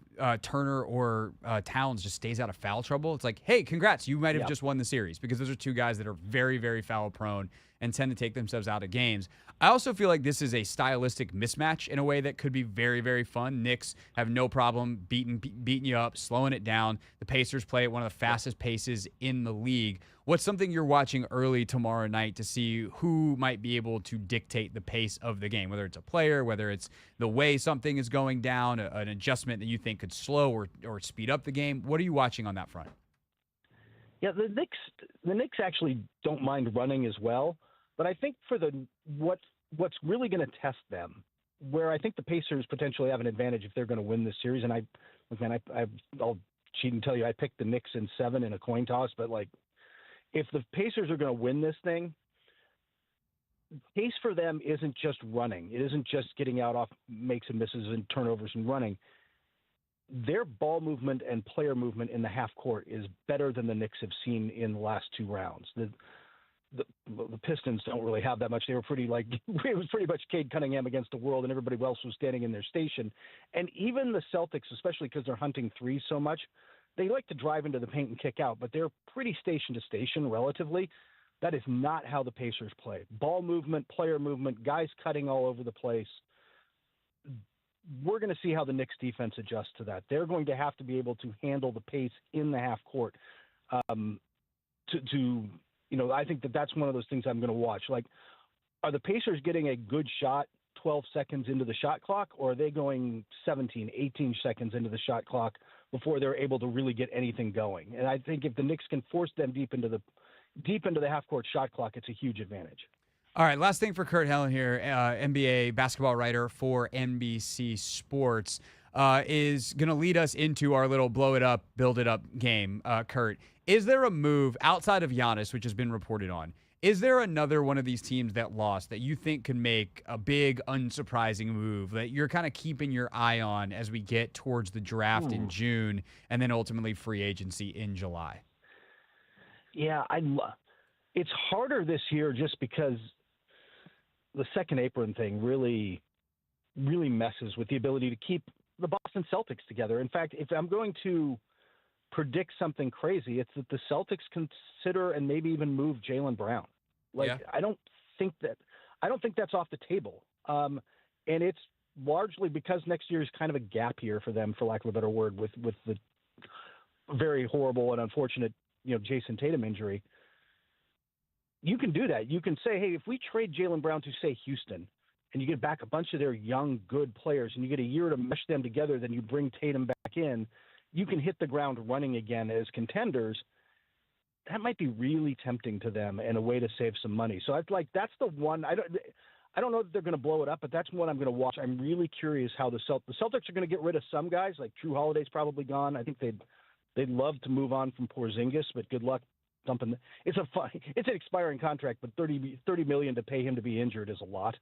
Turner or Towns just stays out of foul trouble. It's like, hey, congrats, you might have just won the series, because those are two guys that are very, very foul prone and tend to take themselves out of games. I also feel like this is a stylistic mismatch in a way that could be very, very fun. Knicks have no problem beating you up, slowing it down. The Pacers play at one of the fastest paces in the league. What's something you're watching early tomorrow night to see who might be able to dictate the pace of the game, whether it's a player, whether it's the way something is going down, an adjustment that you think could slow or speed up the game? What are you watching on that front? Yeah, the Knicks actually don't mind running as well, but I think for what's really going to test them, where I think the Pacers potentially have an advantage if they're going to win this series, and I'll cheat and tell you I picked the Knicks in 7 in a coin toss, but if the Pacers are going to win this thing, pace for them isn't just running. It isn't just getting out off makes and misses and turnovers and running. Their ball movement and player movement in the half court is better than the Knicks have seen in the last 2 rounds. The Pistons don't really have that much. They were it was pretty much Cade Cunningham against the world, and everybody else was standing in their station. And even the Celtics, especially because they're hunting threes so much, they like to drive into the paint and kick out, but they're pretty station to station relatively. That is not how the Pacers play. Ball movement, player movement, guys cutting all over the place. We're going to see how the Knicks defense adjusts to that. They're going to have to be able to handle the pace in the half court. I think that's one of those things I'm going to watch. Are the Pacers getting a good shot 12 seconds into the shot clock, or are they going 17, 18 seconds into the shot clock before they're able to really get anything going? And I think if the Knicks can force them deep into the half-court shot clock, it's a huge advantage. All right, last thing for Kurt Helen here, NBA basketball writer for NBC Sports, is going to lead us into our little blow it up, build it up game. Kurt, is there a move outside of Giannis, which has been reported on? Is there another one of these teams that lost that you think could make a big, unsurprising move that you're kind of keeping your eye on as we get towards the draft in June and then ultimately free agency in July? Yeah, it's harder this year just because the second apron thing really, really messes with the ability to keep the Boston Celtics together. In fact, if I'm going to predict something crazy, it's that the Celtics consider and maybe even move Jaylen Brown. I don't think that's off the table. And it's largely because next year is kind of a gap year for them, for lack of a better word, with the very horrible and unfortunate, Jason Tatum injury. You can do that. You can say, hey, if we trade Jaylen Brown to, say, Houston, and you get back a bunch of their young, good players, and you get a year to mesh them together, then you bring Tatum back in, you can hit the ground running again as contenders. That might be really tempting to them and a way to save some money. So that's the one. I don't know that they're going to blow it up, but that's one I'm going to watch. I'm really curious how the Celtics are going to get rid of some guys. Like Drew Holiday's probably gone. I think they'd love to move on from Porzingis, but good luck dumping. It's an expiring contract, but $30 million to pay him to be injured is a lot.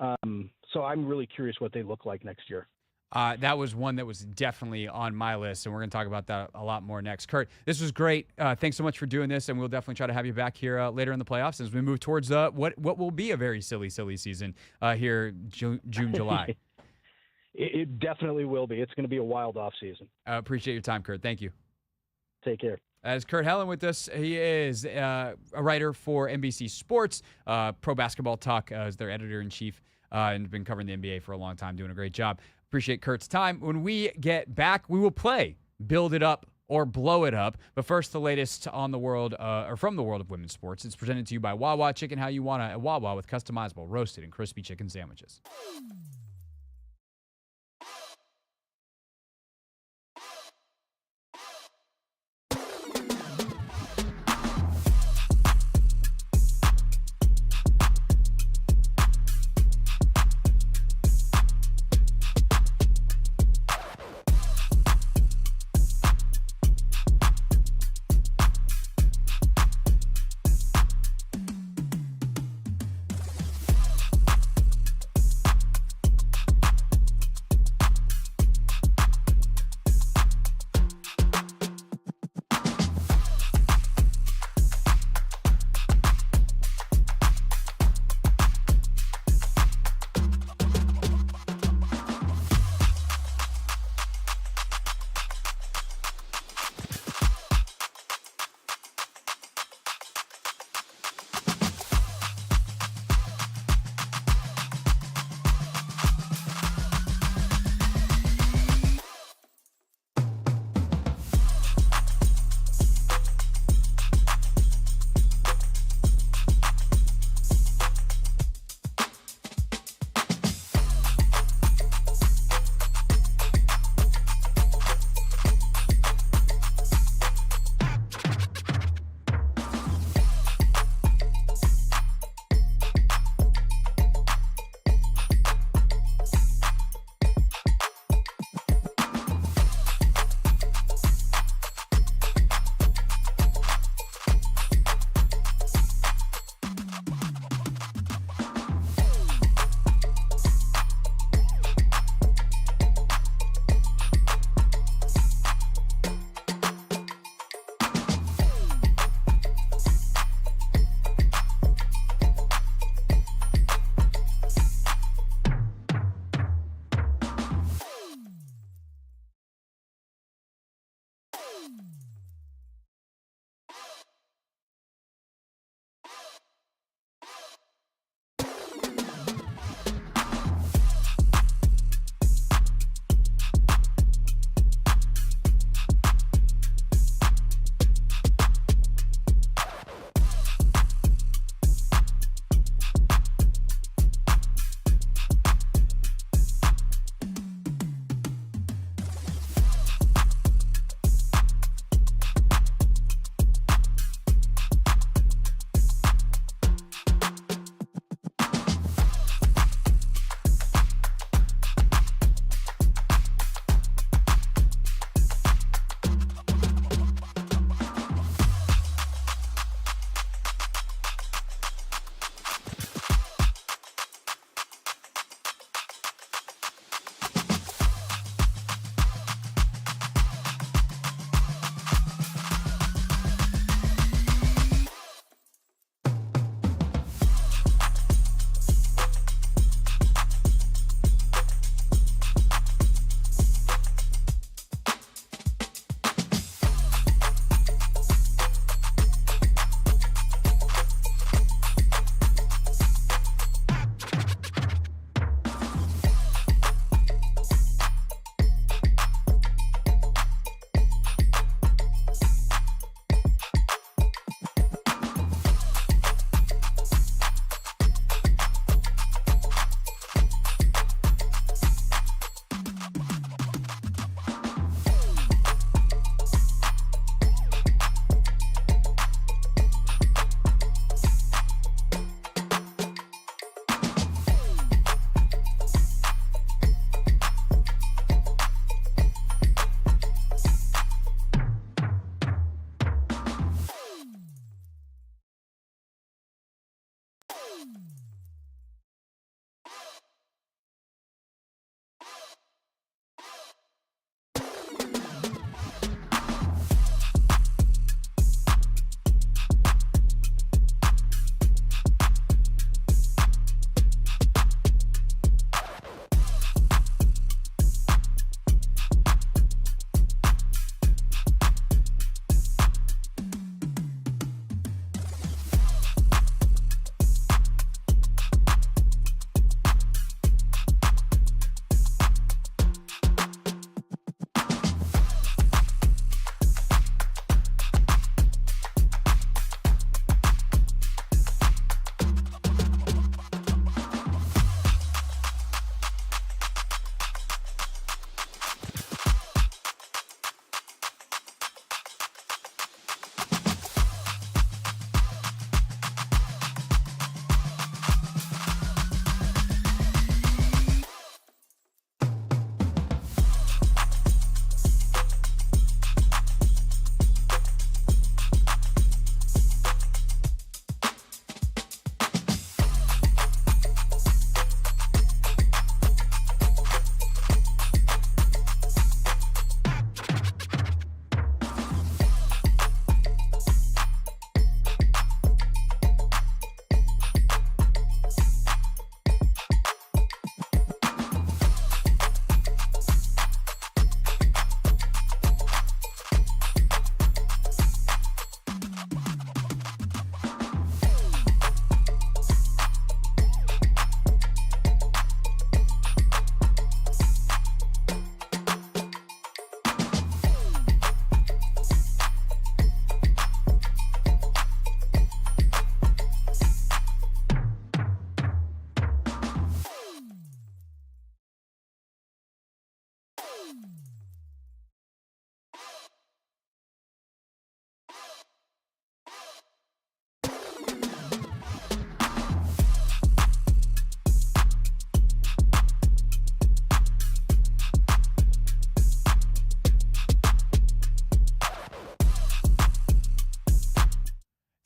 So I'm really curious what they look like next year. That was one that was definitely on my list, and we're going to talk about that a lot more next. Kurt, this was great. Thanks so much for doing this, and we'll definitely try to have you back here later in the playoffs as we move towards what will be a very silly season here June, July. It definitely will be. It's going to be a wild off season. Appreciate your time, Kurt. Thank you. Take care. As Kurt Helen with us, he is a writer for NBC Sports, Pro Basketball Talk as their editor-in-chief, and been covering the NBA for a long time, doing a great job. Appreciate Kurt's time. When we get back, we will play Build It Up or Blow It Up. But first, the latest on the world, or from the world of women's sports. It's presented to you by Wawa Chicken, how you want it at Wawa, with customizable roasted and crispy chicken sandwiches.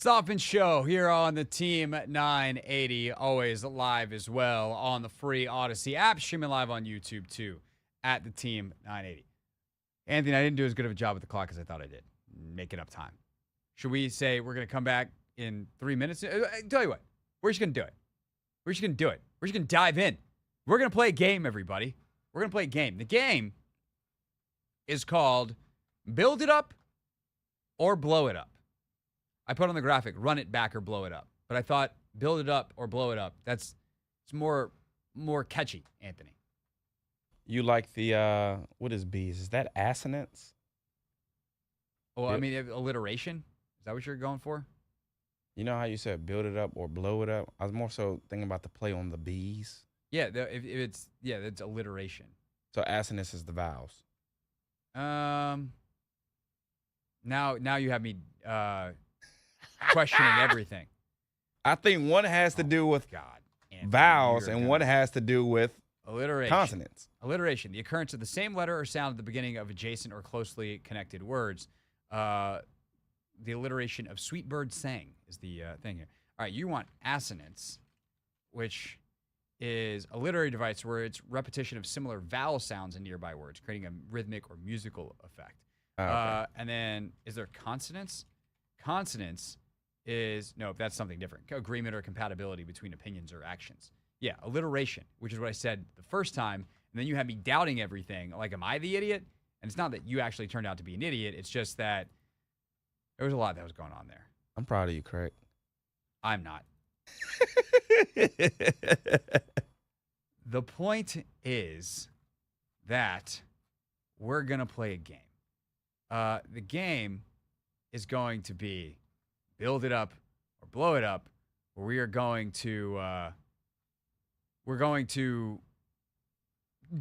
It's the Hoffman Show here on the Team 980, always live as well on the free Odyssey app, streaming live on YouTube too, at the Team 980. Anthony, I didn't do as good of a job with the clock as I thought I did. Making up time. Should we say we're going to come back in 3 minutes? Tell you what, we're just going to do it. We're just going to do it. We're just going to dive in. We're going to play a game, everybody. We're going to play a game. The game is called Build It Up or Blow It Up. I put on the graphic, run it back or blow it up. But I thought build it up or blow it up. It's more catchy, Anthony. You like the, what is bees? Is that assonance? Well, I mean, alliteration. Is that what you're going for? You know how you said build it up or blow it up? I was more so thinking about the play on the bees. Yeah, it's alliteration. So assonance is the vowels. Now you have me questioning everything. I think one has to do with Anthony, vowels and one has to do with alliteration. consonants. Alliteration, the occurrence of the same letter or sound at the beginning of adjacent or closely connected words. The alliteration of sweet bird sang is the thing here. All right, you want assonance, which is a literary device where it's repetition of similar vowel sounds in nearby words, creating a rhythmic or musical effect. Okay. And then, is there consonance? Consonance is, no, that's something different. Agreement or compatibility between opinions or actions. Yeah, alliteration, which is what I said the first time. And then you had me doubting everything. Like, am I the idiot? And it's not that you actually turned out to be an idiot. It's just that there was a lot that was going on there. I'm proud of you, Craig. I'm not. The point is that we're going to play a game. The game is going to be build it up or blow it up, where we are going to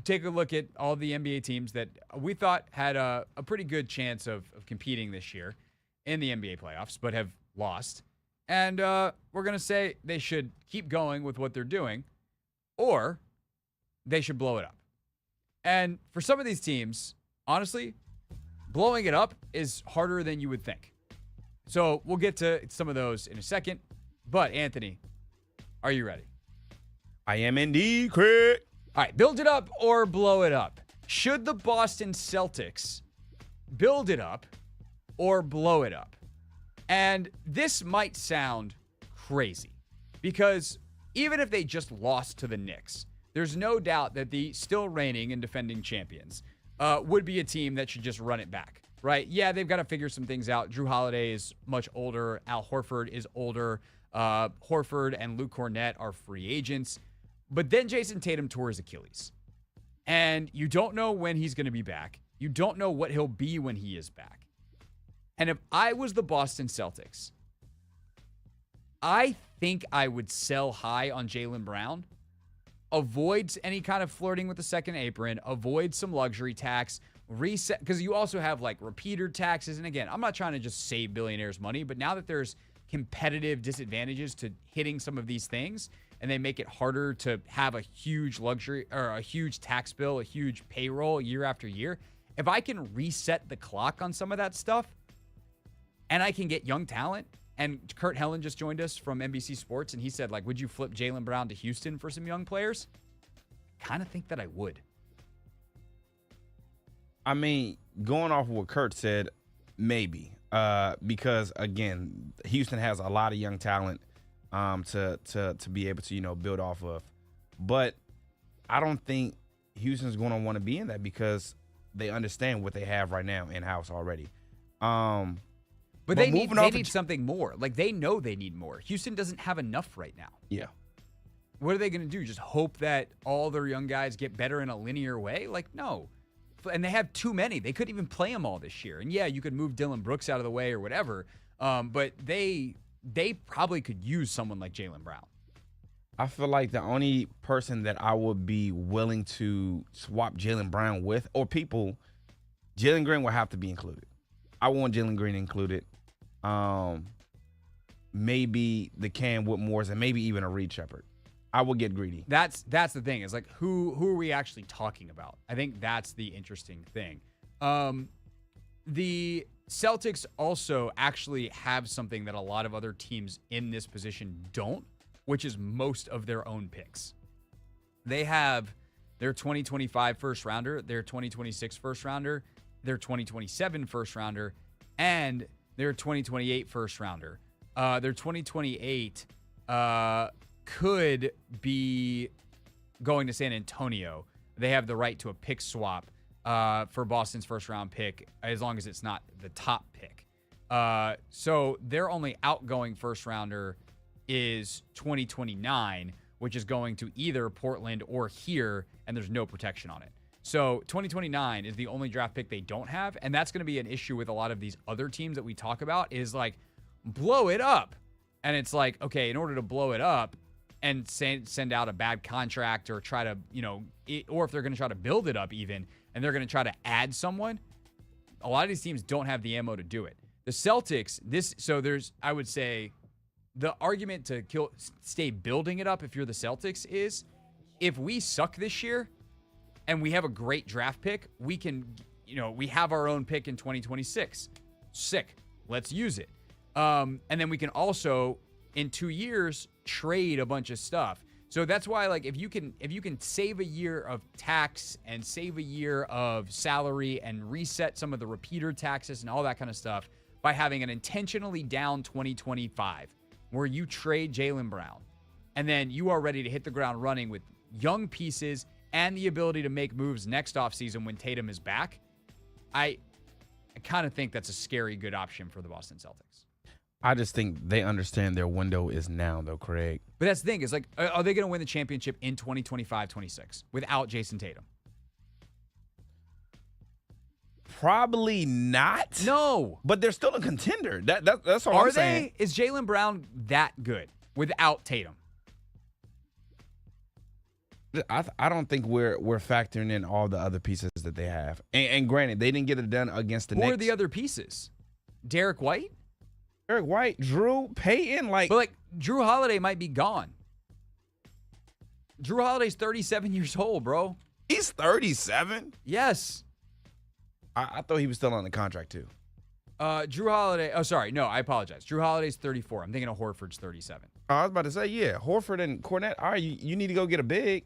take a look at all the NBA teams that we thought had a pretty good chance of competing this year in the NBA playoffs, but have lost. And we're going to say they should keep going with what they're doing, or they should blow it up. And for some of these teams, honestly, blowing it up is harder than you would think. So we'll get to some of those in a second. But, Anthony, are you ready? I am indeed, Craig. All right, build it up or blow it up. Should the Boston Celtics build it up or blow it up? And this might sound crazy because even if they just lost to the Knicks, there's no doubt that the still reigning and defending champions would be a team that should just run it back, right? Yeah, they've got to figure some things out. Drew Holiday is much older. Al Horford is older. Horford and Luke Cornett are free agents. But then Jason Tatum tore his Achilles. And you don't know when he's going to be back. You don't know what he'll be when he is back. And if I was the Boston Celtics, I think I would sell high on Jaylen Brown, avoid any kind of flirting with the second apron, avoid some luxury tax, reset, because you also have like repeater taxes. And again, I'm not trying to just save billionaires money, but now that there's competitive disadvantages to hitting some of these things, and they make it harder to have a huge luxury or a huge tax bill, a huge payroll year after year, if I can reset the clock on some of that stuff, and I can get young talent, and Kurt Helen just joined us from NBC Sports, and he said, like, would you flip Jaylen Brown to Houston for some young players? Kind of think that I would. I mean, going off of what Kurt said, maybe. Because, again, Houston has a lot of young talent to be able to, build off of. But I don't think Houston's going to want to be in that because they understand what they have right now in-house already. But they need something more. Like, they know they need more. Houston doesn't have enough right now. Yeah. What are they going to do? Just hope that all their young guys get better in a linear way? Like, no. And they have too many. They couldn't even play them all this year. And, yeah, you could move Dylan Brooks out of the way or whatever. But they probably could use someone like Jaylen Brown. I feel like the only person that I would be willing to swap Jaylen Brown with, or people, Jalen Green will have to be included. I want Jalen Green included. Maybe the Cam Whitmores and maybe even a Reed Shepherd. I will get greedy. That's the thing. Is like who are we actually talking about? I think that's the interesting thing. the Celtics also actually have something that a lot of other teams in this position don't, which is most of their own picks. They have their 2025 first rounder, their 2026 first rounder, their 2027 first rounder, and their 2028 first rounder. Their 2028 could be going to San Antonio. They have the right to a pick swap for Boston's first round pick, as long as it's not the top pick. So their only outgoing first rounder is 2029, which is going to either Portland or here, and there's no protection on it. So 2029 is the only draft pick they don't have, and that's going to be an issue with a lot of these other teams that we talk about, is like, blow it up. And it's like, okay, in order to blow it up and send out a bad contract or try to, or if they're going to try to build it up even, and they're going to try to add someone, a lot of these teams don't have the ammo to do it. The Celtics, I would say, the argument to stay building it up if you're the Celtics is, if we suck this year and we have a great draft pick, we can, we have our own pick in 2026. Sick. Let's use it. And then we can also, in 2 years, trade a bunch of stuff. So that's why, like, if you can save a year of tax and save a year of salary and reset some of the repeater taxes and all that kind of stuff by having an intentionally down 2025 where you trade Jaylen Brown, and then you are ready to hit the ground running with young pieces and the ability to make moves next offseason when Tatum is back, I kind of think that's a scary good option for the Boston Celtics. I just think they understand their window is now, though, Craig. But that's the thing. Is like, are they going to win the championship in 2025-26 without Jason Tatum? Probably not. No. But they're still a contender. That's all I'm saying. Are they? Is Jaylen Brown that good without Tatum? I don't think we're factoring in all the other pieces that they have. And granted, they didn't get it done against the Knicks. Who are the other pieces? Derek White? Derek White, Drew, Payton, But Drew Holiday might be gone. Drew Holiday's 37 years old, bro. He's 37? Yes. I thought he was still on the contract, too. Drew Holiday. Oh, sorry. No, I apologize. Drew Holiday's 34. I'm thinking of Horford's 37. I was about to say, yeah, Horford and Cornette, all right, you need to go get a big.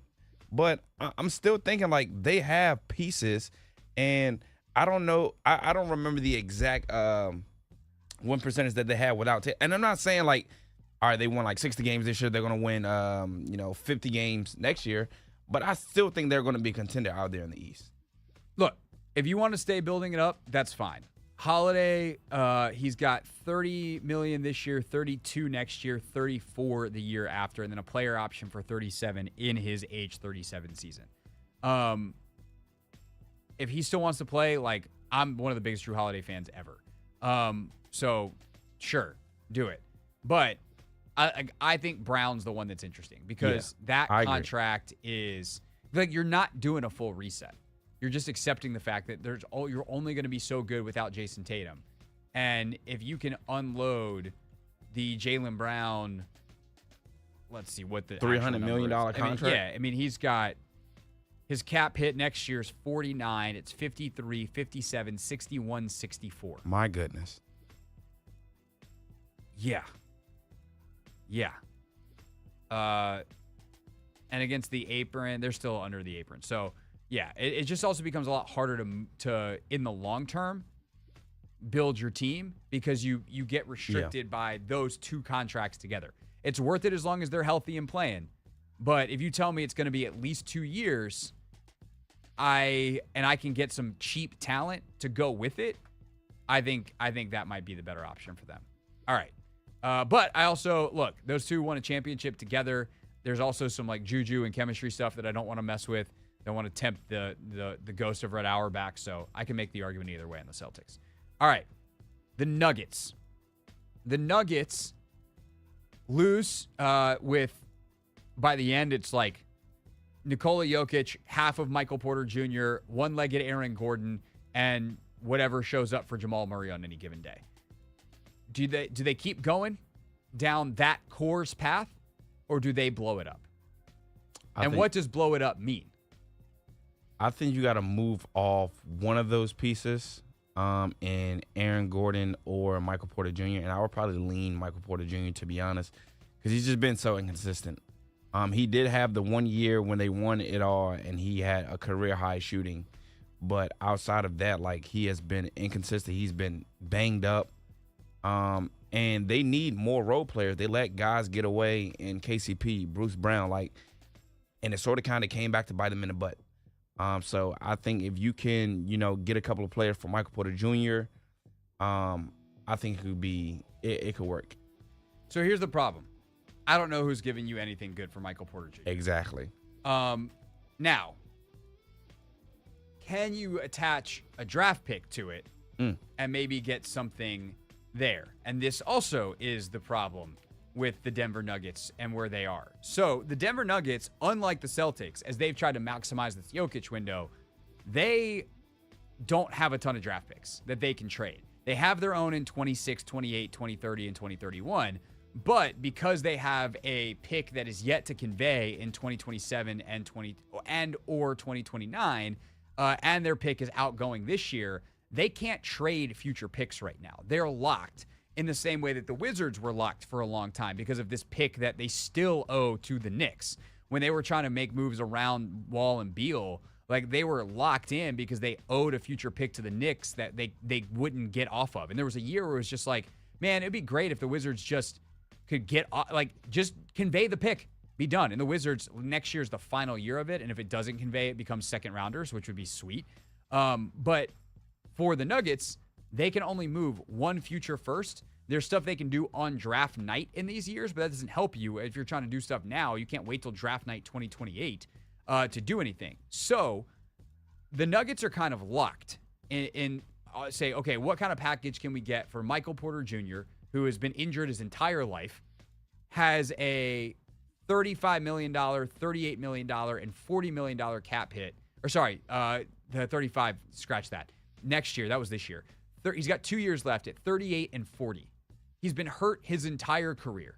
But I'm still thinking, like, they have pieces. And I don't know. I don't remember the exact win percentage that they had without Tatum. And I'm not saying, like, all right, they won, like, 60 games this year. They're going to win, 50 games next year. But I still think they're going to be a contender out there in the East. Look, if you want to stay building it up, that's fine. Holiday, he's got $30 million this year, $32 next year, $34 the year after, and then a player option for $37 in his age 37 season. If he still wants to play, like, I'm one of the biggest Drew Holiday fans ever. So sure, do it. But I think Brown's the one that's interesting because that contract is like, you're not doing a full reset. You're just accepting the fact that you're only going to be so good without Jason Tatum. And if you can unload the Jaylen Brown, let's see what the $300 million contract. He's got his cap hit next year is 49. It's 53, 57, 61, 64. My goodness. Yeah. And against the apron, they're still under the apron. So, yeah, it just also becomes a lot harder to in the long term, build your team because you get restricted by those two contracts together. It's worth it as long as they're healthy and playing. But if you tell me it's going to be at least 2 years, I can get some cheap talent to go with it, I think that might be the better option for them. All right. But I also, look, those two won a championship together. There's also some like juju and chemistry stuff that I don't want to mess with. Don't want to tempt the ghost of Red Hour back, so I can make the argument either way on the Celtics. All right. The Nuggets. The Nuggets lose with, by the end, it's like Nikola Jokic, half of Michael Porter Jr., one-legged Aaron Gordon, and whatever shows up for Jamal Murray on any given day. Do they keep going down that course path, or do they blow it up? What does blow it up mean? I think you got to move off one of those pieces. in Aaron Gordon or Michael Porter Jr., and I would probably lean Michael Porter Jr., to be honest, because he's just been so inconsistent. He did have the 1 year when they won it all, and he had a career-high shooting. But outside of that, like, he has been inconsistent. He's been banged up. And they need more role players. They let guys get away in KCP, Bruce Brown, and it sort of kind of came back to bite them in the butt. So I think if you can, get a couple of players for Michael Porter Jr., I think it could work. So here's the problem. I don't know who's giving you anything good for Michael Porter Jr. Exactly. Now, can you attach a draft pick to it and maybe get something there? And this also is the problem with the Denver Nuggets and where they are. So the Denver Nuggets, unlike the Celtics, as they've tried to maximize this Jokic window, they don't have a ton of draft picks that they can trade. They have their own in 26, 28, 2030, and 2031. But because they have a pick that is yet to convey in 2027 and or 2029, and their pick is outgoing this year, they can't trade future picks right now. They're locked in the same way that the Wizards were locked for a long time because of this pick that they still owe to the Knicks. When they were trying to make moves around Wall and Beal, like, they were locked in because they owed a future pick to the Knicks that they wouldn't get off of. And there was a year where it was just like, man, it'd be great if the Wizards just could just convey the pick, be done. And the Wizards, next year is the final year of it, and if it doesn't convey, it becomes second rounders, which would be sweet. But for the Nuggets, they can only move one future first. There's stuff they can do on draft night in these years, but that doesn't help you. If you're trying to do stuff now, you can't wait till draft night 2028 to do anything. So the Nuggets are kind of locked in say, okay, what kind of package can we get for Michael Porter Jr., who has been injured his entire life, has a $35 million, $38 million, and $40 million cap hit. Or sorry, the 35, scratch that. Next year, that was this year. He's got 2 years left at 38 and 40. He's been hurt his entire career.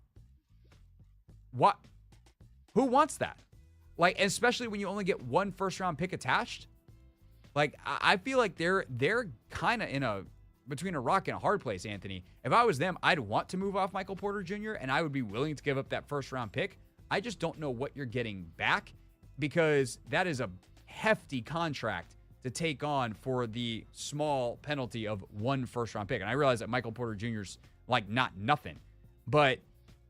What? Who wants that? Like, especially when you only get one first-round pick attached. Like, I feel like they're kind of between a rock and a hard place, Anthony. If I was them, I'd want to move off Michael Porter Jr., and I would be willing to give up that first-round pick. I just don't know what you're getting back, because that is a hefty contract to take on for the small penalty of one first-round pick. And I realize that Michael Porter Jr.'s like not nothing, but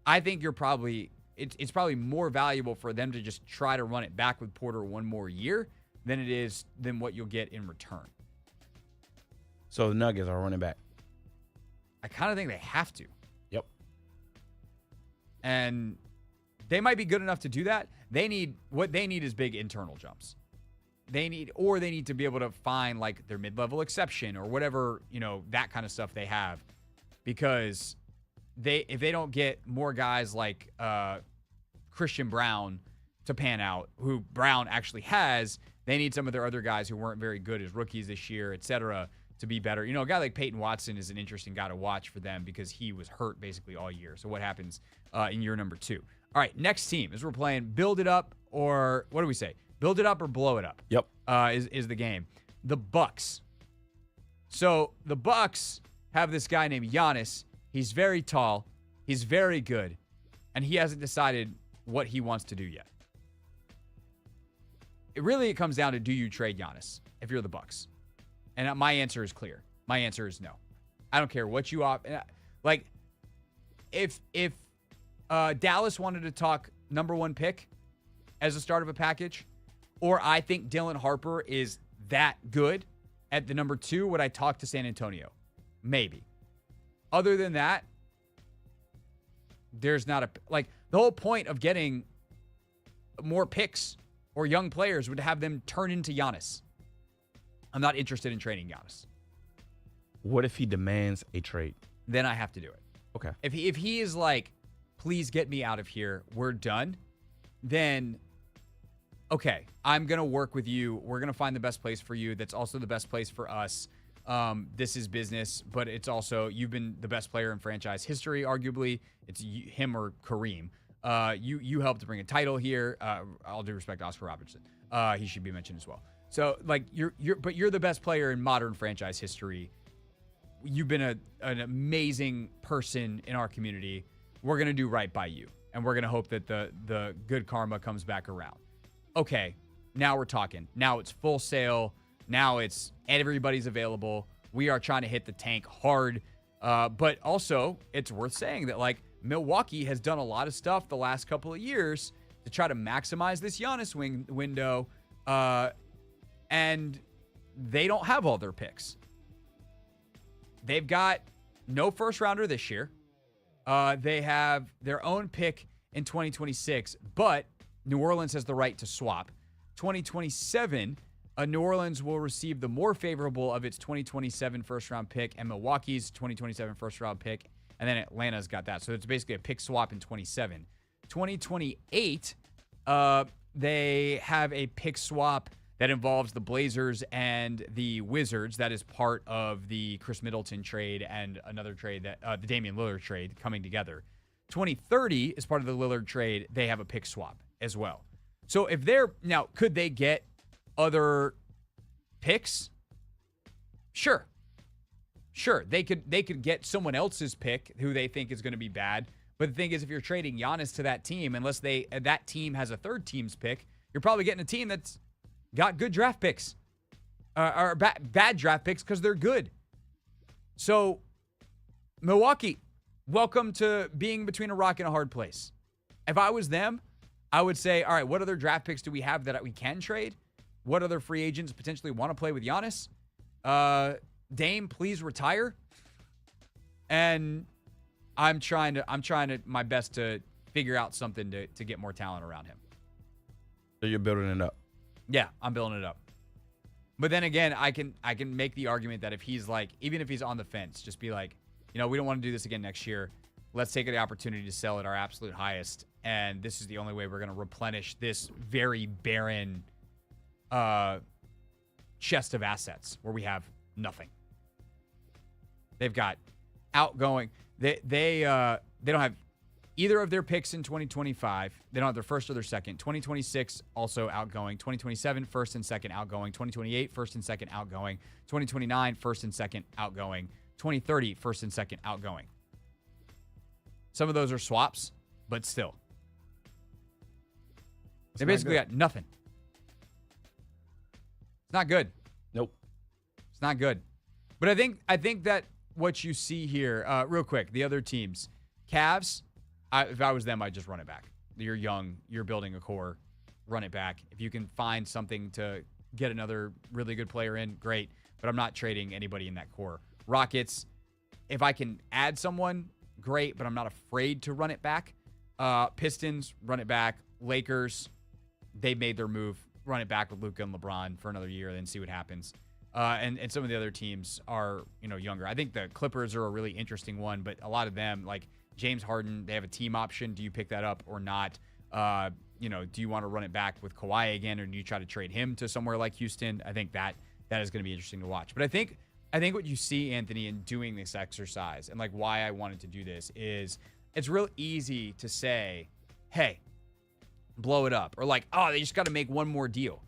I think it's probably more valuable for them to just try to run it back with Porter one more year than what you'll get in return. So the Nuggets are running back. I kind of think they have to. Yep. And they might be good enough to do that. What they need is big internal jumps. They need to be able to find like their mid-level exception or whatever, that kind of stuff they have. Because if they don't get more guys like Christian Brown to pan out, who Brown actually has, they need some of their other guys who weren't very good as rookies this year, et cetera, to be better. A guy like Peyton Watson is an interesting guy to watch for them because he was hurt basically all year. So what happens in year number 2? All right, next team is we're playing build it up, or what do we say? Build it up or blow it up. Yep. Is the game. The Bucks. So the Bucks have this guy named Giannis. He's very tall. He's very good. And he hasn't decided what he wants to do yet. It comes down to, do you trade Giannis if you're the Bucks? And my answer is clear. My answer is no. I don't care what you offer. Like, if Dallas wanted to talk number 1 pick as a start of a package, or I think Dylan Harper is that good at the number 2, would I talk to San Antonio? Maybe. Other than that, there's not the whole point of getting more picks or young players would have them turn into Giannis. I'm not interested in trading Giannis. What if he demands a trade? Then I have to do it. Okay. If he is like, please get me out of here, we're done, then okay, I'm going to work with you. We're going to find the best place for you. That's also the best place for us. This is business, but it's also, you've been the best player in franchise history, arguably. It's him or Kareem. You helped to bring a title here. All due respect to Oscar Robertson. He should be mentioned as well. So, like, you're the best player in modern franchise history. you've been an amazing person in our community. We're going to do right by you. And we're going to hope that the good karma comes back around. Okay, now we're talking. Now it's full sail. Now it's everybody's available. We are trying to hit the tank hard. But also, it's worth saying that, like, Milwaukee has done a lot of stuff the last couple of years to try to maximize this Giannis window. And they don't have all their picks. They've got no first rounder this year. They have their own pick in 2026, but New Orleans has the right to swap. 2027, New Orleans will receive the more favorable of its 2027 first-round pick and Milwaukee's 2027 first-round pick, and then Atlanta's got that. So it's basically a pick swap in 27. 2028, they have a pick swap that involves the Blazers and the Wizards. That is part of the Chris Middleton trade and another trade, that the Damian Lillard trade coming together. 2030 is part of the Lillard trade. They have a pick swap as well. So if they're now, could they get other picks? Sure. They could get someone else's pick who they think is going to be bad. But the thing is, if you're trading Giannis to that team, unless that team has a third team's pick, you're probably getting a team that's got good draft picks or bad draft picks because they're good. So, Milwaukee, welcome to being between a rock and a hard place. If I was them, I would say, all right, what other draft picks do we have that we can trade? What other free agents potentially want to play with Giannis? Dame, please retire. And I'm trying to my best to figure out something to get more talent around him. So you're building it up. Yeah, I'm building it up. But then again, I can make the argument that if he's like, even if he's on the fence, just be like, we don't want to do this again next year. Let's take the opportunity to sell at our absolute highest. And this is the only way we're going to replenish this very barren chest of assets where we have nothing. They've got outgoing. They don't have either of their picks in 2025. They don't have their first or their second. 2026 also outgoing. 2027 first and second outgoing. 2028 first and second outgoing. 2029 first and second outgoing. 2030 first and second outgoing. Some of those are swaps, but still. They basically got nothing. It's not good. Nope. It's not good. But I think that what you see here, real quick, the other teams, Cavs, if I was them, I'd just run it back. You're young. You're building a core. Run it back. If you can find something to get another really good player in, great. But I'm not trading anybody in that core. Rockets, if I can add someone, great, but I'm not afraid to run it back. Pistons, run it back. Lakers, they made their move. Run it back with Luka and LeBron for another year, then see what happens. And some of the other teams are, younger. I think the Clippers are a really interesting one, but a lot of them, like James Harden, they have a team option. Do you pick that up or not? Do you want to run it back with Kawhi again, or do you try to trade him to somewhere like Houston? I think that is going to be interesting to watch. But I think what you see, Anthony, in doing this exercise, and like why I wanted to do this, is it's real easy to say, hey, blow it up, or like, oh, they just got to make one more deal.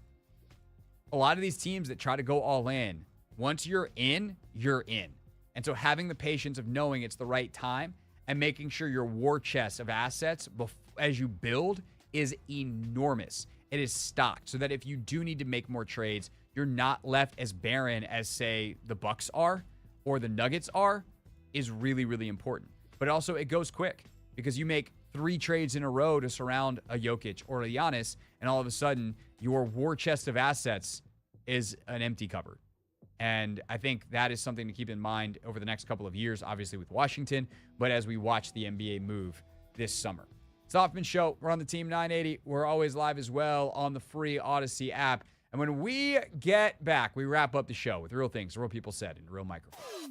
A lot of these teams that try to go all in, once you're in, you're in. And so having the patience of knowing it's the right time and making sure your war chest of assets as you build is enormous. It is stocked so that if you do need to make more trades, you're not left as barren as, say, the Bucks are or the Nuggets are, is really, really important. But also it goes quick because you make 3 trades in a row to surround a Jokic or a Giannis, and all of a sudden your war chest of assets is an empty cupboard. And I think that is something to keep in mind over the next couple of years, obviously with Washington, but as we watch the NBA move this summer. It's the Hoffman Show. We're on the Team 980. We're always live as well on the free Odyssey app. And when we get back, we wrap up the show with real things, real people said, in real microphones.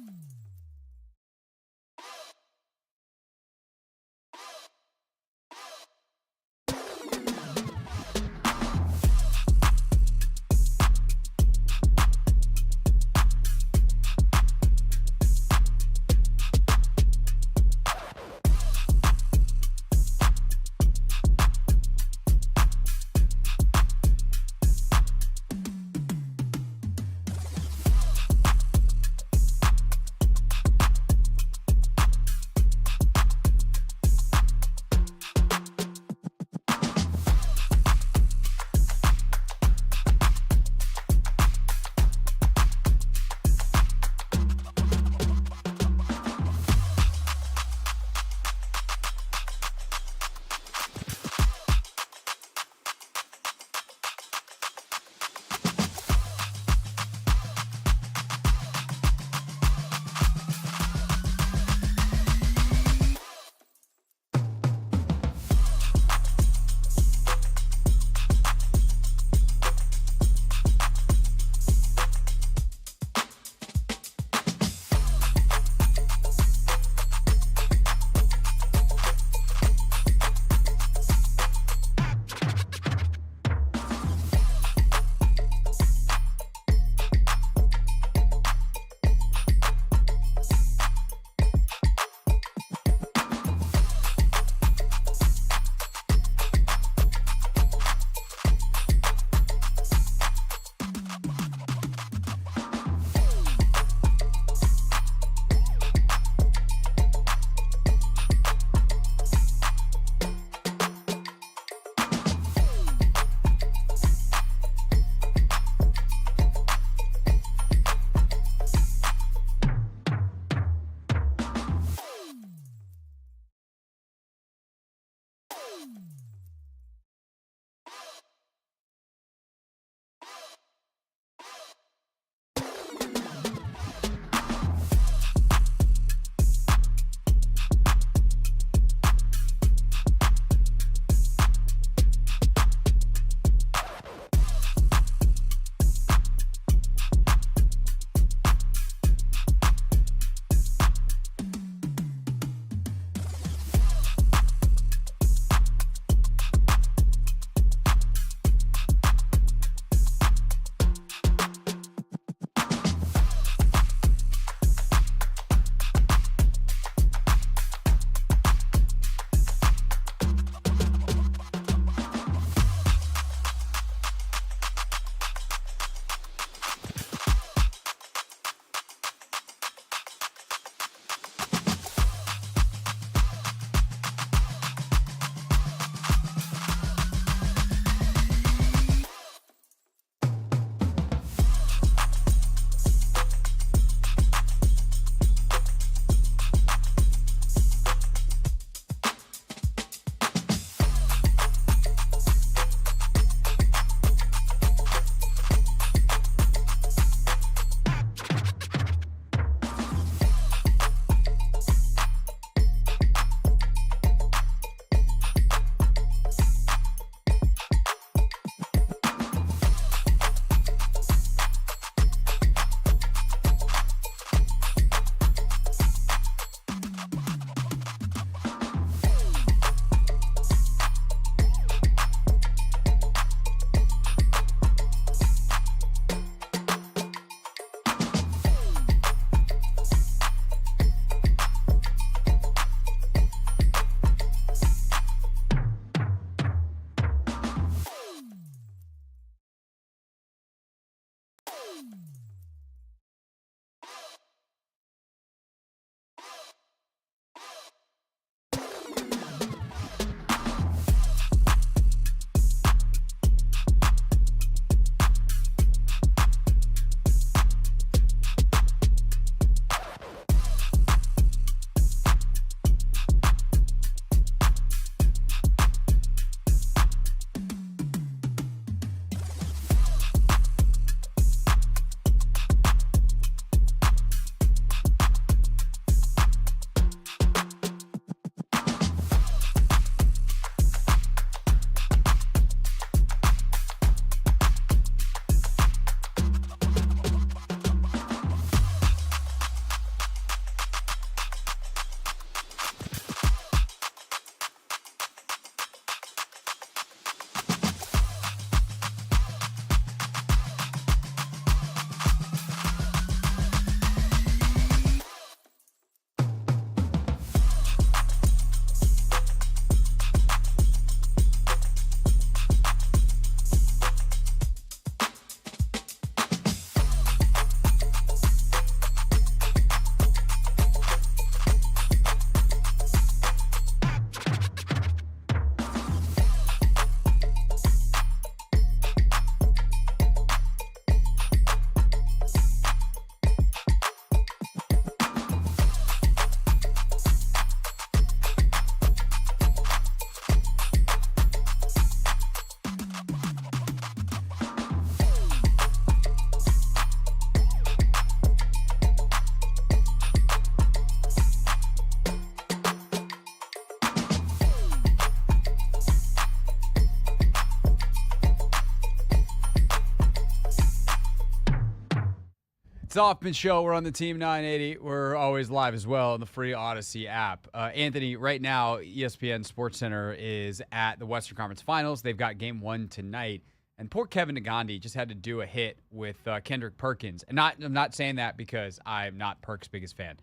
It's the Hoffman Show. We're on the Team 980. We're always live as well on the free Odyssey app. Anthony, right now, ESPN SportsCenter is at the Western Conference Finals. They've got Game 1 tonight. And poor Kevin Nagandi just had to do a hit with Kendrick Perkins. And I'm not saying that because I'm not Perk's biggest fan.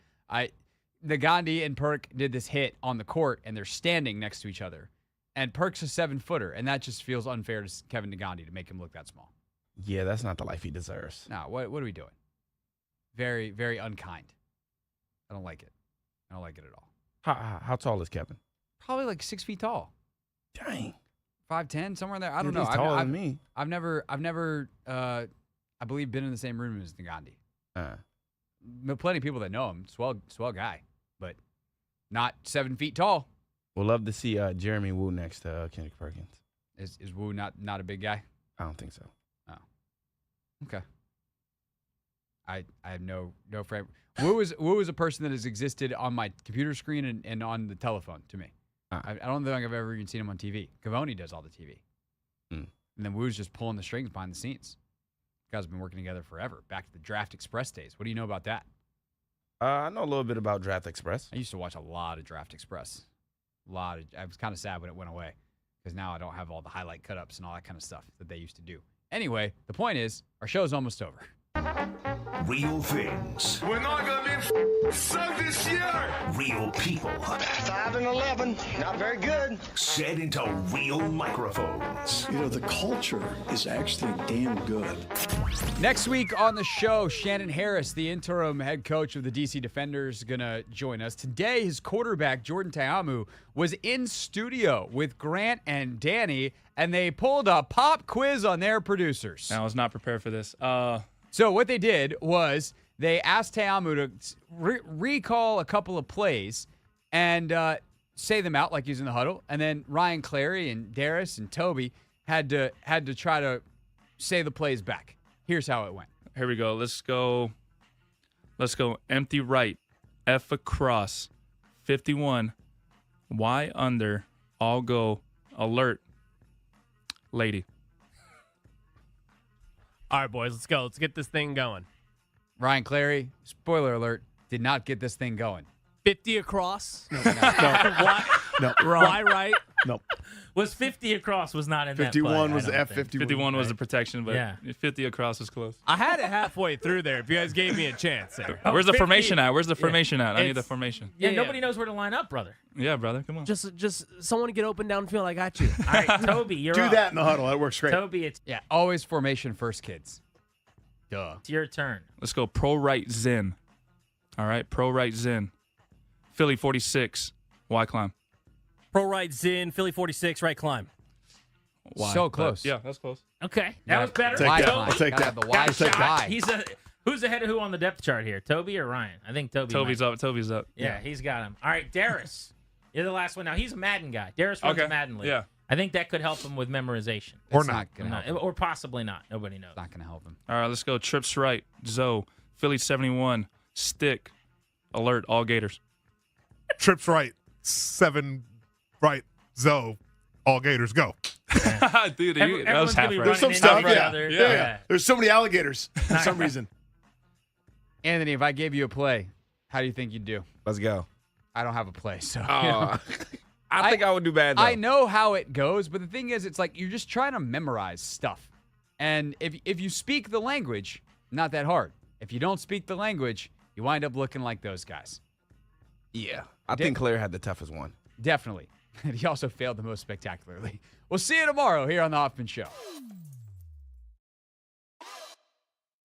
Nagandi and Perk did this hit on the court, and they're standing next to each other. And Perk's a 7-footer, and that just feels unfair to Kevin Nagandi to make him look that small. Yeah, that's not the life he deserves. No, what are we doing? Very, very unkind. I don't like it. I don't like it at all. How tall is Kevin? Probably like 6 feet tall. Dang. 5'10", somewhere in there. I don't know. He's taller than me. I've never, I believe, been in the same room as Nagandi. Plenty of people that know him. Swell guy, but not 7 feet tall. We'll love to see Jeremy Woo next to Kendrick Perkins. Is Woo not a big guy? I don't think so. Oh, okay. I have no frame. Woo is a person that has existed on my computer screen and on the telephone to me. I don't think I've ever even seen him on TV. Cavoni does all the TV. And then Woo's just pulling the strings behind the scenes. You guys have been working together forever. Back to the Draft Express days. What do you know about that? I know a little bit about Draft Express. I used to watch a lot of Draft Express. I was kind of sad when it went away because now I don't have all the highlight cut-ups and all that kind of stuff that they used to do. Anyway, the point is, our show's almost over. Real things. We're not going to be sucked this year. Real people. 5 and 11, not very good. Said into real microphones. You know, the culture is actually damn good. Next week on the show, Shannon Harris, the interim head coach of the DC Defenders, is going to join us. Today, his quarterback, Jordan Ta'amu, was in studio with Grant and Danny, and they pulled a pop quiz on their producers. I was not prepared for this. So what they did was they asked Ta'amu to recall a couple of plays and say them out like he's in the huddle. And then Ryan Clary and Darius and Toby had to try to say the plays back. Here's how it went. Here we go. Let's go empty right, F across, 51, Y under, all go, alert, lady. All right, boys, let's go. Let's get this thing going. Ryan Clary, spoiler alert, did not get this thing going. 50 across. No. Why? No. Wrong. Why right? No. Was 50 across was not in 51 that was the F51. 51 was the protection, but Yeah. 50 across was close. I had it halfway through there if you guys gave me a chance there. Where's the 50. formation at? Where's the formation at? I need the It's- formation. Yeah, nobody knows where to line up, brother. Yeah, brother, come on. Just someone get open downfield. I got you. All right, Toby, you're Do up. that in the huddle. That works great. Toby, it's Yeah, always formation first, kids. Duh. your turn. Let's go pro right Zen. All right, pro right Zen. Philly 46. Y climb. Pro right Zin, Philly 46, right climb. Y. So close. Yeah, that's close. Okay, that was better. Take Y that. climb. I'll take Gotta that. have the Y Got shot. Y. He's who's ahead of who on the depth chart here? Toby or Ryan? I think Toby. Toby's might. up. Toby's up. Yeah, he's got him. All right, Darius. You're the last one now. He's a Madden guy. Darius runs Okay, a Madden league. yeah. I think that could help him with memorization. Or not. Or possibly not. Nobody knows. Not going to help him. All right, let's go. Trips right. Zoe. Philly 71. Stick. Alert. All Gators. Trips right, 7 right, Zoe, all Gators, go. Dude, that was Everyone's half gonna be right. There's some running stuff, into each yeah. other. Yeah. There's so many alligators for some reason. Anthony, if I gave you a play, how do you think you'd do? Let's go. I don't have a play, so. I think I would do bad, though. I know how it goes, but the thing is, it's like you're just trying to memorize stuff. And if you speak the language, not that hard. If you don't speak the language, you wind up looking like those guys. Yeah. I think Claire had the toughest one. Definitely. And he also failed the most spectacularly. We'll see you tomorrow here on The Hoffman Show.